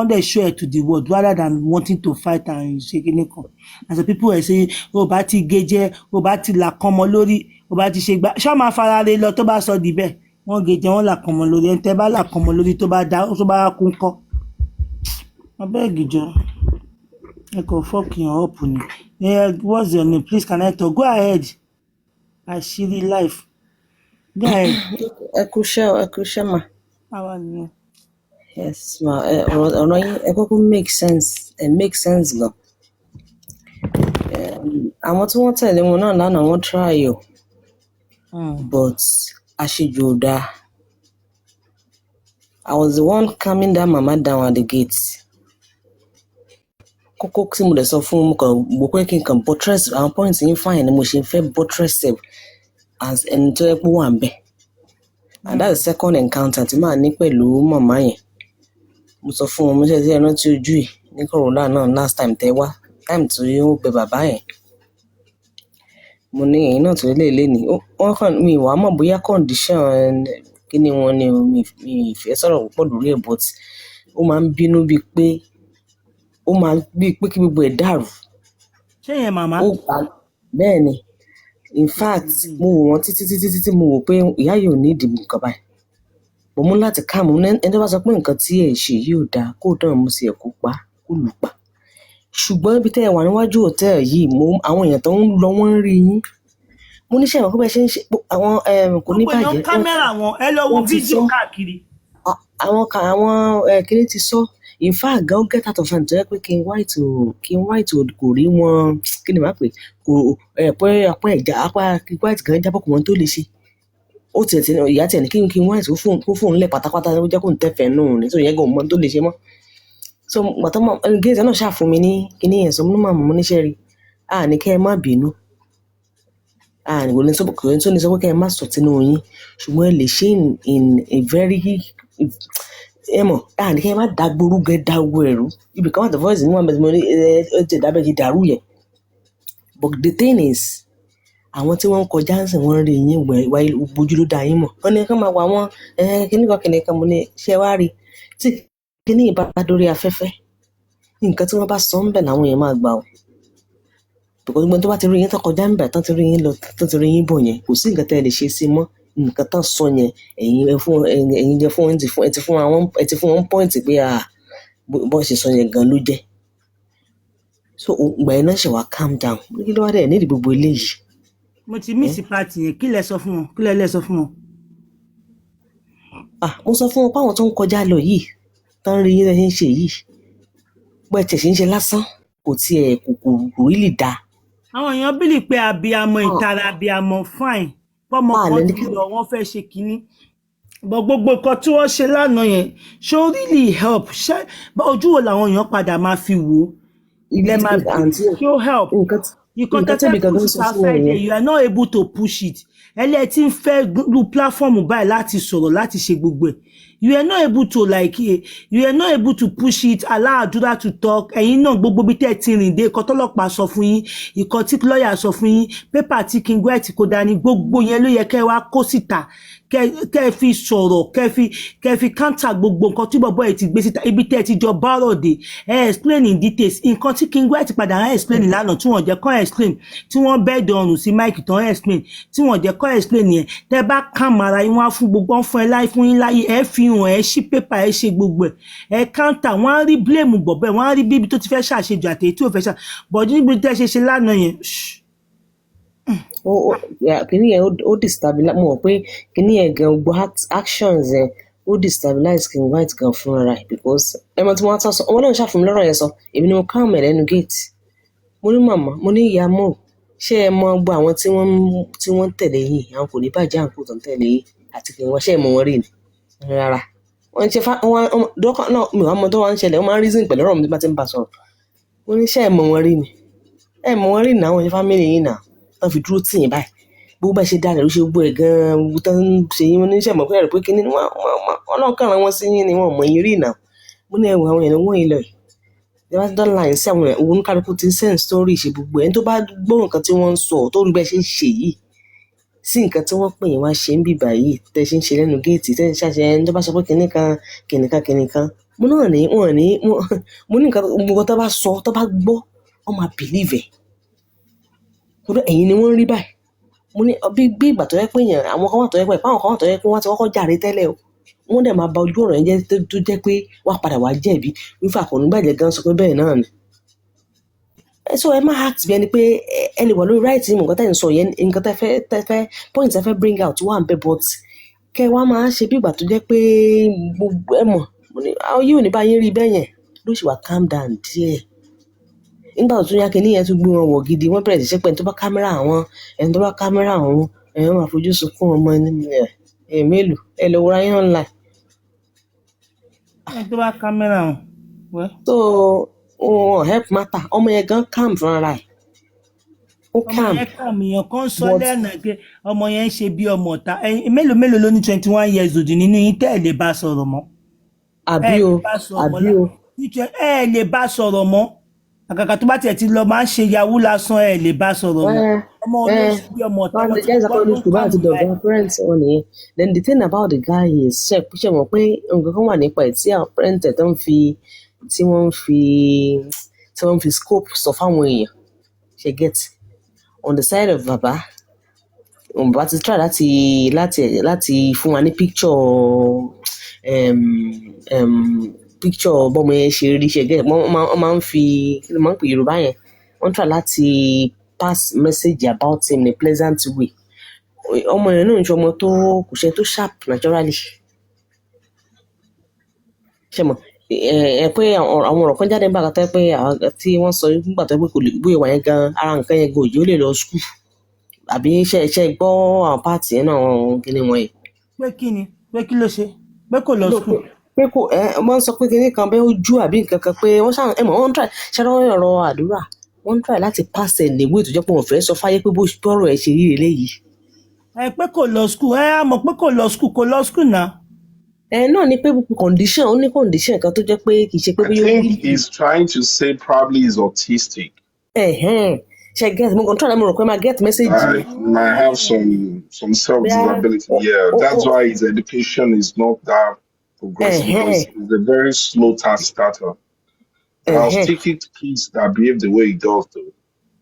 they show it to the world rather than wanting to fight and shake it? And so people are saying, bá ti gèjè, bá ti là kọ́mọ lórí, bá ti ṣe gbá, ṣá máa fara re lọ tó bá sọ di bẹ́ẹ̀. Wọ́n gèjè, wọ́n là kọ́mọ lórí, ẹni tẹ́ bá là kọ́mọ lórí tó bá kún kọ́. Abeg jọ̀ọ́. I go fucking up. Yeah, what's your name? Please, can I talk? Go ahead. Ashiri life. Go ahead. Ekusha ma. How are you? Yes, ma. Make sense. It makes sense, though. Àwọn tí wọ́n tẹ̀lé wọn náà lánàá wọ́n try o. But àṣejù ò dáa. I was the one calming that mama down at the gates. Kókó tí mo dẹ̀ sọ fún mo kàn gbọ́ pé kí n kàn buttress àwọn points yín fine ni mo ṣe fẹ́ buttress as ẹni tó yẹ pé wà ń bẹ̀. And that's the second encounter tí màá ní pẹ̀lú màmá yẹn. Mo sọ fún wọn mo ṣe rántí ojú yìí ní corona náà last time tẹ́ wá, time tí ó pe bàbá yẹn. Mo ní ẹ̀yin náà tó lè ní wọ́n kàn mi wàá mọ̀ bóyá condition kí ni wọ́n ní mi ìfẹ́ sọ̀rọ̀ púpọ̀ lórí ẹ̀ but ó máa ń bínú bíi pé kí gbogbo ẹ̀ dàrú. ṣé yẹn màmá. bẹ́ẹ̀ ni in fact mo wò wọ́n títí mo wò pé ìyá yìí ò ní ìdìbò nǹkan báyìí mo mú láti ká mo ẹni tó bá sọ pé nǹkan tí ẹ̀ ṣe yìí ò dáa kó dán mo sì ẹ̀ kó pa kó lù pa ṣùgbọ́n ibi tẹ́ ẹ wà níwájú hòtẹ́ẹ̀lì yìí àwọn èèyàn tó ń lọ wọ́n ń rí yín mo níṣẹ́ ìwọ̀n pé ṣe ń ṣe àwọn kò ní bàjẹ́. ọ̀pọ̀ kámẹ́rà wọn ẹ lọ wo fídíò káàkiri. àwọn kìnìún ti sọ in fact gan get out of hand tó yẹ pé kí n white kò rí wọn kí ni màá pè kò pé apá white gan jábọ̀ kò wọ́n tó lè ṣe ó tiẹ̀ tí ìyá tiẹ̀ ní kí n white kó fóun lẹ̀ pátápátá ó jẹ́ kó n tẹ̀fẹ̀ nù ní tó yẹ gan mọ́ tó lè ṣe mọ́ so gbàtọ́ mọ́ gẹ́gẹ́ náà ṣàfún mi ní kíní yẹn sọ mo níṣẹ́ rí ní kẹ́ ẹ má bínú kò ní sọ pé kẹ́ ẹ má sọ tinú yín ṣùgbọ́n ẹ lè ṣe in a very ẹ mọ̀ ní kẹ́ ẹ má dàgbòrú gẹ́ dáwọ́ ẹ̀rú ibì kan wà tó voice ní wọn bẹ̀rẹ̀ mọ́ ní ti dábẹ́ ti dàrú yẹn but the thing is àwọn tí wọ́n ń kọjá ń sìn wọ́n rí yín wáyé bójú ló dá yín mọ̀ wọ́n ní kí wọ́n máa wà wọ́n kíníkan mo ní ṣe wá rí tí kíní ìbá dórí afẹ́fẹ́ nǹkan tí wọ́n bá sọ ń bẹ̀ làwọn èèyàn máa gbà ó because gbogbo tó bá ti rí yín tó kọjá ń bẹ̀ tán ti rí yín lọ tán ti rí yín bọ̀ yẹn kò sí nǹkan tẹ́ ẹ lè ṣe sí mọ́ nǹkan tán sọ yẹn ẹ ti fún wọn pọ́ìntì pé bọ́ ṣe sọ yẹn gan ló jẹ́ so ìgbà yẹn náà ṣe wá calm down kí ló wá dẹ̀ nídìí gbogbo eléyìí. mo ti miss party yẹn kí lẹ sọ fún wọn kí lẹ sọ fún wọn. mo sọ fún wọn páwọn tó ń kọjá lọ yìí tán rí yín lẹ́yìn ṣe yìí pé tẹ̀sí ń ṣe lásán kò tiẹ̀ kò rí lè dáa. àwọn èèyàn bílì pé abiyamọ ìtara abiyamọ fine pọ́mọ kan ti lọ wọ́n fẹ́ ṣe kínní gbogbo nǹkan tí wọ́n ṣe lánàá yẹn ṣó really help ṣé ojú wo làwọn èèyàn padà máa fi wò ó ilẹ̀ máa ṣó help nǹkan tẹ́tẹ́ push it outside there you are not able to push it ẹlẹ́tí ń fẹ́ lu platform báyìí láti sọ̀rọ̀ láti ṣe gbogbo ẹ̀ you are not able to you are not able to push it allow àdúrà to talk ẹ̀yin náà gbogbo bí tẹ́ ti rìn dé ìkan tọ́lọ́pàá sọ fún yín ìkan tí lọ́ọ̀yà sọ fún yín pépà tí King White kó dání gbogbo yẹn ló yẹ kẹ́ wá kó síta kẹ́ fi sọ̀rọ̀ kẹ́ fi counter gbogbo nǹkan tí bọ̀bọ̀ ẹ̀ ti gbé síta ibi tẹ́ ti jọ bárọ̀ dé explain in details nǹkan tí King White padà rán explain lánàá tí wọ́n jẹ́ kọ́ explain tí wọ́n bẹ́ẹ̀dẹ̀ ọ̀rùn sí máìkì tán explain tí wọ́n jẹ́ kọ́ explain yẹn tẹ́ bá kàn ara yín wá fún gbogbo wọn fún ẹ láì fún yín láyé ẹ fi hàn ẹ ṣí pépà ẹ ṣe gbogbo ẹ counter wọ́n á rí blame bọ̀bọ̀ ẹ̀ wọ́n á rí bíbi tó ti fẹ́ ṣàṣejù àtẹ̀yẹ tí ò fẹ́ ṣà bọ̀dí níbi tẹ́ ṣe lánàá yẹn kìnìún yẹn ó destabilize mo mọ̀ pé kìnìún yẹn gan gbogbo actions yẹn ó destabilize King White gan fúnra ẹ̀ because ẹmọ tí wọ́n á sọ ọmọ náà ṣàfihàn lọ́rọ̀ yẹn sọ èmi ni mo ká ọmọ ẹ̀ lẹ́nu gate mo ní màmá mo ní ìyá mọ́ ṣé ẹ mọ gbọ́ àwọn tí wọ́n tẹ̀lé yìí àwọn kò ní bàjẹ́ àǹkó tó ń tẹ̀lé yìí àti kí wọ́n ṣe é mọ wọn rí ni rárá wọ́n ṣe dọ́kọ̀ náà mi ò mọ tó wá ń ṣẹlẹ̀ wọ́n máa ń reason pẹ̀lú ọ̀rọ̀ mi tí wọ́n ti ń bá sọ̀rọ̀ mo ní ṣé ẹ mọ wọn rí ni ẹ mọ wọn rí ni àwọn family yìí náà tán fi dúró tì yín báyìí gbogbo bá ṣe dára ló ṣe gbogbo ẹ̀ gan-an tán ṣe yín oníṣẹ́ mọ̀ pé ẹ̀rọ pé kíní wọ́n kàn rán wọn sí yín ni wọ́n mọ̀ yín rí ìnà mo ní ẹ̀wọ̀n àwọn èèyàn wọ́n yín lọ yìí ìjọba tó dọ́là yín sí àwọn èèyàn òun kálukú ti ń send story ṣe gbogbo ẹni tó bá gbọ́ nǹkan tí wọ́n ń sọ tó rí bẹ́ẹ̀ ṣe ń ṣe yìí sí nǹkan tí wọ́n pè yín wá ṣe ń bìbà yìí tẹ́ ṣe ń ṣe lẹ́nu géètì tẹ́ ṣàṣẹ ẹni tó bá sọ pé kìnìkan mo náà ní mo ní nǹkan gbogbo tó bá sọ tó bá gbọ́ wọ́n máa believe ẹ̀ ẹ̀yin ni wọ́n rí báyìí mo ní bí ìgbà tó yẹ pé èèyàn àwọn kan wà tó yẹ pé àwọn kan wà tó yẹ pé wọ́n ti kọ́kọ́ jàre tẹ́lẹ̀ o wọ́n dẹ̀ máa ba ojú ọ̀rọ̀ yẹn jẹ́ tó jẹ́ pé wọ́n padà wá jẹ̀bi wífà kò ní gbàjẹ́ gan sọ pé bẹ́ẹ̀ náà ni. so ẹ má act bí ẹni pé ẹ lè wà lórí right yìí nǹkan tẹ́ ń sọ yẹn nǹkan tẹ́ fẹ́ point tẹ́ fẹ́ bring out wà ń bẹ but kẹ́ wá máa ṣe bí ìgbà tó jẹ́ pé gbogbo ẹ mọ̀ yóò ní bá yín rí bẹ́ẹ̀ yẹn ló ṣì wà calm down díẹ̀ nígbà tó yá kínní yẹn tún gbé wọn wọ̀ gidi wọ́n bẹ̀rẹ̀ sí pé ẹni tó bá kámẹ́rà àwọn ẹ̀yàn máa fojú sunkún ọmọ ẹni mélòó ẹ lọ wúra yín online. ẹni tó bá kámẹ́rà wọn. so wọn help matter ọmọ yẹn gan calm fúnra ẹ̀ ó calm. ọmọ yẹn calm èèyàn kan sọ lẹ́nà pé ọmọ yẹn ń ṣe bí ọmọ ọ̀tá mélòó ló ní 21 years old nínú yín tẹ́ ẹ̀ lè bá sọ̀rọ̀ mọ́. àbí o ẹ lè bá sọ̀rọ̀ mọ́ àkàkà tó bá tiẹ̀ ti lọ máa ń ṣe yahoo lásán ẹ lè bá sọ̀rọ̀ mọ́ secondary school bá ti dọ̀gá parents wọn nìyẹn. Then the thing about the guy is ṣe mọ̀ pé nǹkan kan wà nípa ẹ̀ tí àwọn parents ẹ̀ tí wọ́n fi scope sọ fáwọn èèyàn ṣe get on the side of baba bá ti try láti fún wa ní picture bọ́mọ yẹn ṣe rí ṣe get wọ́n máa ń fi kí ló máa ń pè Yorùbá yẹn wọ́n try láti pass message about him in a pleasant way. Ọmọ yẹn náà ń ṣe ọmọ tó kò ṣe tó sharp naturally. Ṣé mọ̀ pé àwọn ọ̀rọ̀ kan jáde nígbà kan tó pé tí wọ́n sọ nígbà tó pé kò lè gbé ìwà yẹn gan ara nǹkan yẹn gan òjò lè lọ school àbí ṣe gbọ́ àwọn pààtì yẹn náà àwọn kíní wọn yìí. Pé kí ni pé kí ló ṣe pé kò lọ school. Pé kò wọ́n sọ pé kíní kan bẹ́ẹ̀ ó jú àbí nǹkan kan pé wọ́n ṣáà wọ́n ń try ṣáà ọ̀rọ̀ àdúrà wọ́n ń try láti pass ẹ̀ léwé tó jẹ́ pé wọ́n fẹ́ sọ fáyé pé bó ọ̀rọ̀ ẹ̀ ṣe rí eléyìí. Pé kò lọ school a mọ̀ pé kò lọ school náà. Náà ni pé condition ó ní condition kan tó jẹ́ pé kì í ṣe pé I think he's trying to say probably he's autistic. Ṣe get mo kàn try mo rò pé ma get message. Might have some self-disability. Yeah, that's why his education is not that progressive because he's a very slow task starter. Autistic kids that behave the way he does though.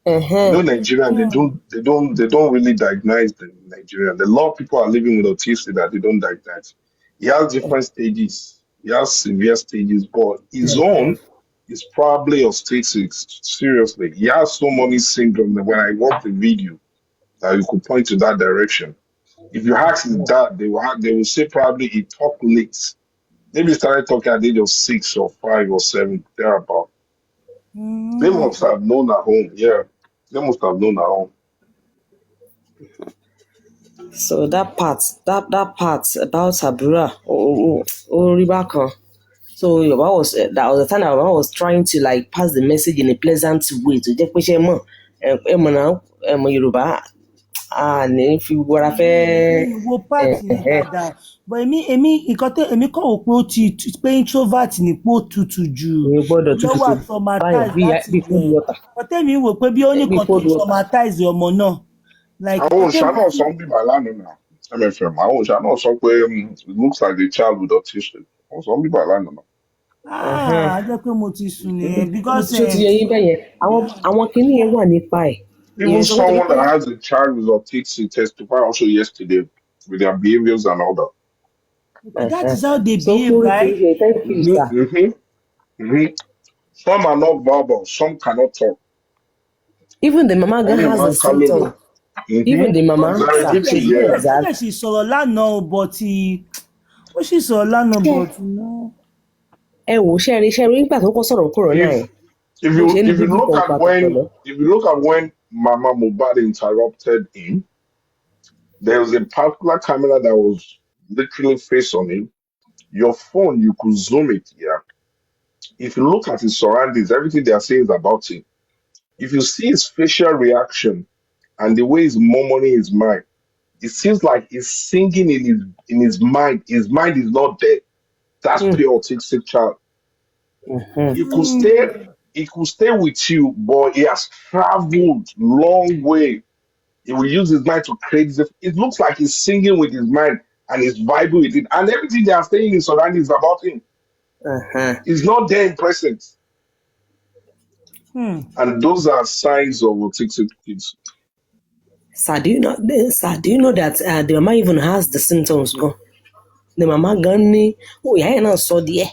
You know, Nigerian, they don't really diagnose them in Nigeria. A lot of people are living with autism that they don't diagnose. He has different stages. He has severe stages, but his own is probably autistic. Seriously, he has so many symptoms that when I watch the video, that you could point to that direction. If you ask his dad, they will say probably he talked late. Maybe he started talking at the age of 6 or 5 or 7, thereabout. They must have known at home. Yeah, they must have known at home. So that part about Sabura or Ribaka. So Yoruba that was the time that Yoruba was trying to like pass the message in a pleasant way to jẹ́ pé ṣe mọ̀ Yorùbá ní fi wọra fẹ́. Wo part yẹn dáadáa but èmi nǹkan tẹ èmi kàn wò pé ó ti pé introvert ní pé ó tutù jù lọ́wọ́ traumatize láti bẹ̀rẹ̀ ọ̀tẹ́mi wò pé bí ó ní kan tó traumatize ọmọ náà. Àwọn òṣà náà sọ ń bí bàálà nínú MFM àwọn òṣà náà sọ pé it looks like a child with autism àwọn sọ ń bí bàálà nínú. A jẹ́ pé mo ti sùn nìyẹn because. Ṣé ti yẹ yín bẹ́yẹn àwọn kinní yẹn wà nípa ẹ̀. Even someone that has a child with autism testified also yesterday with their behaviors and all that. That is how they behave, right? Some are not verbal, some cannot talk. Even the mama has the symptom. Even the mama she sọ̀rọ̀ lánàá but ó sì sọ̀rọ̀ lánàá but no. Ẹ wò ṣẹ́rí nígbà tó kọ́ sọ̀rọ̀ kúrò náà ẹ̀. If you look at when Mama Mohbad interrupted him, there was a particular camera that was literally face on him. Your phone, you could zoom it, yeah. If you look at his surroundings, everything they are saying is about him. If you see his facial reaction and the way he's murmuring his mind, it seems like he's singing in his mind. His mind is not dead. That's pure autistic child. He could stay with you, but he has traveled long way. He will use his mind to create this. It looks like he's singing with his mind and he's vibing with it. And everything they are saying in surroundings is about him. He's not there in presence. And those are signs of autistic kids. Sir, do you know that the mama even has the symptoms? The mama gani, ìyá yẹn náà sọ díẹ̀.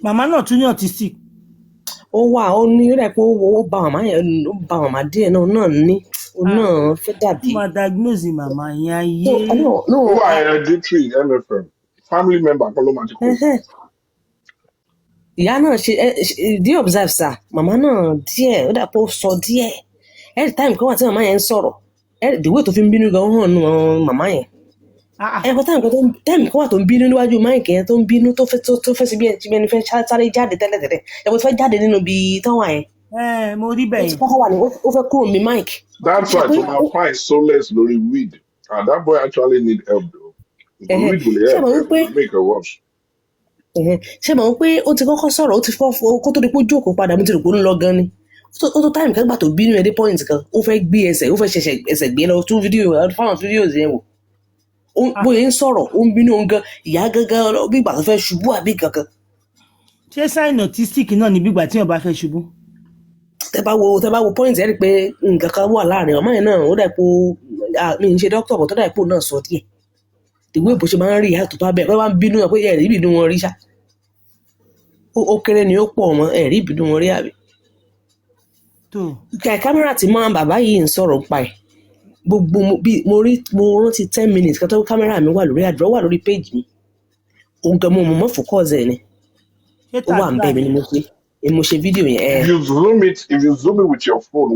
Mama náà tún ní autistic. Ó wà ó ní ó dà pé ó bá màmá díẹ̀ náà ní ó náà fẹ́ dàbí. Ó máa diagnose màmá yẹn ayé. Who are hereditary MFM? Family member kọ́ ló máa ti kú. Ìyá náà do you observe sir? Màmá náà díẹ̀ ó dà pé ó sọ díẹ̀. Every time kan wà tí màmá yẹn ń sọ̀rọ̀ the way tó fi ń bínú gan hàn nù màmá yẹn. Ẹ̀kọ́ táìmù kan wà tó ń bínú níwájú máìkì yẹn tó ń bínú tó fẹ́ sí bí ẹni fẹ́ sáré jáde tẹ́lẹ̀tẹ́lẹ̀ ẹ̀kọ́ tó fẹ́ jáde nínú ibi tọ́wà yẹn. Mo rí bẹ́ẹ̀. Ó fẹ́ kúrò mi máìkì. That's why to my find solace lórí weed and that boy actually need help though. Weed will help make a worse. Ṣé mọ̀ wípé ó ti kọ́kọ́ sọ̀rọ̀ ó ti fọ́ kó tó di pé ó jókòó padà mo ti rò pé ó ń lọ gan ni tó táìmù kan gbà tó bínú ẹ̀ dé point kan ó fẹ́ gbé ẹsẹ̀ ó fẹ́ ṣẹ̀ṣẹ̀ ẹsẹ̀ gbé lọ tún fídíò fáwọn fídíò yẹn wò bóyá ń sọ̀rọ̀ ó ń bínú òun gan ìyá gángan bí ìgbà tó fẹ́ ṣubú àbí kankan. ṣé sign autistic náà ní bí ìgbà tí wọ́n bá fẹ́ ṣubú. tẹ bá wo point ẹ rí i pé nǹkan kan wà láàrin ọmọ yẹn náà ó dà pé mi ń ṣe dókítà bọ̀ tó dà pé òun náà sọ díẹ̀ ìwé ìbò ṣe máa ń rí ìyá tó bá bẹ̀ pé wọ́n ń bínú pé ẹ̀rí ìbínú wọn rí ṣá ó kéré ni ó pọ̀ mọ́ ẹ̀rí ìbínú wọn rí àbí. kámẹ́rà tí mọ́ bàbá yìí ń sọ̀rọ̀ pa ẹ̀ gbogbo mo rántí 10 minutes kan tó kámẹ́rà mi wà lórí àdúrà wà lórí péjì mi òun gan mo mọ̀ fòkọ́ọ̀sì ẹ̀ ni ó wà ń bẹ̀ mi ni mo ṣe fídíò yẹn. If you zoom it with your phone,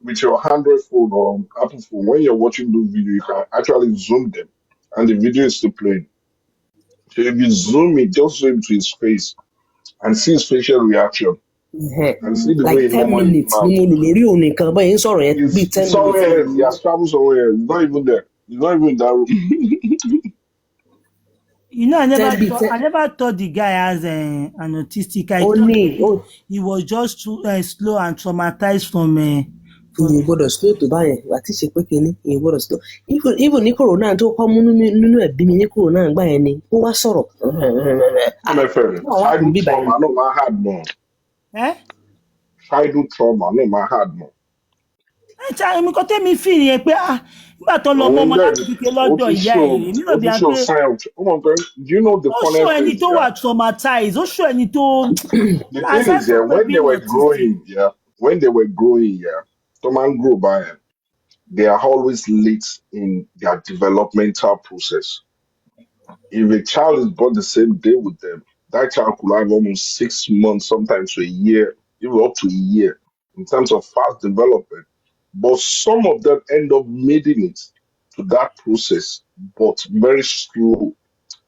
with your Android phone or Apple phone, when you're watching those videos, you can actually zoom them, and the video is still playing. So if you zoom it, just zoom to his face and see his facial reaction. And see the like way 10 minutes ni mo lò lórí òun nìkan báyìí ń sọ̀rọ̀ yẹn bíi 10 minutes. Somewhere he has traveled somewhere. He's not even there. He's not even in that room. You know, I never thought the guy has an autistic. I thought he was just too slow and traumatized from. Ìyẹn gbọ́dọ̀ slow tó báyẹn àti ṣe pé kínní ìyẹn gbọ́dọ̀ slow even ní corona tó kọ́ mú nínú ẹ̀bí mi ní corona gbà yẹn ni ó wá sọ̀rọ̀. MFM childhood trauma no ma hard more. Childhood trauma no ma hard more. Èmi kò tẹ́ mi fi yẹn pé nígbà tó lọ mọ́ láti kíkẹ́ lọ́dọ̀ ìyá ẹ̀ èmi náà bí a pé do you know the funny thing? Ó ṣó ẹni tó wà traumatized, ó ṣó ẹni tó. The thing is, when they were growing, to man grow by, they are always late in their developmental process. If a child is born the same day with them, that child could have almost 6 months, sometimes to a year, even up to a year, in terms of fast development. But some of them end up making it to that process, but very slow.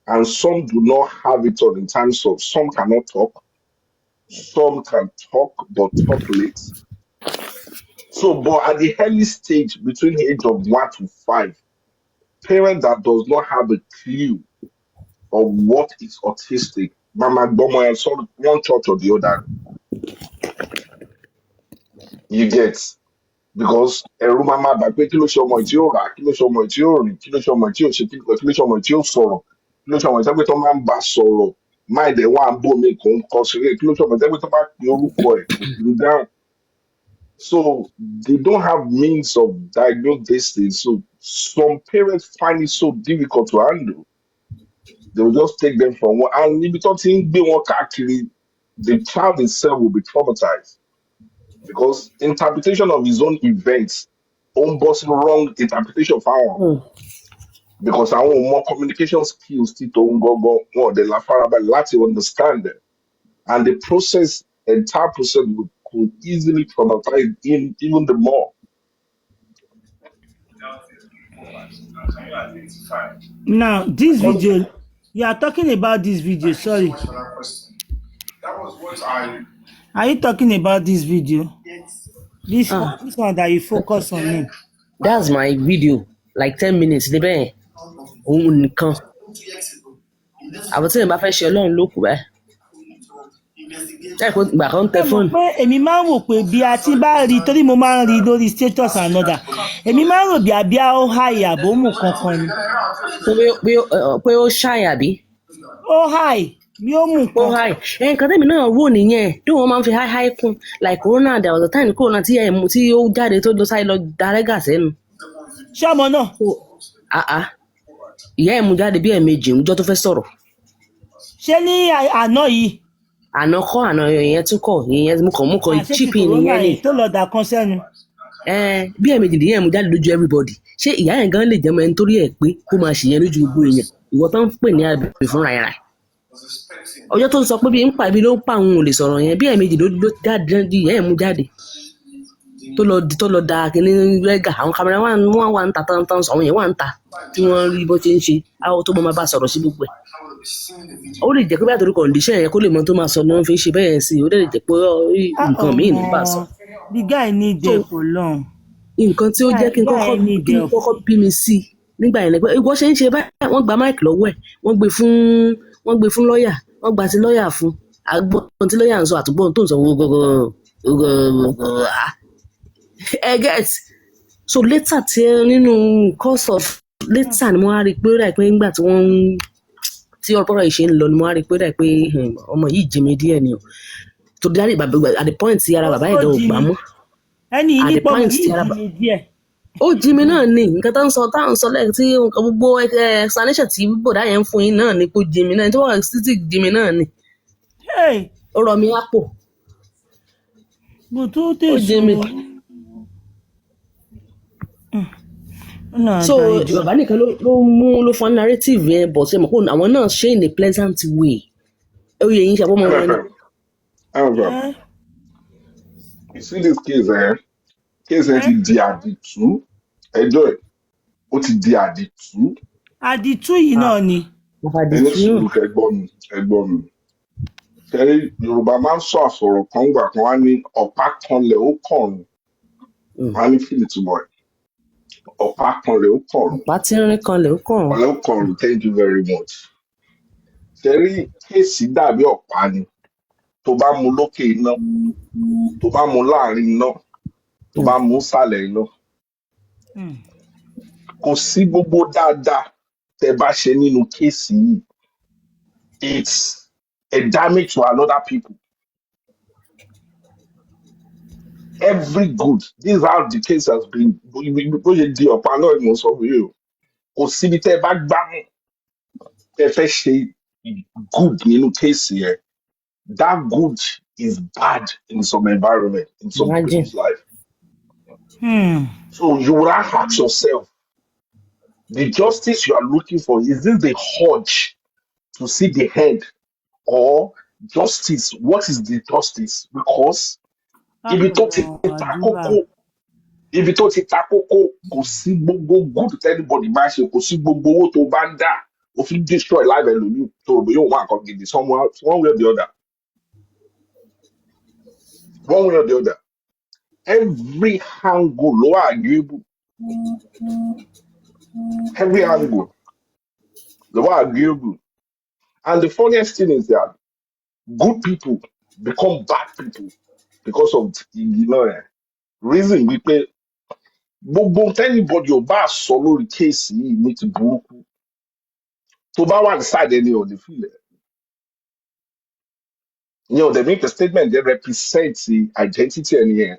And some do not have it on in terms of some cannot talk, some can talk, but talk late. So, but at the early stage, between the age of 1 to 5, parent that does not have a clue of what is autistic, mama bomo and so one church or the other. You get, because a mama by kilo show mo ti o ra, kilo show mo ti o rin, kilo show mo ti o se, kilo show mo ti o sọ̀rọ̀, kilo show mo ti to ma ba sọ̀rọ̀, mind e wa bo mi ko nko sire, kilo show mo ti to ba pe orúkọ ẹ ko fi down. So they don't have means of diagnosing these things. So some parents find it so difficult to handle. They will just take them from one, and if the child itself will be traumatized because interpretation of his own events, wrong interpretation of our because our more communication skills they understand them, and the entire process could easily traumatize him even the more. Now, this video, you are talking about this video, sorry. Are you talking about this video? This one that you focus on me. That's my video, like 10 minutes. I was saying about fashion long look where. Pé èmi máa ń wò pé bí a ti bá rí torí mo máa ń rí lórí status another èmi máa ń rò bí abíá ó háì àbò mú kankan ni. Pé ó ṣáì àbí. Ó háì bí ó mú nǹkan. Ó háì nǹkan tẹ́mi náà wò nìyẹn tí wọ́n máa ń fi háì kún like corona there was a time corona tí ó jáde tó lọ sáyé lọ darẹ́gà sẹ́nu. Ṣé ọmọ náà? Ìyá ẹ̀ mú jáde bí ẹ̀ẹ̀mejì níjọ́ tó fẹ́ sọ̀rọ̀. Ṣé ní àná yìí? Àná yẹn tún kọ̀ ìyẹn mú kàn chip in ìyẹn ni. Tó lọ dà kan sẹ́nu. Bí ẹ̀ẹ̀mejì nìyẹn mú jáde lójú everybody ṣé ìyá yẹn gan lè jẹ́mọ ẹni torí ẹ̀ pé kó máa ṣèyẹn lójú gbogbo èèyàn ìwọ tó ń pè ní àbẹ̀rẹ̀ fúnra yàrá ọjọ́ tó ń sọ pé bí ń pa ibi ló ń pa òun ò lè sọ̀rọ̀ yẹn bí ẹ̀ẹ̀mejì ló jáde ìyá yẹn mú jáde tó lọ da kínní rẹ́gà àwọn kámẹ́rà wọn wà ń ta tán àwọn yẹn wà ń ta tí wọ́n rí bó ṣe ń ṣe àwọn tó máa bá sọ̀rọ̀ sí gbogbo ẹ̀ ó lè jẹ́ pé bí àtòrí condition yẹn kó lè mọ tó máa sọ ni wọ́n fi ń ṣe bẹ́ẹ̀ sí ó lè jẹ́ pé nǹkan míì ní bá sọ. The guy need help for long. Nǹkan tí ó jẹ́ kí n kọ́kọ́ bí mi sí nígbà yẹn lẹ́gbẹ́ ìwọ ṣe ń ṣe báyìí wọ́n gba máìkì lọ́wọ́ ẹ̀ wọ́n gbé fún lọ́ọ̀yà wọ́n gba ti lọ́ọ̀yà fún àgbọ̀n tí lọ́ọ̀yà ń sọ àtúgbọ̀n tó ń sọ gbogbo Get so later nínú course of later ni mo wá rí pé ó dà pé nígbà tí ọ̀rọ̀ yìí ṣe ń lọ ni mo wá rí pé ó dà pé ọmọ yìí jí mi díẹ̀ ni o to dárí bàbá at the point tí ara bàbá ìdánwò gbà mọ́ ẹni nípa ọmọ yìí jí mi díẹ̀. Ó jí mi náà ni nǹkan tá à ń sọ lẹ́yìn tí gbogbo explanation tí bòdá yẹn ń fún yín náà ni kó jí mi náà tí wọ́n sì jí mi náà ni ó rọ mi àpò ó jí mi. So bàbá nìkan ló fún narrative yẹn but ṣe mọ̀ pé àwọn náà ṣe in a pleasant way ó yẹ yín ṣàbọ̀ mọ́ wọn ni. You see this case ti di àdìtú ẹjọ́ ẹ̀ ó ti di àdìtú. Àdìtú yìí náà ni. Ẹni sùúrù ẹgbọ́n mi. Ṣẹ́rí Yorùbá máa ń sọ àsọ̀rọ̀ kan gbà kan wá ní ọ̀pá kanlẹ̀ ó kọ̀run. Wọ́n á ní fílì túbọ̀ ẹ̀. Ọ̀pá kanlẹ̀ ó kọ̀run. Ọ̀pá tínrín kanlẹ̀ ó kọ̀run. Kanlẹ̀ ó kọ̀run, thank you very much. Ṣẹ́rí kéèsì dàbí ọ̀pá ni. Tó bá mu lókè iná, tó bá mu láàrin iná, tó bá mu sàlẹ̀ iná. Kò sí gbogbo dáadáa tẹ́ bá ṣe nínú kéèsì yìí. It's a damage to another people. Every good, this is how the case has been. Bó ṣe di ọ̀pá náà ni mo sọ fún yìí o. Kò síbi tẹ́ bá gbámú tẹ́ fẹ́ ṣe good nínú kéèsì yẹn. That good is bad in some environment, in some people's life. So you will ask yourself, the justice you are looking for, is this the urge to see the head or justice? What is the justice? Because ibi tó ti ta kókó kò sí gbogbo good anybody máa ṣe kò sí gbogbo owó tó bá ń dà ó fi destroy life ẹlòmíì tó rò bóyá òun wà nǹkan gidi one way or the other. One way or the other. Every angle ló wà agreeable. Every angle ló wà agreeable. And the funniest thing is that good people become bad people because of reason wípé gbogbo anybody ò bá sọ lórí kéèsì yìí ní ti burúkú tó bá wà ní side ẹni ò ní fìlẹ̀. They make a statement they represent the identity ẹni yẹn.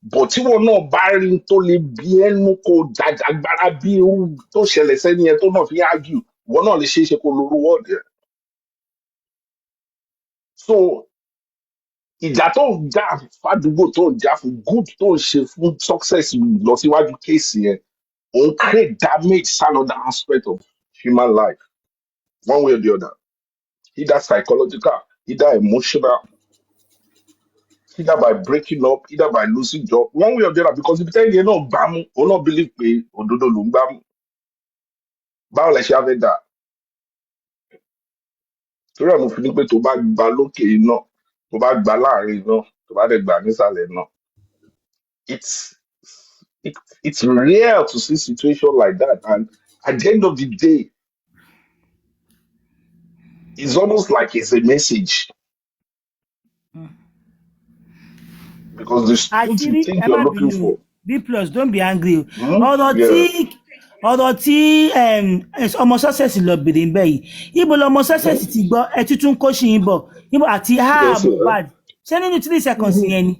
But tí wọn náà bá rí tó lè bí ẹnu kó agbára bí irú tó ṣẹlẹ̀ sẹ́ni yẹn tó náà fi argue wọn náà lè ṣe é ṣe kó lóru wọ́ọ̀dì ẹ̀. So ìjà tó ń jà fàdúgbò tó ń jà fún good tó ń ṣe fún success lọ síwájú kéèsì yẹn òun create damage to another aspect of human life one way or the other, either psychological, either emotional, either by breaking up, either by losing job, one way or the other, because if you náà gbá mú òun náà believe pé òdodo ló ń gbá mú báwo lẹ ṣe á fẹ́ dà torí ẹ̀ mo fi ní pé tó bá gbá lókè iná tó bá gbá láàrin iná tó bá dẹ̀ gbá nísàlẹ̀ iná it's rare to see situation like that, and at the end of the day it's almost like it's a message. Because the truth you think you're looking for. B plus, don't be angry. Ọ̀rọ̀ tí ọmọ success lọ bèrè ń bẹ̀ yìí ibo lọmọ success ti gbọ́ ẹ tuntun kó ṣì ń bọ̀ ibo àti mohbad ṣé nínú 3 seconds yẹn ni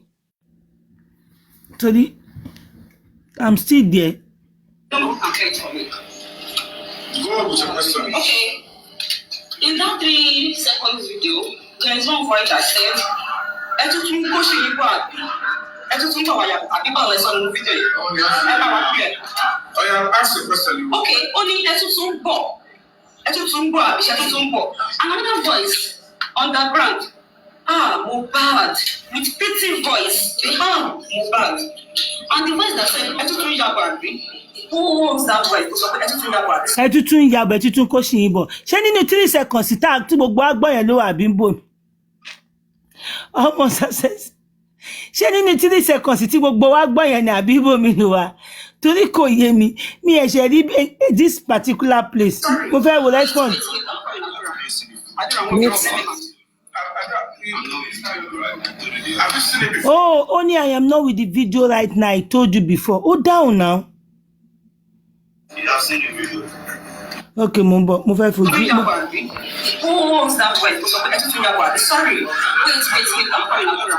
torí I'm still there. Okay. In that 3 seconds video, there is one voice that says, ẹ tuntun kó ṣì ń bọ̀ ẹ tuntun bọ̀ wáyà àbí báwo ẹ sọ nínú fídíò yìí ẹ bá wà pẹ́. Ask the question. Okay, only ẹ tuntun bọ̀ àbí ṣe tuntun bọ̀. Another voice underground, mohbad with pity voice, mohbad, and the voice that said ẹ tuntun yàgò àbí. Who owns that voice? Ẹ tuntun yàgò àbí. Ẹ tuntun yàgò ẹ tuntun kó ṣì ń bọ̀ ṣé nínú 3 seconds tí gbogbo àgbọ̀ yẹn ló wà bí ń bò mí. Ọmọ success ṣé nínú 3 seconds tí gbogbo wa gbọ́ yẹn ni àbí ibòmí ló wà torí kò yé mi ẹ̀ṣẹ̀ rí this particular place mo fẹ́ wo response. Have you seen it before? Oh, only I am not with the video right now. I told you before. Oh, down now. You have seen the video. Okay, move on. Move on. Who owns that way? Sorry. Wait. I don't want to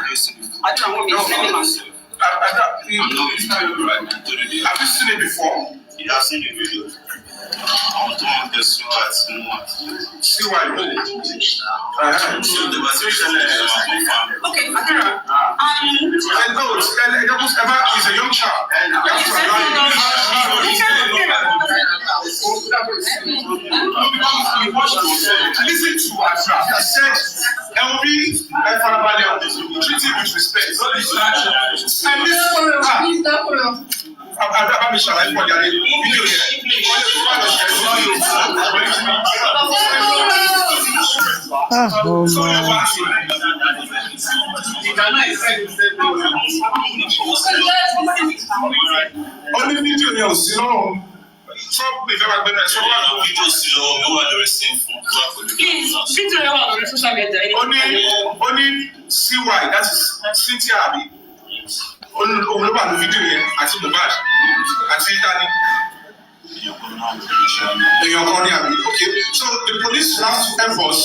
have you seen it before? You have seen the video. I want to see what. See why? Okay, Adira. He's a young child. Listen to Adira. He said, LB, treat him with respect. And this only video you see. Only CY, that is Cynthia Abi. Only about the video here, àti mohbad, àti Dani. Okay, so the police have to help us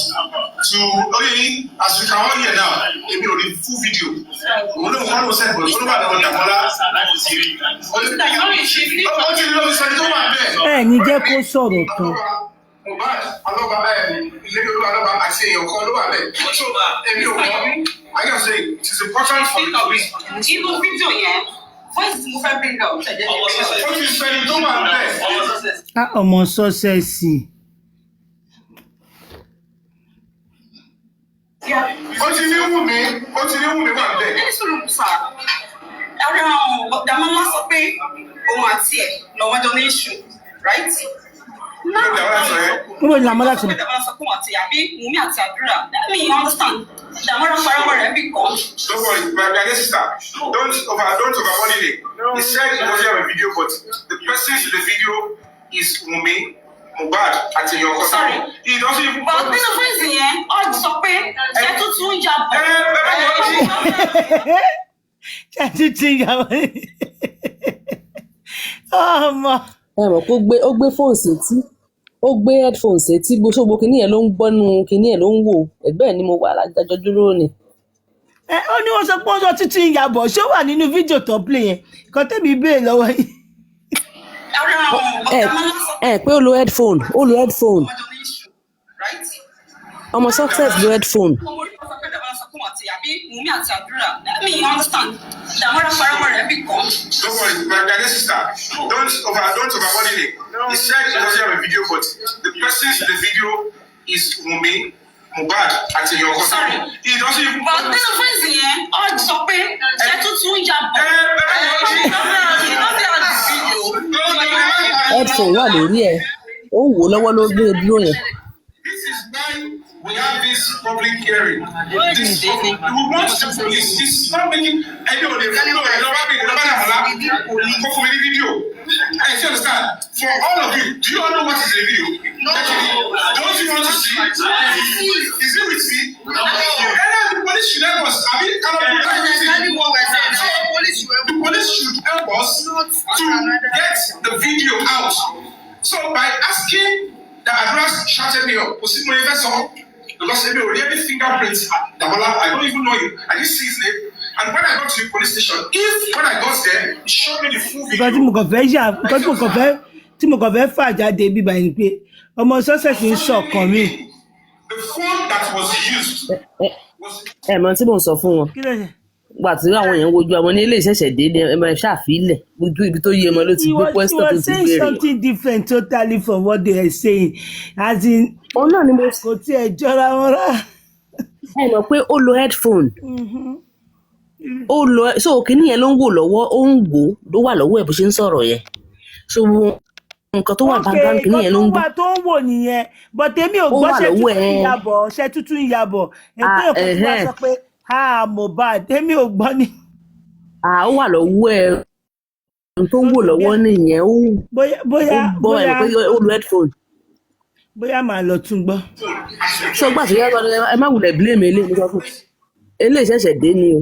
to, okay, as we can all hear now, the full video. We don't want to say, but what about the Damola? Ẹni jẹ́ kó sọ̀rọ̀ kan. Mohbad, alọ́ba ilé olúwa àti èèyàn kan ló wà bẹ́ẹ̀. So, èmi ò mọ̀, I can say it is important for the police. Inú fídíò yẹn, voice tí mo fẹ́ bring out. Ó ti sẹ́ni tó wà bẹ́ẹ̀. Ọmọ sọ́sẹ̀sì. Ó ti ní wù mí wà bẹ́ẹ̀. Ní sùúrù sá, Dàmọ́lá sọ pé òun àti ẹ̀ lọ́wọ́ jọ ní issue, right? No. Don't understand. Don't worry, my sister. Don't overworry it. He said he doesn't have a video, but the person in the video is Wunmi, mohbad, at your house. Sorry. He doesn't even. But the friends here, all the support. Kó gbé fóònù sétí, ó gbé headphone sétí, gbogbo kinní yẹn ló ń gbọ́nu, kinní yẹn ló ń wò, ẹ̀gbẹ́ ẹ̀ ni mo wà lájọ dúró ni. Ó ní wọ́n sọ pé ọjọ́ títí ìyàbọ̀ ṣé ó wà nínú fídíò tó play yẹn kan tẹ́mi béèrè lọ́wọ́ yìí. Pé ó lo headphone. Ọmọ success lo headphone. Don't worry, my sister. Don't overworry it. He said he doesn't have a video, but the person in the video is Wunmi, mohbad, at your house. Sorry. He doesn't even. But the friends here, all the support. Headphone wà lórí ẹ̀, ó ń wò lọ́wọ́ ló gbé dúró yẹn. This is why we have this public hearing. We want the police. This is not making any of the video. I understand. For all of you, do you all know what is the video? No. Don't you want to see it? Is it with me? No. The police should help us. The police should help us to get the video out. So by asking the address shouted me up, because they already fingerprints Damola. I don't even know him. I didn't see his name. And when I got to the police station, when I got there, he showed me the full video. Tí mo kàn fẹ́ fà jáde bí báyìí pé ọmọ success ń sọ̀kan mi. The phone that was used. Mọ tí mò ń sọ fún wọn. Gbà tí àwọn èèyàn wojú àwọn ní ilé ìṣẹ̀ṣẹ̀ dé ẹ máa ṣàfilẹ̀ ojú ibi tó yé ọmọ ló ti gbé question tó ti béèrè. He was saying something different totally from what they are saying. As in, náà ni mo kò tiẹ̀ jọra wọn rá. Mọ̀ pé ó lo headphone. Ó lo so kinní yẹn ló ń wò lọ́wọ́, ó ń wò ló wà lọ́wọ́ ẹ̀ bó ṣe ń sọ̀rọ̀ yẹn. So nǹkan tó wà background kinní yẹn ló ń gbọ́. Nǹkan tó ń wò nìyẹn, but èmi ò gbọ́ ṣe tuntun ìyàbọ̀. Ẹgbẹ́ òkú tí wọ́n sọ pé mohbad, èmi ò gbọ́ ni. Ó wà lọ́wọ́ ẹ̀ tó ń wò lọ́wọ́ nìyẹn, ó gbọ́ ẹ̀ pé ó lo headphone. Bóyá màá lọ tún gbọ́. Ṣé o gbà tó yẹ ẹ má wulẹ̀ blame eléyìí nígbà fún eléyìí ṣẹ̀ṣẹ̀ dé ni o.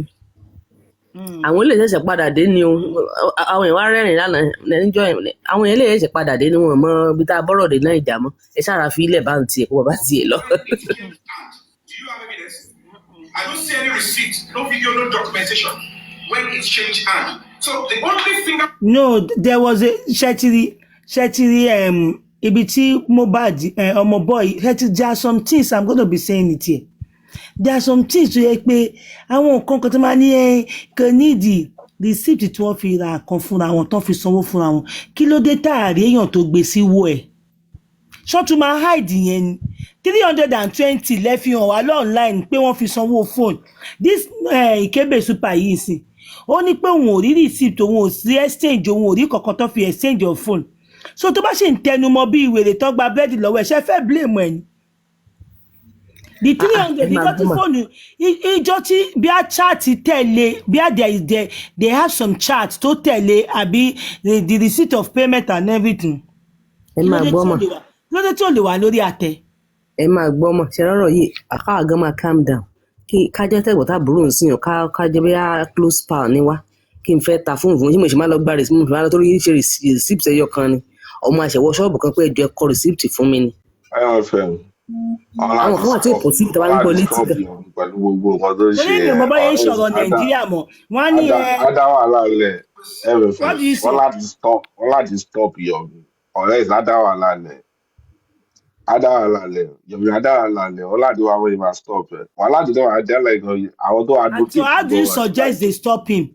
àwọn ilé ìṣẹ̀ṣẹ̀ padà dé ni o àwọn èèyàn wá rẹ́rìn lánàá níjọ́ àwọn ilé ìṣẹ̀ṣẹ̀ padà dé ni wọn mọ ibi tá a bọ́rọ̀ dé náà ìjà mọ́ ẹ sára fi ilẹ̀ bá ń tiẹ̀ kó bá tiẹ̀ lọ. Do you have evidence? I don't see any receipt, no video, no documentation when it changed hand. So the only finger. No, there was a Shetiri ibi tí mohbad ọmọ boy there are some things I'm going to be saying it here. There are some things tó yẹ pé àwọn nǹkan kan tó máa ní kò nídìí receipt tí wọ́n fi ra kan fúnra wọn tó fi sanwó fúnra wọn kí ló dé táàrí èèyàn tó gbé sí wo ẹ̀ ṣọ́tún máa hide yẹn ni 320 lẹ́fi hàn wá online pé wọ́n fi sanwó phone this Ikebe super yìí sìn ó ní pé òun ò rí receipt òun ò sí exchange òun ò rí kankan tó fi exchange of phone so tó bá ṣe ń tẹnumọ́ bí ìwèrè tó gba bẹ́ẹ̀dì lọ́wọ́ ẹ̀ ṣe fẹ́ blame ẹ̀ ni. The 300 ìjọ tí fóònù ìjọ tí bí a chat tẹ̀lé bí a they have some chat tó tẹ̀lé àbí the receipt of payment and everything. ẹ máa gbọ́ mọ̀ lóde tí ò lè wà lórí àtẹ. ẹ máa gbọ́ mọ̀ ṣe rọ́rọ̀ yìí àkáwà gan máa calm down kí kájẹ́ tẹ̀gbọ́n tàbúrò ń sìn kájẹ́ bí a close pal ni wá kí n fẹ́ ta fóònù fún mo ṣe máa lọ gba receipt mo ṣe máa lọ torí ṣe receipt ẹyọ kan ni ọmọ àṣẹwọ́ ṣọ́ọ̀bù kan pé ẹjọ́ kọ receipt fún mi ni. MFM àwọn kan wà tí kò sí ìtàwá ń gbọ́ létí gan. pẹ̀lú gbogbo nǹkan tó ń ṣe onílẹ̀ mọ́ báyẹn ń sọ̀rọ̀ nàìjíríà mọ́ wọ́n á ní adá wàhálà lẹ̀ MFM wọ́n láti stop yọ̀mí ọ̀rẹ́ ìsádá wàhálà lẹ̀ yọ̀mí adá wàhálà lẹ̀ wọ́n láti wá wọ́n yìí máa stop ẹ̀ wọ́n láti dá wàhálà jẹ́ like àwọn tó advocate. So how do you suggest they stop him?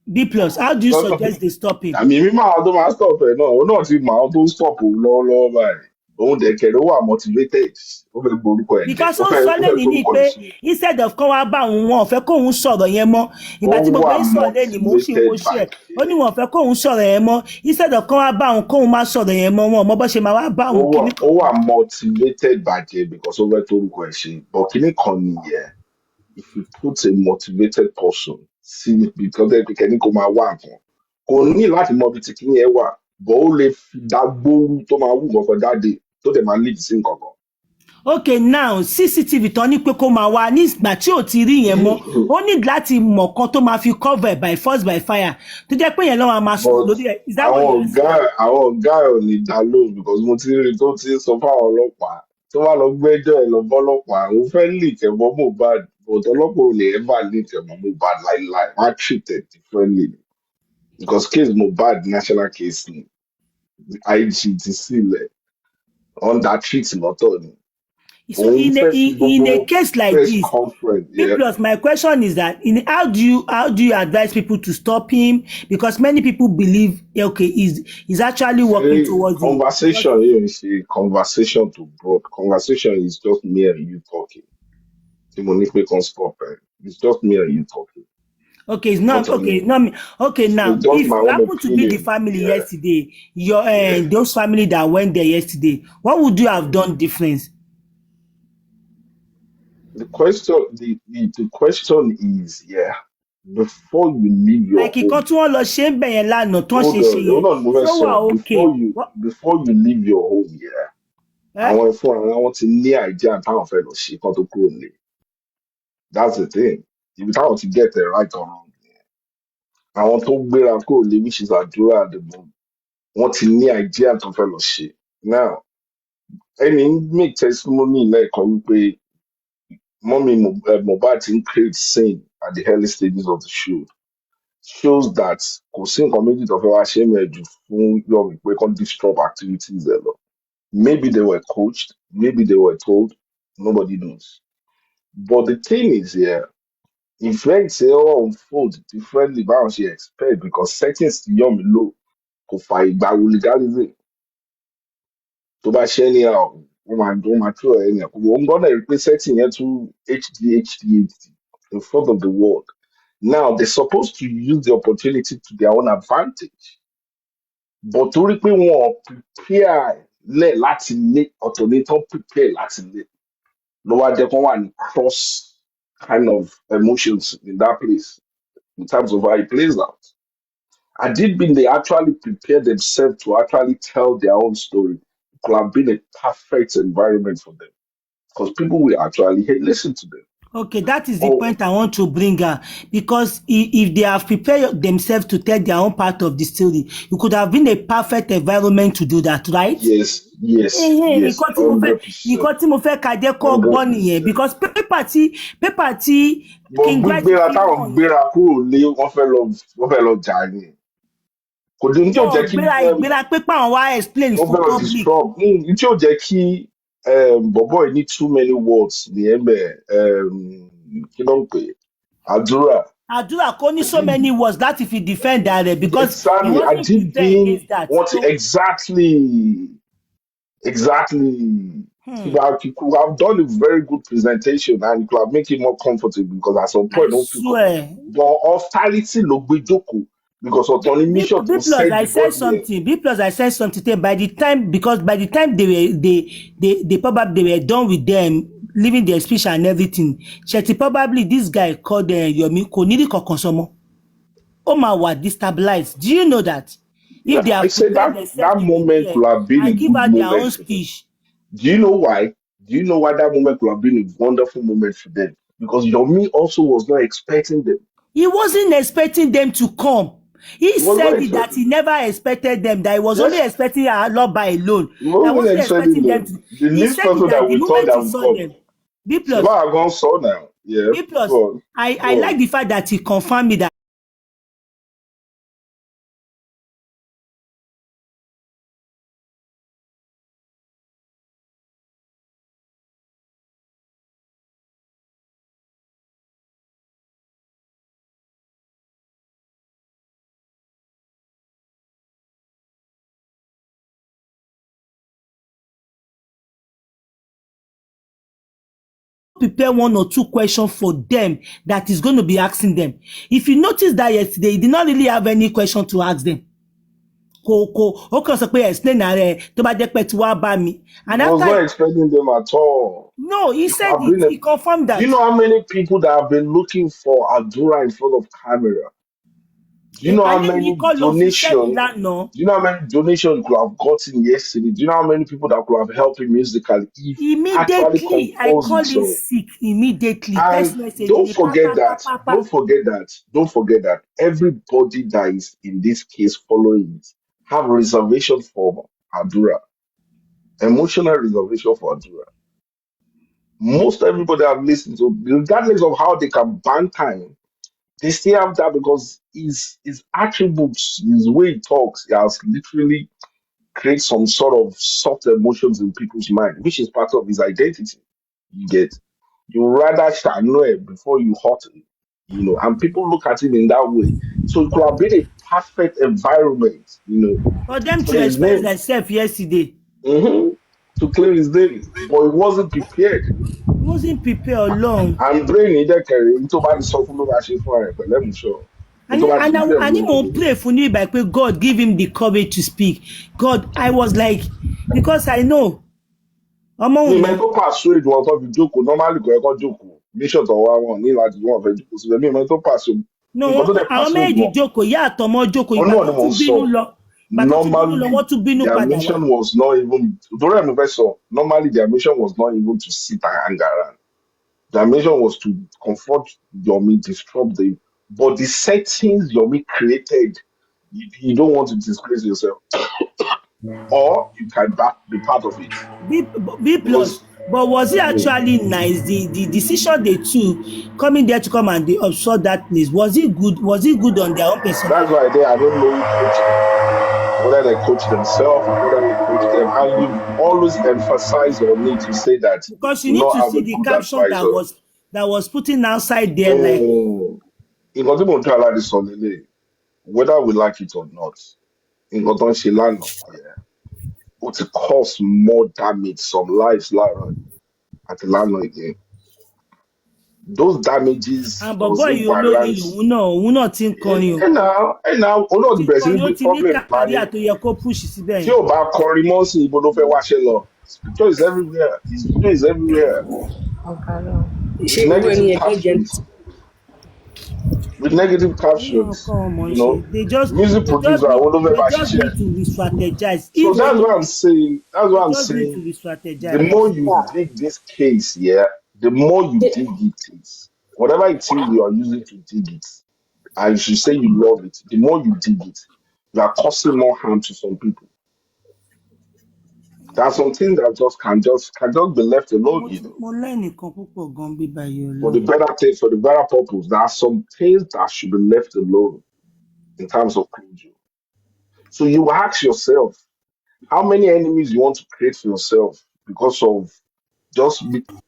B+, how do you suggest they stop him? àmì mímọ́ àwọn tó máa stop ẹ̀ náà òun náà ti mọ àwọn tó ń stop òun lọ́wọ́lọ́wọ́ báyìí òun dẹ̀kẹ̀ ló wà motivated ó fẹ́ gborúkọ ẹ̀ because ó sọ lẹ́ni ní pé instead of kọ́ wá bá òun wọn ò fẹ́ kóun sọ̀rọ̀ yẹn mọ́ ìgbà tí gbogbo yín sọ̀rọ̀ lẹ́ni mo ṣe ẹ̀ ó ní wọn ò fẹ́ kóun sọ̀rọ̀ yẹn mọ́ instead of kọ́ wá bá òun kóun má sọ̀rọ̀ yẹn mọ́ wọn ò mọ bó ṣe máa wá bá òun kíní. ó wà motivated bàjẹ́ because ó fẹ́ torúkọ ẹ̀ ṣe but kíní kan nìyẹn if you put a motivated person sí because ẹnikẹ́ni kò máa wá nǹkan kò ní láti mọ ibi tí kíní ẹ wà but ó lè fi dágbóru tó máa wù kankan jáde tó dẹ̀ máa lead sí nǹkan kan. Okay, now CCTV tán ní pé kó máa wá nígbà tí ò ti rí yẹn mọ́ ó ní láti mọ̀ kan tó máa fi cover by force by fire tó jẹ́ pé yẹn lọ́wọ́ máa sọ̀rọ̀ lórí ẹ̀. àwọn ọ̀gá ẹ̀ ò ní dá lóhùn because mo ti rí tó ti sọ fáwọn ọlọ́pàá tó wà lọ gbẹ́jọ́ ẹ̀ lọ bọ́lọ́pàá òun fẹ́ leak ẹ̀mọ́ mohbad but ọlọ́pàá ò lè ever leak ẹ̀mọ́ mohbad láíláí wọ́n á treat it differently because case mohbad national case ni IG ti sílẹ̀ under treat lọ́tọ̀ ni. So in a case like this, plus my question is that how do you advise people to stop him? Because many people believe okay, he's actually working towards conversation. Conversation to broad. Conversation is just me and you talking. It's just me and you talking. Okay, it's not okay. Not me. Okay, now if you happen to be the family yesterday, your those family that went there yesterday, what would you have done different? The question is, before you leave your home. Before you leave your home, àwọn ẹ̀fọ́ àwọn ti ní àìjẹ́ àtàwọn fẹ́ lọ ṣe kán tó kúrò nílé. That's the thing. Ibi táwọn ti get it right or wrong. Àwọn tó gbéra kúrò lé which is àdúrà àdìbò. Wọ́n ti ní àìjẹ́ àtàwọn fẹ́ lọ ṣe. Now, ẹni make testimony lẹ́ẹ̀kan wípé Mommy Mohbad create scene at the early stages of the show. Shows that kò sí nǹkan méjì tó fẹ́ wá ṣe mẹ́jù fún Yomi pé kán disrupt activities ẹ̀ lọ. Maybe they were coached, maybe they were told, nobody knows. But the thing is here, events all unfold differently báwọn ṣe expect because settings ti Yomi lò kò fààyè gba hooliganism. Tó bá ṣe anyhow, wọ́n máa throw ẹ̀ anyhow. Wọ́n gbọ́dọ̀ rí pé setting yẹn tún HD in front of the world. Now, they're supposed to use the opportunity to their own advantage. But torí pé wọ́n prepare lẹ̀ láti lé ọ̀tọ̀ ní tán prepare láti lé. Ló wá jẹ́ kán wà ní cross kind of emotions in that place in terms of how it plays out. Had it been they actually prepared themselves to actually tell their own story, it could have been a perfect environment for them. Because people will actually listen to them. Okay, that is the point I want to bring out, because if they have prepared themselves to tell their own part of the story, it could have been a perfect environment to do that, right? Yes, yes, yes, Nǹkan 100%. tí mo fẹ́ ká jẹ́ kó gbọ́ nìyẹn, 100%. because paper tí But King Bright gbígbéra fi táwọn hàn yẹn, gbéra kúrò lé wọ́n fẹ́ lọ jà ni. Kò dín tí ò jẹ́ wọn kí ìgbéra pé àwọn wá explain wọ́n fún fẹ́ lọ public. disrupt. Tí ò jẹ́ kí bọ̀bọ̀ yìí ní too many words ní ẹ̀mẹ̀ kí ló ń pè é? Àdúrà. Àdúrà kò ní so many words láti fi defend rẹ̀, because he Exactly. wasn't prepared against that. So, exactly. He could have done a very good presentation and it could have made him more comfortable because at some point I don't feel swear. comfortable. But austerity ló gbé jókòó because autonomy mission B to plus, set I the said body there. something. B plus, I said something. By the time they probably they were done with them, leaving their speech and everything. Shetty probably this guy called Yomi Koniri Kokonsomo. Omawa destabilized. Do you know that? Yeah, If they I have said prepared that themselves to be moment there could have been a and give good out their own moment for them. speech, Do you know why? Do you know why that moment could have been a wonderful moment for them? Because Yomi also was not expecting them. he wasn't expecting them to come. He said that he never expected them, that he was only expecting Aloba alone. He That wasn't wasn't expecting them them. to. The He least said person that that the we thought moment that he would saw come. them, B So plus, I've gone saw now. Yeah. B plus, Go on. I like the fact that he confirmed me that prepare one or two questions for them that is going to be asking them. If you notice that yesterday, he did not really have any question to ask them. Ó kàn sọ pé explain ààrẹ tó bá jẹ́ pé tí wàá bá mi. And I was not expecting them at all. No, he said it. He confirmed that. Do you know how many people that have been looking for Adura in front of camera? Do you know how many donations? Do you know how many donations could have gotten yesterday? Do you know how many people that could have helped him musically if immediately I call him sick immediately. And don't forget that everybody that is in this case following it have reservation for Adura, emotional reservation for Adura. Most everybody I've listened to, regardless of how they can ban time, they still have that because his attributes, his way he talks, he has literally created some sort of soft emotions in people's mind, which is part of his identity. You get, you rather shall know it before you hurt it, and people look at him in that way. So it could have been a perfect environment, for them to express themselves yesterday. To clear his name, but he wasn't prepared. He wasn't prepared alone. And brain in that carry into bad suffer no rushing for it, but let me show. And he won't pray for me by God give him the courage to speak. God, I was like, because I know. Ní ìmọ̀ tó persuade wọn tó fi jókòó normally kò yẹ kó jókòó bishop ọ̀wá wọn ní láti wọn fẹ́ jókòó síbẹ̀ ní ìmọ̀ tó persuade. No, àwọn méjì jókòó ìyá àtọmọ jókòó ìgbà tó tún bínú lọ. Normally, their mission was not even. Normally, their mission was not even to sit and hang around. Their mission was to confront Yomi, disrupt them. But the settings Yomi created, you don't want to disgrace yourself, or you can be part of it. B plus. But was it actually nice? The decision they took, coming there to come and they observe that place, was it good? Was it good on their own person? That's why I don't know who coached them. Whether they coach themselves, whether they coach them, and you always emphasize or need to say that because you need to see the caption that was putting outside there whether we like it or not, in would cause more damage, some lives at the landlord again. Those damages. And but boy, you know, òun náà ti ń kọrin o. And now, olóòtú bẹ̀rẹ̀ sí ní problem parí àti yẹ kó push síbẹ̀ yẹn. Tí ò bá kọrin mọ́ sí ibo ló fẹ́ wáṣẹ́ lọ. His picture is everywhere. His video is everywhere. With negative captions. Music producer, they just need to re-strategize. So that's what I'm saying. The more you dig this case, the more you dig it is, whatever it is you are using to dig it, and you should say you love it, the more you dig it, you are causing more harm to some people. There are some things that can just be left alone, mo lẹ́nìkan púpọ̀ gan bíbá yìí For the Ọlọ́run. better thing, for the better purpose, there are some things that should be left alone in terms of closure. So you ask yourself, how many enemies you want to create for yourself because of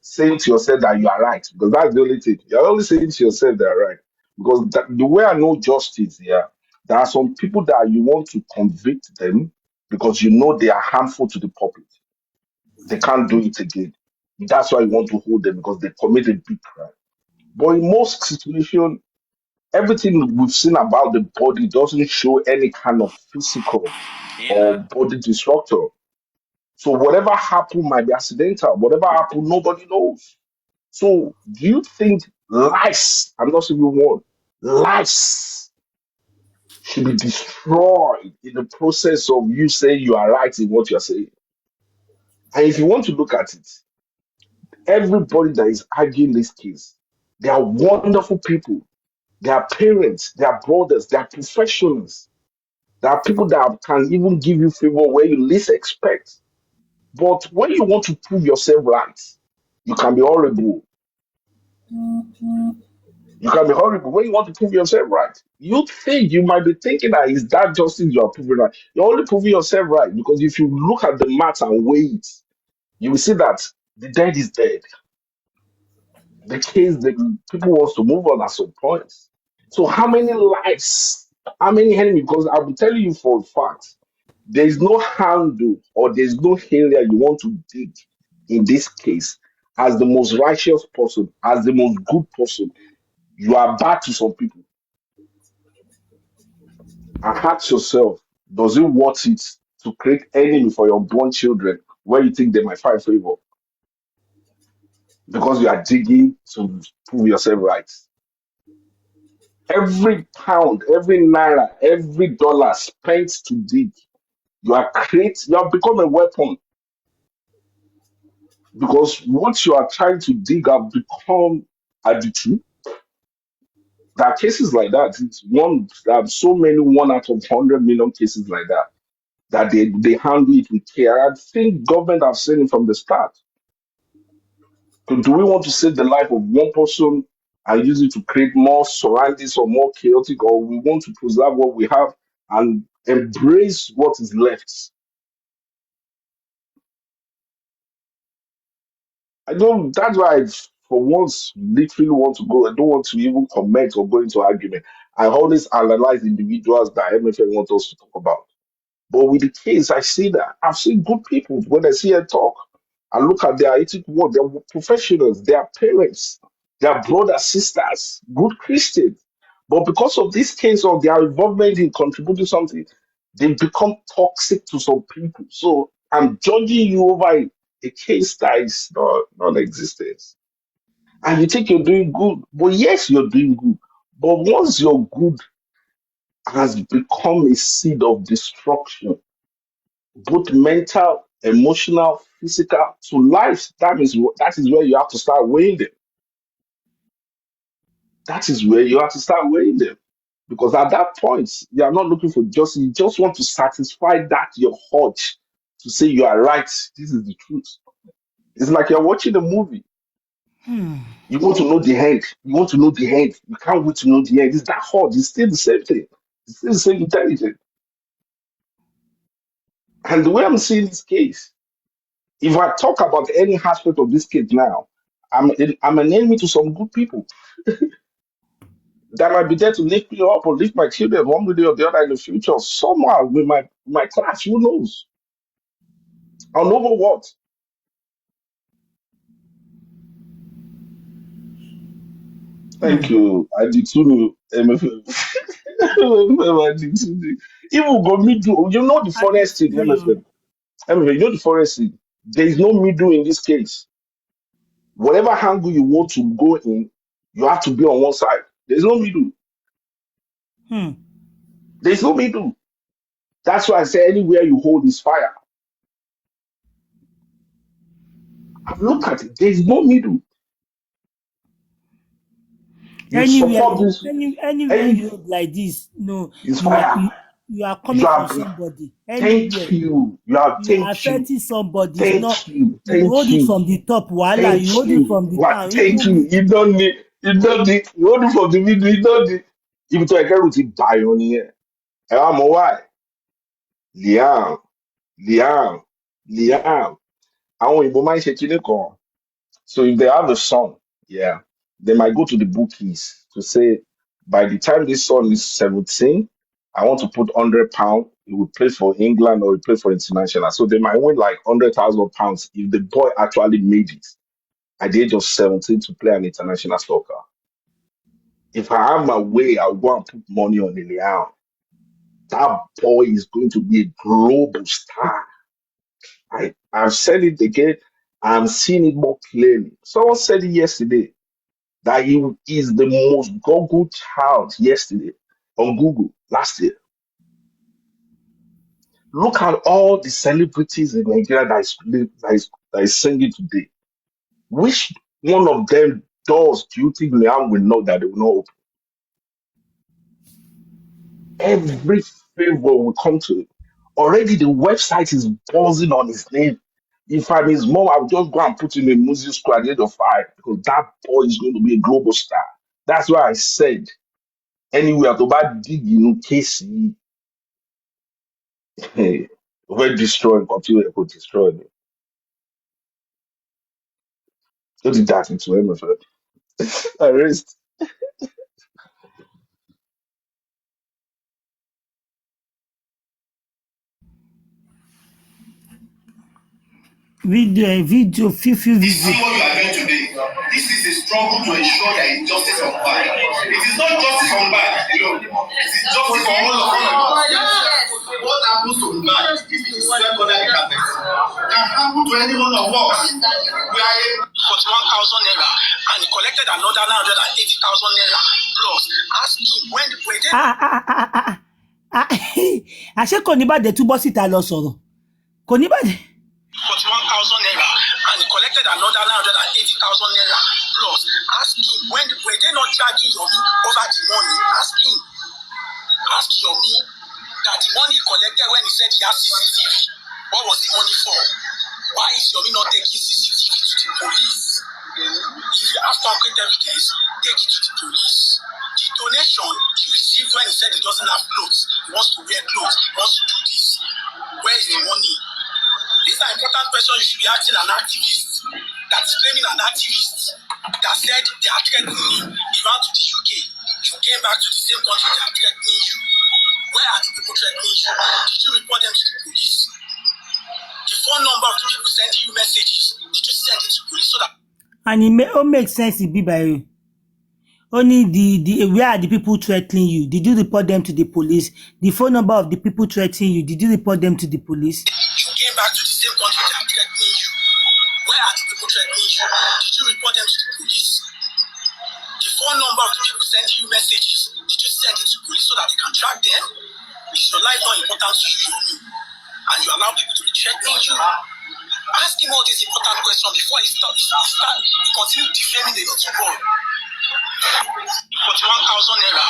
saying to yourself that you are right? Because that's the only thing. You're only saying to yourself that you're right. Because the way I know justice here, there are some people that you want to convict them because you know they are harmful to the public. They can't do it again. That's why you want to hold them because they commit a big crime. But in most situations, everything we've seen about the body doesn't show any kind of physical or body disruptor. So whatever happened might be accidental. Whatever happened, nobody knows. So do you think lives, I'm not saying one, lives should be destroyed in the process of you saying you are right in what you're saying? And if you want to look at it, everybody that is arguing this case, they are wonderful people. They are parents, they are brothers, they are professionals. There are people that can even give you favor where you least expect. But when you want to prove yourself right, you can be horrible. You can be horrible when you want to prove yourself right. You think you might be thinking that is that justice you are proving right. You're only proving yourself right because if you look at the math and weigh it, you will see that the dead is dead. The case, the people wants to move on at some point. So how many lives, how many enemies? Because I will tell you for a fact, there is no handle or there is no area you want to dig in this case as the most righteous person, as the most good person. You are bad to some people. And ask yourself, does it worth it to create enemy for your born children where you think they might find favor? Because you are digging to prove yourself right. Every pound, every naira, every dollar spent to dig, you have become a weapon because what you are trying to dig have become additive. There are cases like that. There are so many 1 out of 100 million cases like that they handle it with care. I think government have seen it from the start. So do we want to save the life of one person and use it to create more surroundings or more chaotic, or we want to preserve what we have and embrace what is left? I don't. That's why for once, literally want to go. I don't want to even comment or go into argument. I always analyze individuals that MFM want us to talk about. But with the case, I see that I've seen good people when I see them talk. I look at their ethical work, they're professionals, they are parents, they are brothers, sisters, good Christians. But because of this case of their involvement in contributing something, they become toxic to some people. So I'm judging you over a case that is non-existent. And you think you're doing good. But yes, you're doing good. But once your good has become a seed of destruction, both mental, emotional, physical, to life, that is where you have to start weighing them. That is where you have to start weighing them. Because at that point, you are not looking for justice. You just want to satisfy that your urge to say you are right. This is the truth. It's like you're watching a movie. You want to know the end. You want to know the end. You can't wait to know the end. It's that hard. It's still the same thing. It's still the same intelligence. And the way I'm seeing this case, if I talk about any aspect of this case now, I'm an enemy to some good people that might be there to lift me up or lift my children one way or the other in the future. Somehow with my class, who knows? And over what? Thank you. I did too, MFM. I did too. Even go middle. You know the funniest thing, MFM. MFM, you know the funniest thing. There is no middle in this case. Whatever angle you want to go in, you have to be on one side. There's no middle. There's no middle. That's why I say anywhere you hold is fire. I've looked at it. There's no middle. You support this. Anywhere Any you look like this, no, is fire. you are You coming for are. somebody. Thank Anywhere you. You are. you are Thank you. affecting somebody, it's not. Thank you. You Thank hold it you. from the top, voila. You Thank hold it you. from the What? town. Thank Even you. me, You don't need. You don't need. You hold it from the middle. You don't need. Ibi tó ẹ̀kẹ́ rò ti bàyàn nìyẹn. Ẹ wá mọ̀ why? Liam, Liam, Liam. Àwọn òyìnbó máa ń ṣe kinní kan. So if they have a son, yeah, they might go to the bookies to say, by the time this son is 17, I want to put £100. He will play for England or he will play for international. So they might win like £100,000 if the boy actually made it at the age of 17 to play an international soccer. If I have my way, I'll go and put money on Lilian. That boy is going to be a global star. I've said it again. I'm seeing it more clearly. Someone said it yesterday that he is the most Googled child yesterday on Google last year. Look at all the celebrities in Nigeria that is singing today. Which one of them doors do you think Liam will know that they will not open? Every favor will come to him. Already the website is buzzing on his name. If I'm his mom, I'll just go and put him in music school at the age of 5 because that boy is going to be a global star. That's why I said anywhere to buy dig in case we're destroying, continue to destroy me. So did that into MFM. Arrest. video, few You video. see what you are doing today. This is a struggle to ensure there is justice on fire. It is not justice on bad, you know. It is justice for all of us. What happens to man is swept under the carpet. Can happen to any one of us. We are 41,000 naira and he collected another 980,000 naira plus. Ask him when Àṣé kò ní bàjẹ́ túbọ̀ síta lọ sọ̀rọ̀. Kò ní bàjẹ́. 41,000 naira and he collected another 980,000 naira plus. Ask him when were they not charging Yomi over the money? Ask Yomi that the money he collected when he said he has CCTV. What was the money for? Why is Yomi not taking CCTV to the police? If you have concrete evidence, take it to the police. The donation he received when he said he doesn't have clothes, he wants to wear clothes, he wants to do this. Where is the money? These are important questions you should be asking an activist that is claiming an activist that said they are threatening him. He ran to the UK. You came back to the same country they are threatening you. Where are the people threatening you? Did you report them to the police? The phone number of the people sending you messages, did you send it to the police so that? And it makes sense to be by you. Only where are the people threatening you? Did you report them to the police? The phone number of the people threatening you, did you report them to the police? You came back to the same country they are threatening you. Where are the people threatening you? Did you report them to the police? The phone number of the people sending you messages, did you send it to police so that they can track them? Is your life not important to you? And you allow people to be threatening you? Ask him all these important questions before he continue defaming the little boy. 41,000 naira.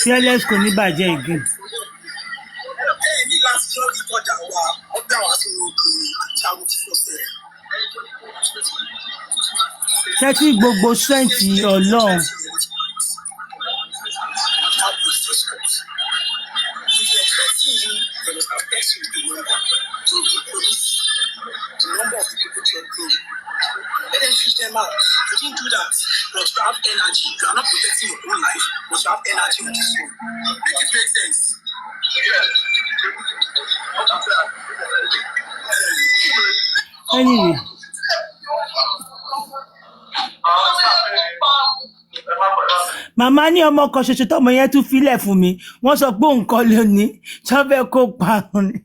Fearless kò ní bàjẹ́ again. Ṣé tí gbogbo strength Ọlọ́run. The number of people threatening you. Let them fish them out. You didn't do that. But you have energy. You are not protecting your own life, but you have energy with this one. Make it make sense. Anyway. Màmá ní ọmọ kan ṣoṣo tọmọ yẹn tún filẹ̀ fún mi. Wọ́n sọ pé òun kọ́ ló ní. Ṣọ́ fẹ́ kó parun ni.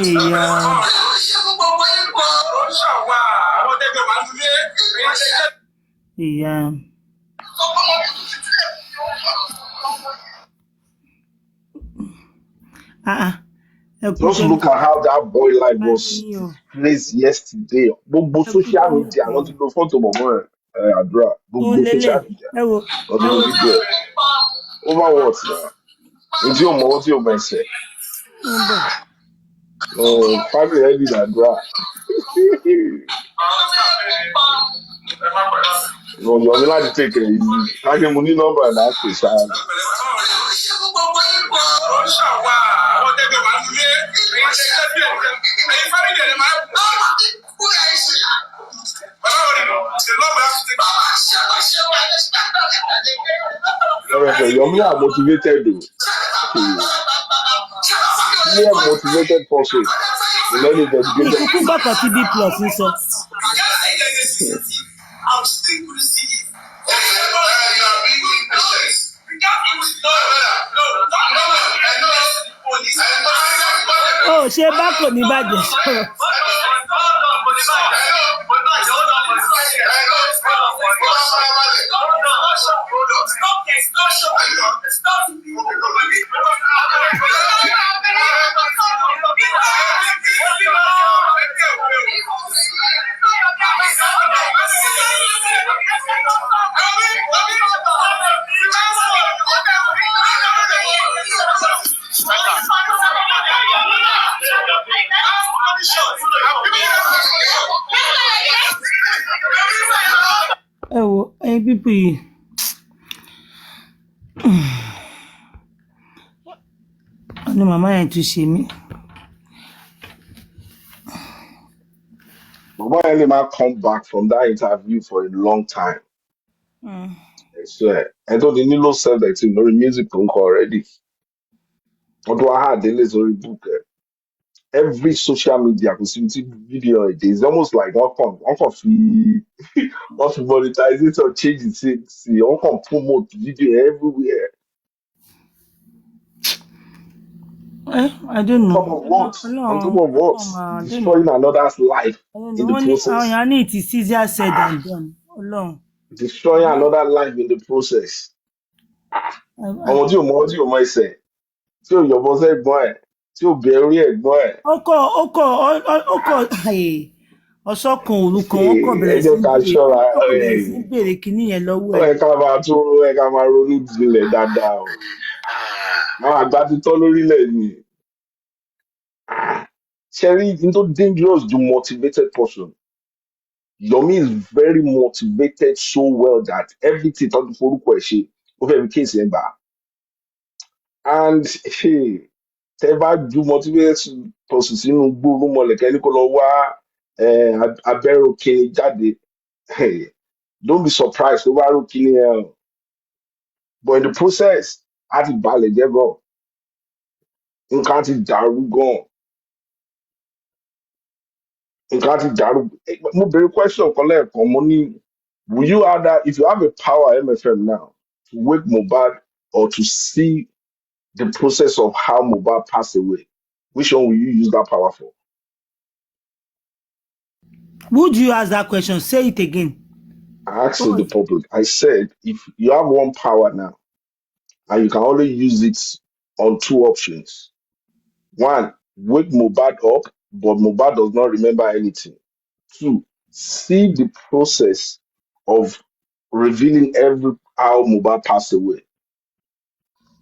Ìyá. Ìyá. Just look at how that boy life was placed yesterday. Gbogbo social media, not to go photo mọ̀mọ́ ẹ̀ àdúrà. Gbogbo social media, not to go video ẹ̀. Over what now? Ntí o mọ̀ what o mọ̀ ẹsẹ̀. Family ẹ̀ need àdúrà. Yọ̀ mí láti take it easy. Káàkiri mo ní nọ́mbà ẹ̀ máa pè ṣáà. You're more motivated though. Clear motivated person. You know the dedicated. Oh, ṣé bákò ní bàjẹ́ sọ̀rọ̀. Ẹ wo ẹyin pípì yìí. Ọ̀nà màmá yẹn tún ṣe mí. Mama Ellie might come back from that interview for a long time. I swear. I don't need no self-esteem, no music already. Although I had daily already book. Every social media possibility video it is almost like one can monetize it or change it. See, one can promote video everywhere. I don't know. On top of what? Destroying another's life in the process. I need it is easier said than done. Alone. Destroying another life in the process. Àwọn tí o mọ̀ ẹsẹ̀, tí o yọ̀bọ sẹ́gbọ́n ẹ̀, tí o bẹ̀rù ẹ̀gbọ́n ẹ̀. Ọkọ̀ ọ̀sọ́kan olùkọ́ wọn kọ̀ bẹ̀rẹ̀ sí bèrè kíní yẹn lọ́wọ́ ẹ̀. Ẹ ká máa ronú jinlẹ̀ dáadáa o. Àwọn àgbà ti tọ́ lórílẹ̀ ni. Sherry is not dangerous to motivated person. Yomi is very motivated so well that everything tó ń forúkọ ẹ̀ ṣe, ó fẹ́ fi kéèsì ẹ̀ gbà. And tẹ́ bá ju motivated person sínú gbóòórùn mọ̀lẹ́kẹ́ ní kó lọ wá abẹ́rù kiri jáde. Don't be surprised tó bá rò kiri ẹ̀. But in the process, a ti balẹ̀ jẹ́ gan. Nǹkan ti dàrú gan. Nǹkan ti dàrú. Mo bèrè question kan lẹ́ẹ̀kan, mo ní, will you rather, if you have a power MFM now, to wake Mohbad or to see the process of how Mohbad passed away, which one will you use that power for? Would you ask that question? Say it again. I asked the public. I said, if you have one power now, and you can only use it on two options. One, wake Mohbad up, but Mohbad does not remember anything. Two, see the process of revealing how Mohbad passed away.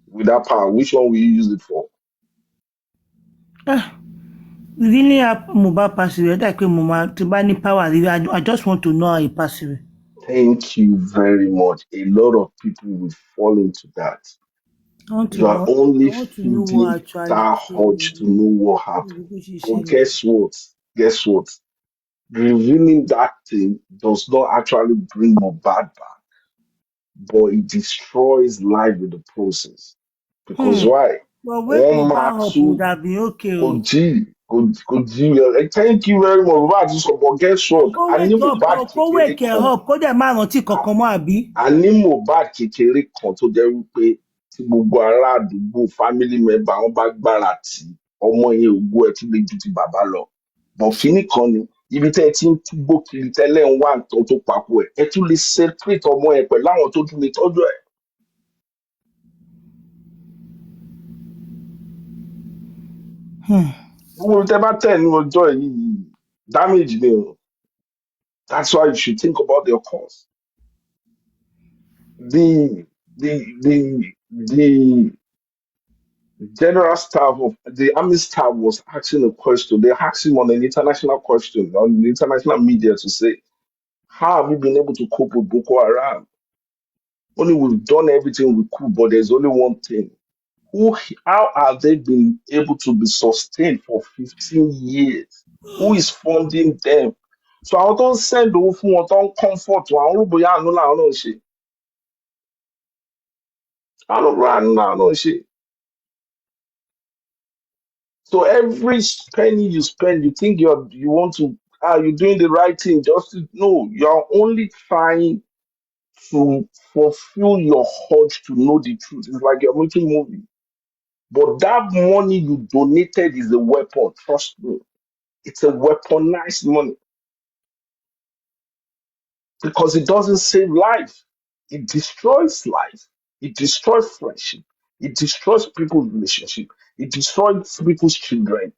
With that power, which one will you use it for? Really, Mohbad passed away. Like Mohbad, to buy power. I just want to know how he passed away. Thank you very much. A lot of people will fall into that. You are only feeding that urge to know what happened. But guess what? Guess what? Revealing that thing does not actually bring Mohbad back, but it destroys life in the process. Because why? But when Mohbad would have been okay. Thank you very much. But guess what? I need Mohbad kékeré kan tó jẹ́ wípé tí gbogbo ará àdúgbò family member wọn bá gbára tì ọmọ yẹn ògo ẹ̀ tún lè ju ti bàbá lọ. But kíní kan ni ibi tẹ́ ẹ ti ń túbọ̀ kiri tẹ́lẹ̀ ń wá nǹkan tó papọ̀ ẹ̀ tún lè separate ọmọ ẹ̀ pẹ̀lú àwọn tó tún lè tọ́jú ẹ̀. Gbogbo tẹ́ bá tẹ̀ ní ọjọ́ yìí, damage ni o. That's why you should think about your cost. The the general staff of the army staff was asking a question. They asked him on an international question on the international media to say, "How have you been able to cope with Boko Haram? Only we've done everything we could, but there's only one thing. How have they been able to be sustained for 15 years? Who is funding them?" So àwọn tó ń send owó fún wọn tó ń comfort wọn, àwọn olóbòyà àánú làwọn náà ń ṣe. Àwọn olóbòyà àánú làwọn náà ń ṣe. So every penny you spend, you think you want to you're doing the right thing. No, you're only trying to fulfill your urge to know the truth. It's like you're making movie. But that money you donated is a weapon. Trust me. It's a weaponized money because it doesn't save life. It destroys life. It destroys friendship. It destroys people's relationship. It destroys people's children.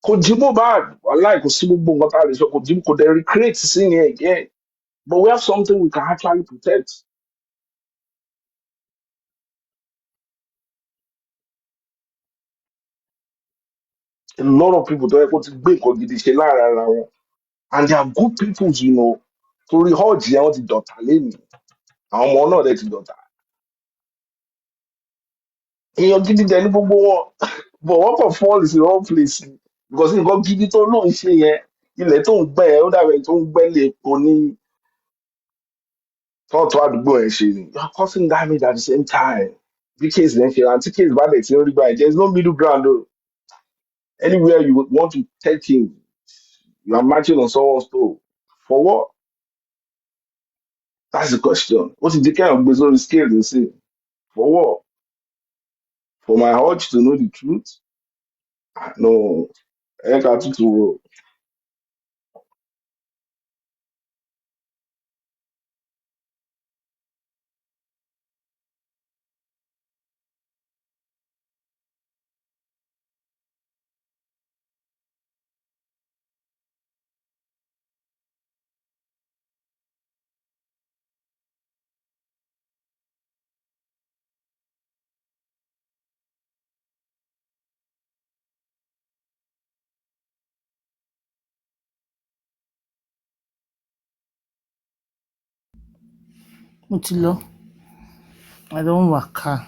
Kò jí Mohbad, wàláì kò sí gbogbo nǹkan tá a lè sọ, kò jí kò dẹ̀ recreate sí yẹn again. But we have something we can actually protect. A lot of people tó yẹ kó ti gbé nǹkan gidi ṣe láàrin ara wọn. And they are good people, you know. Torí hajj yẹn wọ́n ti dọ̀tá lénìí. Àwọn ọmọ náà dẹ̀ ti dọ̀tá. Èèyàn gidi dẹ̀ ní gbogbo wọn. But wọ́n kàn fall is the wrong place ni. Because nǹkan gidi tó lóun ṣe yẹn, ilẹ̀ tó ń gbẹ́ yẹn, ó dàbẹ̀ tó ń gbẹ́ lè epo ní tọ́ọ̀tù àdúgbò ẹ̀ ṣe ni. You are causing damage at the same time. Bí case yẹn ṣe àǹtí case bá dẹ̀ ti ń rí báyìí, there is no middle ground o. Anywhere you would want to take him, you are marching on someone's toe. For what? That's the question. What is the kind of bizarre scale they say? For what? For my urge to know the truth? No. Eka tutu. Mo ti lọ. I don't waka.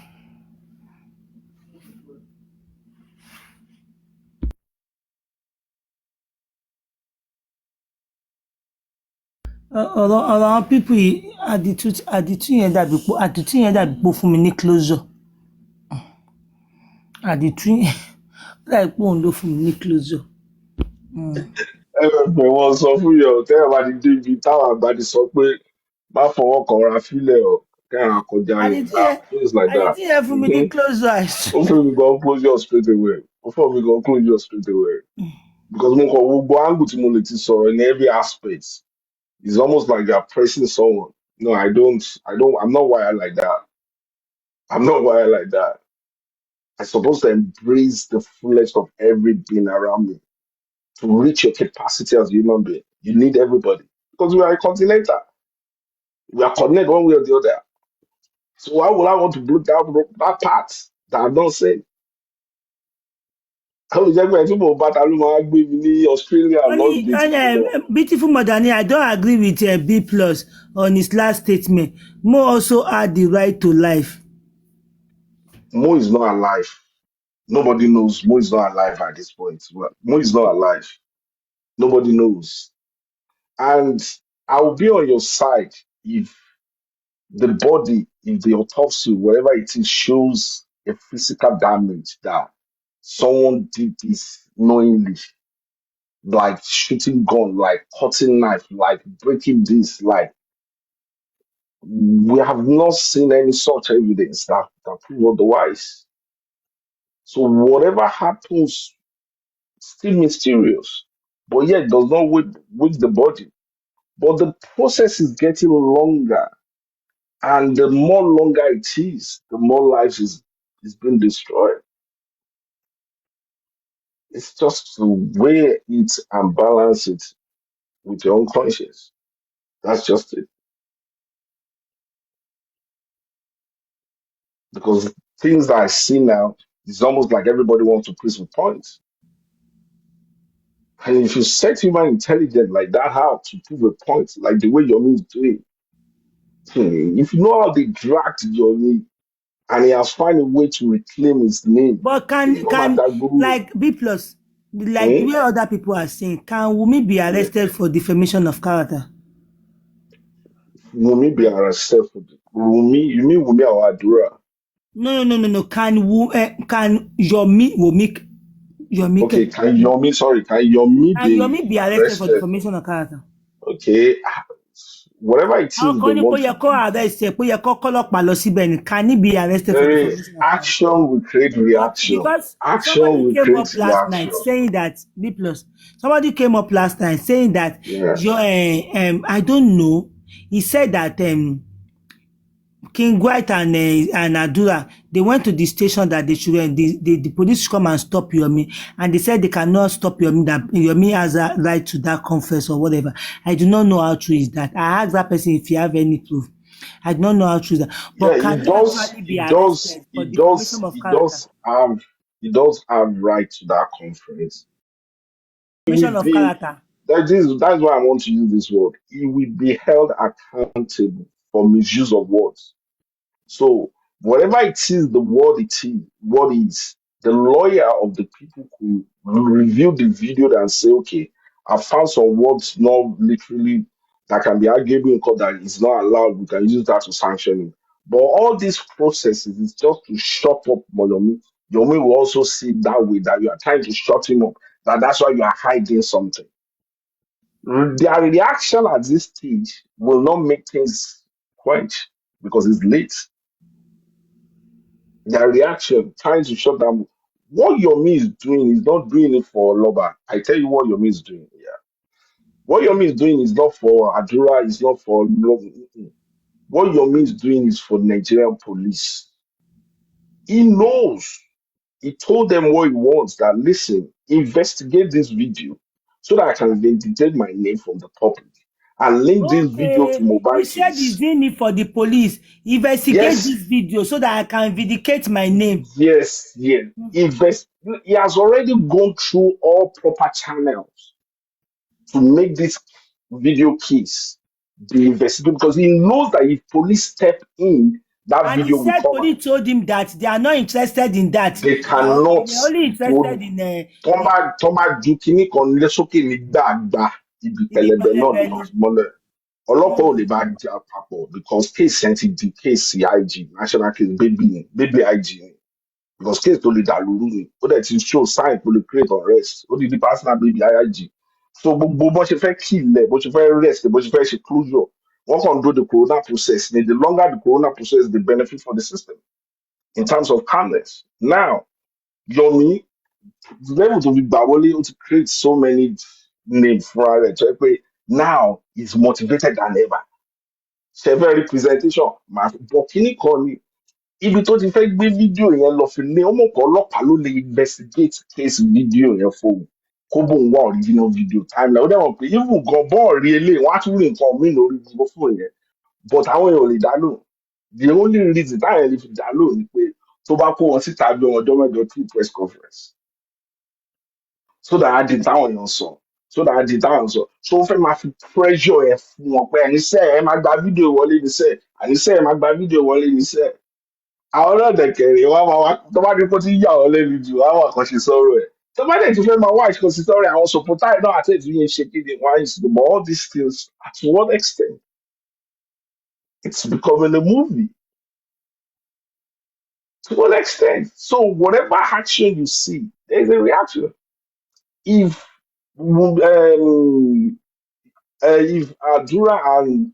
Ọ̀rọ̀ àwọn pípù yìí àdìtú yẹn dàbí pé ó fún mi ní closure. Àdìtú yẹn ó dàbí pé òun ló fún mi ní closure. MFM wọn sọ fún yẹn o, tẹ́yẹ̀ bá ti débi táwọn àgbà ti sọ pé má fọwọ́ kan ra fílẹ̀ o, kẹ́hìn kọjá yẹn. Things like that. Àdìtú yẹn fún mi ní closure. Ó fún mi gan closure straight away. Because mo kàn wo gbogbo angle tí mo lè ti sọ̀rọ̀ in every aspect. It's almost like you're pressing someone. No, I'm not wired like that. I'm supposed to embrace the fullest of every being around me. To reach your capacity as a human being, you need everybody. Because we are a continental. We are connected one way or the other. So why would I want to block that part that I'm not saying? How is everybody people about in Australia and not dating? Beautiful Madani, I don't agree with B plus on his last statement. Mo also had the right to life. Mo is not alive. Nobody knows Mo is not alive at this point. Well, Mo is not alive. Nobody knows. And I will be on your side if the body, if the autopsy, whatever it is, shows a physical damage that someone did this knowingly, like shooting gun, like cutting knife, like breaking this, like we have not seen any such evidence that prove otherwise. So whatever happens, still mysterious, but yet does not wake the body. But the process is getting longer, and the more longer it is, the more life is is being destroyed. It's just to weigh it and balance it with your own conscience. That's just it. Because things that I see now, it's almost like everybody wants to prove a point. And if you set human intelligence like that how to prove a point, like the way Yomi is doing, if you know how they dragged Yomi and he has found a way to reclaim his name, But no can matter who, like B plus, like hmm? where other people are saying, can Wumi be Yeah, arrested for defamation of character? Wumi be arrested for Wumi, you mean Wumi Awadura? No. Can Yomi Okay, can Yomi can be Yomi be arrested for arrested? defamation of character? Okay, whatever it How is they can want to do, arrest ẹ pé ó yẹ kó kọ́lọ́pàá lọ síbẹ̀ ni? Can he be arrested for there is defamation of character? action will create But reaction. because Action somebody will came create up last night reaction. saying that B plus, somebody came up last night saying that Yeah. your I don't know. He said that King White and Adura, they went to the station that they should the police should come and stop Yomi, and they said they cannot stop Yomi, that Yomi has a right to that conference or whatever. I do not know how true is that. I asked that person if you have any proof. I do not know how true is that. Yeah, But can he actually be arrested for defamation of character? He does have right to that conference. He will Defamation of be character. that's why I want to use this word. He will be held accountable for misuse of words. So whatever it is, what is, the lawyer of the people could review the video and say, okay, I found some words not literally that can be arguable in court that is not allowed. We can use that to sanction him. But all these processes is just to shut up Moyomi. Yomi will also see it that way that you are trying to shut him up. That's why you are hiding something. Their reaction at this stage will not make things quench because it's late. Their reaction, trying to shut down. What Yomi is doing is not doing it for Loba. I tell you what Yomi is doing. Yeah. What Yomi is doing is not for Adura, it's not for what Yomi is doing is for Nigerian police. He knows. He told them what he wants that listen, investigate this video so that I can vindicate my name from the public and link this video to Okay, he mobile said he's case. doing it for the police. Investigate Yes, this video so that I can vindicate my name. yes. He has already gone through all proper channels to make this video case be investigated because he knows that if police step in, that And he video will said come out. police told him that they are not interested in that. They cannot They're only do interested in tọ́ba ju kinní kan lé sókè ní gbàgbà ibi ibi pẹlẹbẹ náà ló máa pẹlẹbẹ fi mọ́lẹ̀. Ọlọ́pàá ò lè ni. bá jà papọ̀ because case yẹn ti di case IG national case baby IG ni because case tó lè dà lóru ni ó dẹ̀ ti show sign tó lè create unrest ó di personal baby IG. So gbogbo bó ṣe fẹ́ kí ilẹ̀ bó ṣe fẹ́ rest bó ṣe fẹ́ ṣe closure wọ́n kàn do the corona process ni the longer the corona process the benefit for the system in terms of calmness. Now Yomi level to be Bawole to create so many names for it. So now he's motivated than ever. Several representation, my Burkini Koni. Ibi tó ti fẹ́ gbé fídíò yẹn lọ fi lé ọmọ kan ọlọ́pàá ló lè investigate case fídíò yẹn fóun kó bóun wá original video timeline ó dẹ̀wọ̀n pé even gan bọ́ọ̀ rí eléyìí wọ́n á tún rí nǹkan míì lórí gbogbo fóun yẹn but àwọn èèyàn ò lè dá lóhùn the only reason táwọn èèyàn lè fi dá lóhùn ni pé tó bá kó wọn síta bí ọmọ ọjọ́ mẹ́jọ two press conference so that á di táwọn èèyàn sọ so ó fẹ́ máa fi pressure ẹ̀ fún wọn pé àníṣe ẹ̀ máa gba fídíò wọlé níṣẹ́ àníṣe ẹ̀ máa gba fídíò wọlé níṣẹ́ àwọn náà dẹ̀kẹ̀rẹ̀ wá máa wá tó bá dín kó ti yà ọ́ lẹ́nu jù wá wà kan ṣe sọ̀rọ̀ ẹ̀ tó bá dẹ̀ ti fẹ́ máa wá àṣekọsí sọ̀rọ̀ àwọn sọ̀pọ̀tà náà àti ètò yẹn ṣe kéde wá ìsìn but all these things to what extent it's becoming a movie to what extent so whatever action you see there's a reaction if if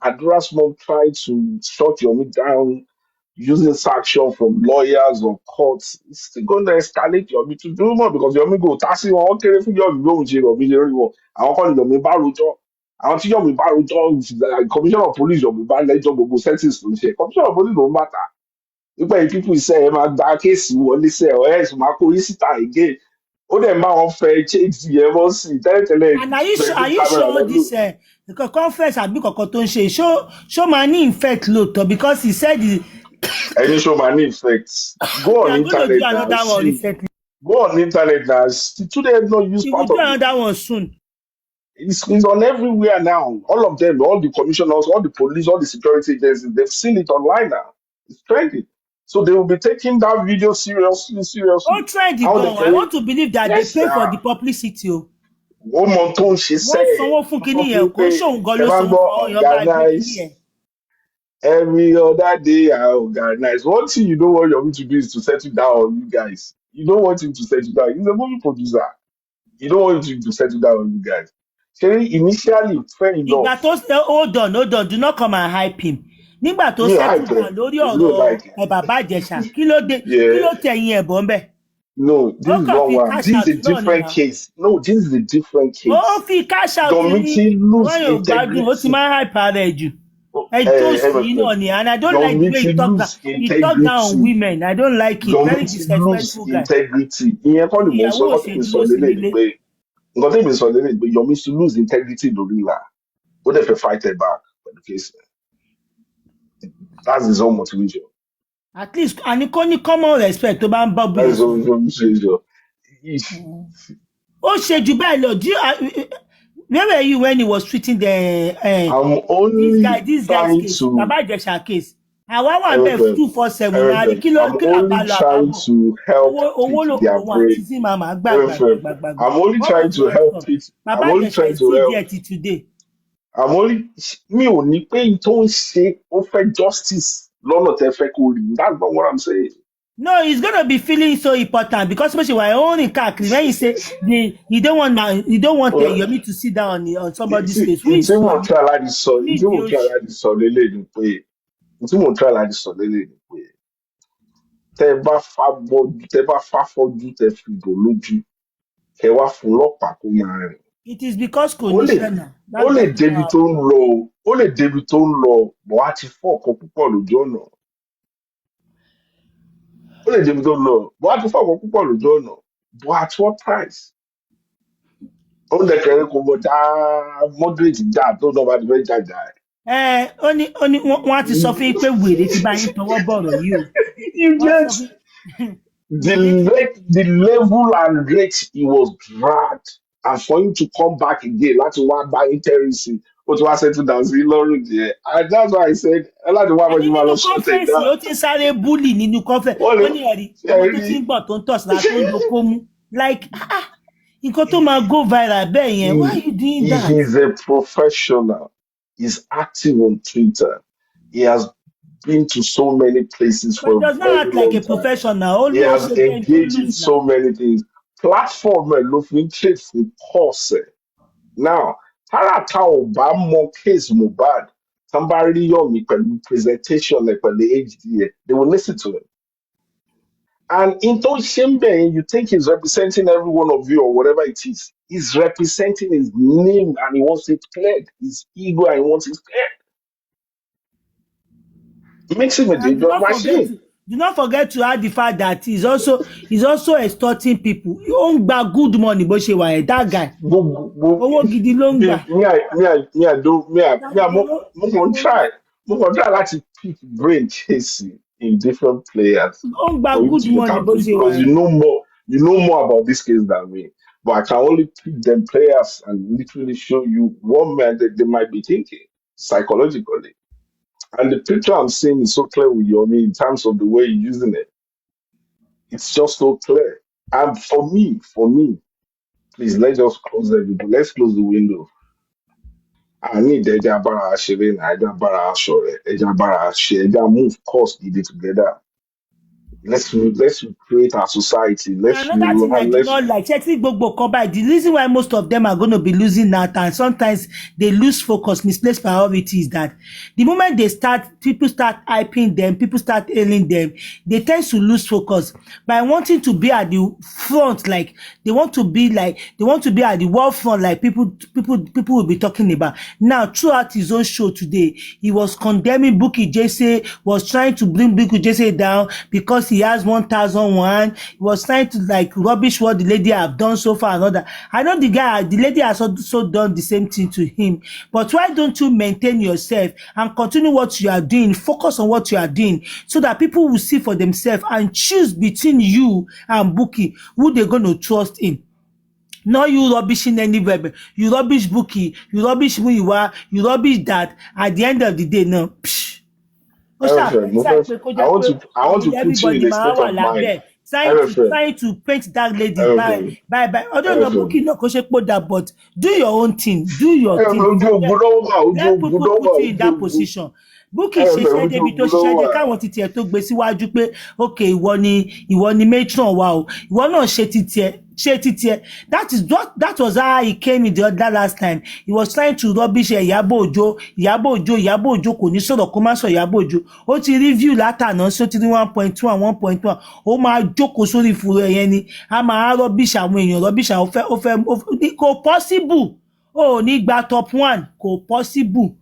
Adura's mom tried to shut Yomi down using sanction from lawyers or courts, it's still going to escalate Yomi to do more because Yomi go taxi wọn ó kéré fún Yomi lóhùn ṣe Yomi ṣe rí wọn àwọn kan ní Yomi bá rojọ́ àwọn tí Yomi bá rojọ́ commissioner of police Yomi bá lẹ́jọ́ gbogbo sentence ló ń ṣe commissioner of police ló ń bàtà Nígbà people say, "Ẹ máa case wọlé sẹ́ ọ̀ ẹ̀ máa kó yín síta again." Ó dẹ̀ máa wọn fẹ́ change yẹn wọ́n sì tẹ́lẹ̀tẹ́lẹ̀ And are plenty you camera sure lọ́lọ́. this conference àbí kankan tó ń ṣe show máa ní infect lóòótọ́ because he said Any show man effects. Go they on are going to do internet now, another one see. recently. Go on internet now. See, today not use He will part do of it. another one soon. It's on everywhere now. All of them, all the commissioners, all the police, all the security agencies, they've seen it online now. It's trending. So they will be taking that video seriously, Oh, seriously. try the How they gun. I can, want to believe that they yes, pay for the publicity. one month she Wọ́n said, sanwó fún kinní yẹn kò ṣóun gan ló sanwó fún àwọn èèyàn bá gbé kinní organize yẹn. every other day. I organize. One thing you don't want your to do is to settle down on you guys. You don't want him to settle down. He's a movie producer. You don't want him to settle down on you guys. So initially, fair Ìgbà enough. tó hold on do not come and hype him. Nígbà tó Me, I settle play. down lórí You don't like ọ̀rọ̀ it. bàbá Ìjẹ̀ṣà kí ló Yeah. tẹ̀yìn ẹ̀bọ̀ ń bẹ̀? No, this Ó is kàn not fi one. cash This out is a náà ni different now. case. No, this is a different Ó case. fi cash out Your ní meeting àwọn lose èèyàn gbádùn ó ti integrity. máa ń hype ara ẹ̀ jù. Ẹjọ́ sí MFM. náà ni and I don't Your like the way meeting lose he talk down on integrity. women. I don't like it. Your Very meeting lose disrespectful guy. integrity. Ìyẹn kọ́ ni mò ń sọ. Ìyàwó ò Nǹkan ṣe tẹ́mi sọ dúró sí lélẹ̀ ni nílé. pé nǹkan tẹ́mi sọ lélẹ̀ ni pé your meeting lose integrity lórí ìlà. Ó dẹ̀ fẹ́ fight it back for the case. That's his own motivation. At least àní kó ní common respect tó bá ń bá That's obìnrin his own sọ̀rọ̀. motivation. Ó ṣe jù bẹ́ẹ̀ lọ. Where were you when he was treating the I'm only this guy's trying case, to Baba Ìjẹ̀ṣà case? Àwa wà ń bẹ̀ MFM, 247 náà rí kí I'm là bá only lọ trying àbábọ̀. to help Owó pick ló their òun àti brain. sí màmá MFM, gbàgbàgbàgbàgbà. I'm only What trying was to the help outcome? pick. Baba I'm only Ìjẹ̀ṣà trying is to still help. there till today. I'm only mi ò ní pé n tó ń ṣe ó fẹ́ justice lọ́nà tẹ́ fẹ́ kó rí. That's not what I'm saying. No, he's gonna be feeling so important because especially when only káàkiri when you say you don't want Yomi to sit down on somebody's case. Who is Ìtí mò ń Yomi? try láti sọ ìtí mò ń try Onídìí láti sọ lélẹ̀ ni pé ìtí mò ń try láti sọ lélẹ̀ ni pé tẹ́ bá fá fọ́jú tẹ́ fi bò lójú kẹ́ wá fún ọlọ́pàá kó máa rìn. it is because kò Ó lè níṣẹ́ náà. ó That's lè why it's débi not tó happening. ń lọ o, ó lè débi tó ń lọ bọ̀ á ti fọ́ ọ̀kan púpọ̀ lójú ọ̀nà. Ó lè débi tó ń lọ bọ̀ á ti fọ́ ọ̀kan púpọ̀ lójú ọ̀nà. But at what price? Ó ń dẹ̀kẹ̀rẹ́ kò mọ̀ já moderate já tó náà bá ti fẹ́ jàjà ẹ̀. Ó ní wọ́n á ti sọ fún yín pé wèrè ti bá yín tọwọ́ bọ̀rọ̀ yìí o. You Wọ́n á get sọ fún the level and rate he was dragged and for him to come back again láti wá bá interesse ó ti wá settle down sí lọ́rùn díẹ̀ and that's why I said ẹ láti wá àní bọ́jú máa lọ nínú shut it kọ́nfẹ́rẹ́nsì down. ó ti ń sáré búlì nínú kọ́nfẹ́rẹ́nsì Wọ́n lè ó ní ẹ̀rí ṣe ọmọ tó ti rí ń bọ̀ tó ń tọ̀ síra tó ń doko mú like nǹkan tó máa go viral bẹ́ẹ̀ yẹn why you doing that? he is a professional. He's active on Twitter. He has been to so many places But for he a does not very act like long a time. professional. He Ó has ṣe bẹ́ẹ̀ tó engaged in lose so now. many things. Platform ẹ̀ ló fi ń trade fún course ẹ̀. Now, táràtà ò bá mọ case Mohbad, tán bá rí Yomi pẹ̀lú presentation ẹ̀ pẹ̀lú HD ẹ̀, they will listen to him. And in those Shimbe, you think he's representing every one of you or whatever it is. He's representing his name and he wants it cleared. His ego and he wants it cleared. It makes him a And dangerous machine. do not forget to add the fact that he's also extorting people. Ó ń gba good money bó ṣe wà yẹn that guy. Owó gidi ló ń gbà. Mo kàn try láti pick brain chase in different players Ó ń gba for you good to look money at bó it ṣe wà because yẹn. you know more about this case than me. But I can only pick them players and literally show you what man that they might be thinking psychologically. And the picture I'm seeing is so clear with Yomi in terms of the way you're using it. It's just so clear. And for me, please let's just close the window. Let's close the window. I need ẹja bára ṣeré náà, ẹja bára ṣọ̀rẹ́, ẹja bára ṣe, ẹja move course gidi together. Let's create our society. Another thing I do not like, the reason why most of them are going to be losing that, and sometimes they lose focus, misplaced priorities, that the moment people start hyping them, people start hailing them, they tend to lose focus by wanting to be at the front, like they want to be at the wall front, like people will be talking about. Now, throughout his own show today, he was condemning Bukky Jesse, was trying to bring Bukky Jesse down because he has 1,001. He was trying to like rubbish what the lady have done so far and all that. I know the lady has also done the same thing to him. But why don't you maintain yourself and continue what you are doing? Focus on what you are doing so that people will see for themselves and choose between you and Bukky who they're going to trust in. Not you rubbishing anywhere. You rubbish Bukky, you rubbish who you are, you rubbish that. At the end of the day, no. I want to put you in a state of mind. Trying to paint that lady by I don't know, Bukky no that, but do your own thing. Do your thing. Let people put you in that position. Bukky ṣiṣẹ́ débi tó ṣiṣẹ́ dé káwọn ti tiẹ̀ tó gbé síwájú pé okay ìwọ ni matron wa o, ìwọ náà ṣe ti tiẹ̀. That was how he came in the other last time. He was trying to rubbish Ìyábọ̀ Òjó kò ní sọ̀rọ̀ kó má sọ Ìyábọ̀ Òjó. Ó ti review látàná sí ó ti rí 1.1. Ó máa jókòó sórí ìfúró ẹ̀yẹn ni. A máa rubbish àwọn èèyàn, rubbish àwọn ó fẹ́ kò possible. Ó ní gba top 1 kò possible.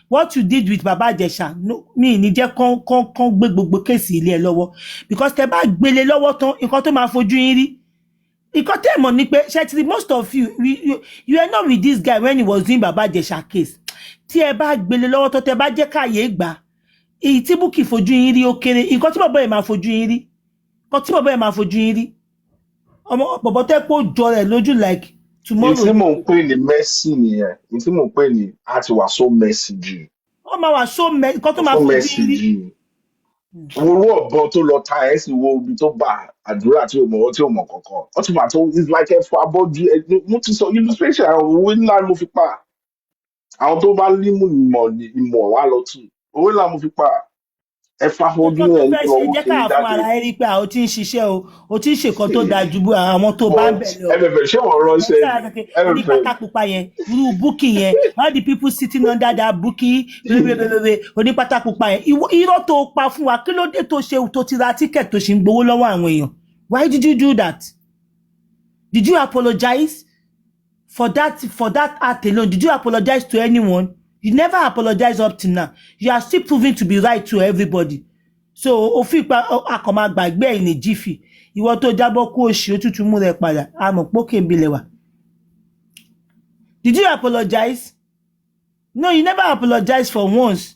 What you did with Baba Ijesha, no, mi ní jẹ́ kán gbé gbogbo kéèsì ilé ẹ lọ́wọ́, because tẹ́ bá gbélé lọ́wọ́ tán nǹkan tó máa fojú yín rí. Nǹkan tẹ́ mọ̀ ní pé ṣẹ́tìrì most of you are not with this guy when he was doing Baba Ijesha case. Tí ẹ bá gbélé lọ́wọ́ tán tẹ́ bá jẹ́ káyé gbà, èyí tí Bukky fojú yín rí ó kéré, nǹkan tí bàbá yẹn máa fojú yín rí. Ọmọ bọ̀bọ̀ tẹ́ pé ó jọ rẹ̀ lójú like tomorrow. Ìtí mò ń pè ní Messi nìyẹn. Ìtí mò ń pè ní àti wà so Messi jù. Ó máa wà so Messi, nǹkan tó máa fojú yín rí. Owó ọ̀bọ tó lọ ta ẹ̀ sì wo ibi tó bá àdúrà tí ò mọ̀ kankan. Ó ti máa tó it's like ẹ̀fọ́ abọ́jú mo ti sọ illustration owó ńlá ni mo fi pa. Àwọn tó bá ní ìmọ̀ wá lọ tù. Owó ńlá mo fi pa. Ẹ̀fọ́ abọ́jú ẹ̀ ń lọ owó kiri jáde. Jẹ́ ká fún ara ẹ rí pé o ti ń ṣiṣẹ́ o ti ń ṣèkan tó dáa ju àwọn tó bá ń bẹ̀ lọ. MFM ṣé wọ́n ránṣẹ́ ní pátápupa yẹn irú Bukky yẹn all the people sitting under that Bukky oní pátápupa yẹn irọ́ tó pa fún wa kí ló dé tó ṣe tó ti ra ticket tó ṣe ń gbowó lọ́wọ́ àwọn èèyàn. Why did you do that? Did you apologize for that act alone? Did you apologize to anyone? You never apologize up to now. You are still proving to be right to everybody. So òfin pa akọ̀mọ̀ àgbàgbé ẹ̀ ní jífì. Ìwọ tó jábọ́ kú òṣì òtútù mú rẹ̀ padà. Àmọ̀ pókè ń bilẹ̀ wà. Did you apologize? No, you never apologize for once.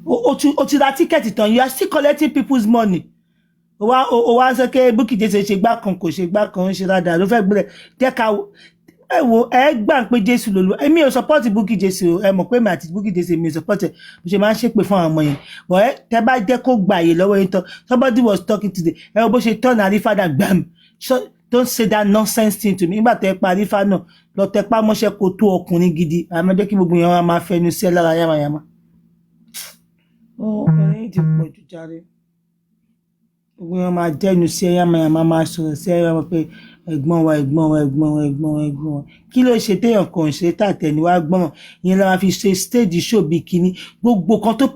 O ti ra tíkẹ́ẹ̀tì tán. You are still collecting people's money. O wá sọ pé Bukky Jesse ṣe gbá kan kò ṣe gbá kan ń ṣe dáadáa ló fẹ́ gbélé. Jẹ́ ká ẹ wo ẹ gbà pé Jésù lòlú èmi ò support Bukky Jesse o ẹ mọ̀ pé mi àti Bukky Jesse mi ò support ẹ mo ṣe máa ń ṣépè fún àwọn ọmọ yẹn but ẹ tẹ bá jẹ́ kó gbà yè lọ́wọ́ yẹn tán somebody was talking today ẹ wo bó ṣe turn àrífàdà gbàm don't say that nonsense thing to me nígbà tẹ pa àrífà náà lọ tẹ pa mọ́ṣẹ́ kó tó ọkùnrin gidi àmọ́ jẹ́ kí gbogbo yẹn wá máa fẹnu sí ẹ lára yamayama. ọkùnrin ti pọ̀ jù járe gbogbo yẹn máa dẹnu sí ẹ yamayama máa sọ̀rọ̀ sí ẹ yamayama pé ẹ̀gbọ́n wa kí ló ṣe téèyàn kan ṣe tàtẹ̀ni wá gbọ́n ìyẹn la máa fi ṣe stage show bíi kínní gbogbo kan tó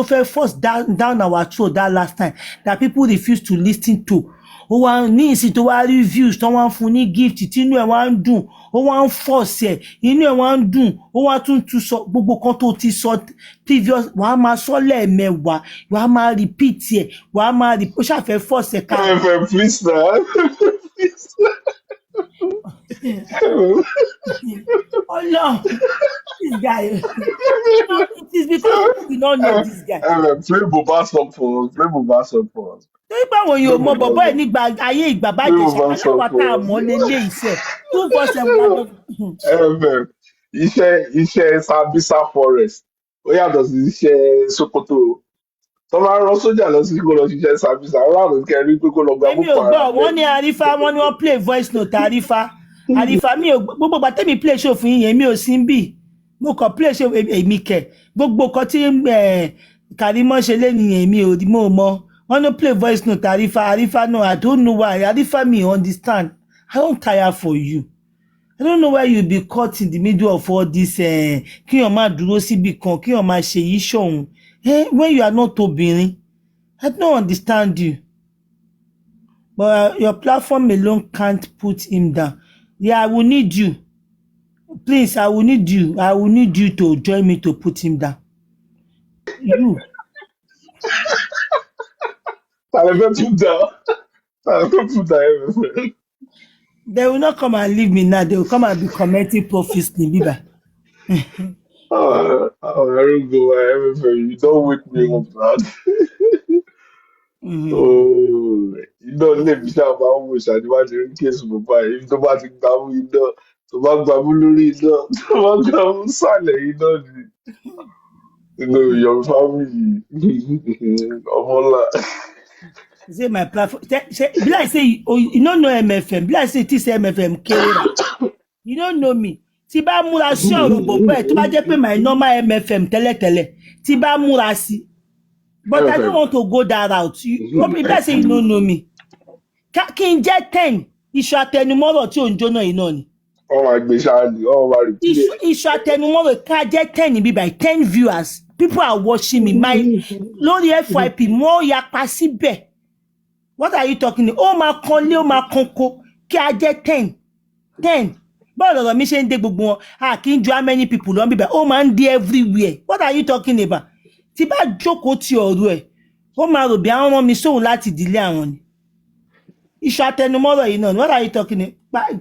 fẹ́ force down our throat that last time that people refuse to listen to ó wá ní ìsìn tó wá rí views tó wá ń fún ní gift tínú ẹ̀ wá ń dùn ó wá ń force ẹ̀ inú ẹ̀ wá ń dùn ó wá tún sọ gbogbo kan tó ti sọ previous wàá máa sọ lẹ́ẹ̀mẹwàá wàá máa repeat ẹ̀ wàá máa ó ṣàfẹ́ force ẹ̀ ká. Please na. Oh no, this guy. It is because we don't know this guy. Play Boba song for us. Torí pé àwọn yóò mọ bọ̀bọ̀ ẹ̀ nígbà ayé ìgbà bá jẹ ṣàkóso tá a mọ̀ lélẹ̀ iṣẹ́ 247. Iṣẹ́ Sambisa forest ó yàtọ̀ sí iṣẹ́ Sokoto. Tó máa rán sójà lọ sí kó lọ ṣiṣẹ́ Sambisa ọlọ́run kẹrin pé kó lọ gba púpọ̀. Èmi ò gbọ́ wọ́n ní Àrífà wọ́n ní wọ́n play voice note Àrífà mi ò gbogbo ìgbà tẹ́mi play show fún yín mi ò sí ń bì mo kàn play show èmi kẹ̀ gbogbo kan tí Karimo ṣe lé nìyẹn mi ò mo mọ. Wọ́n no play voice note Arifa no, I don't know why. Arifa me understand. I don't tire for you. I don't know why you be caught in the middle of all this kí o máa dúró síbi kan, kí o máa ṣe yìí ṣọ̀hún. When you are not obìnrin, I don't understand you. But your platform alone can't put him down. Yeah, I will need you. Please, I will need you. I will need you to join me to put him down. You. I never put down. I never put down everything. They will not come and leave me now. They will come and be commenting profusely, Biba. I don't go everything. You don't wake me up, man. Oh, iná lè fi ṣáà máa ń wò ṣàdíwájú ní kéésì mo báyìí ibi tó bá ti gbàmú iná tó bá gbàmú lórí iná tó bá gbàmú sàlẹ̀ iná ni inú Yomi family ọmọ ńlá. Say my platform. Be like say you don't know MFM. Be like say this MFM kéré. You don't know me. Tí bá múra sí ọ̀rọ̀ bọ̀bọ̀ ẹ̀ tó bá jẹ́ pé my normal MFM tẹ́lẹ̀tẹ́lẹ̀ tí bá múra sí. But I don't want to go that route. Be like say you don't know me. Kí n jẹ́ 10 iṣu àtẹnumọ́rọ̀ tí ò ń jóná iná ni. Ọmọ àgbẹ̀ ṣáàlì ọmọ máa replay. Iṣu àtẹnumọ́rọ̀ ká jẹ́ 10 bí by 10 viewers. People are watching me. My lórí FYP mo yapa síbẹ̀. What are you talking about? Ó máa kan lé ó máa kan ko kí a jẹ́ 10. Báwo lọ̀rọ̀ mi ṣe ń dé gbogbo wọn? Kí n ju how many people lọ bíbẹ̀? Ó máa ń dé everywhere. What are you talking about? Tí bá jókòó ti ọ̀rọ̀ ẹ̀, ó máa rò bí àwọn ọmọ mi sóhun láti ìdílé àwọn ni. Iṣu àtẹnumọ́rọ̀ yìí náà ni. What are you talking about?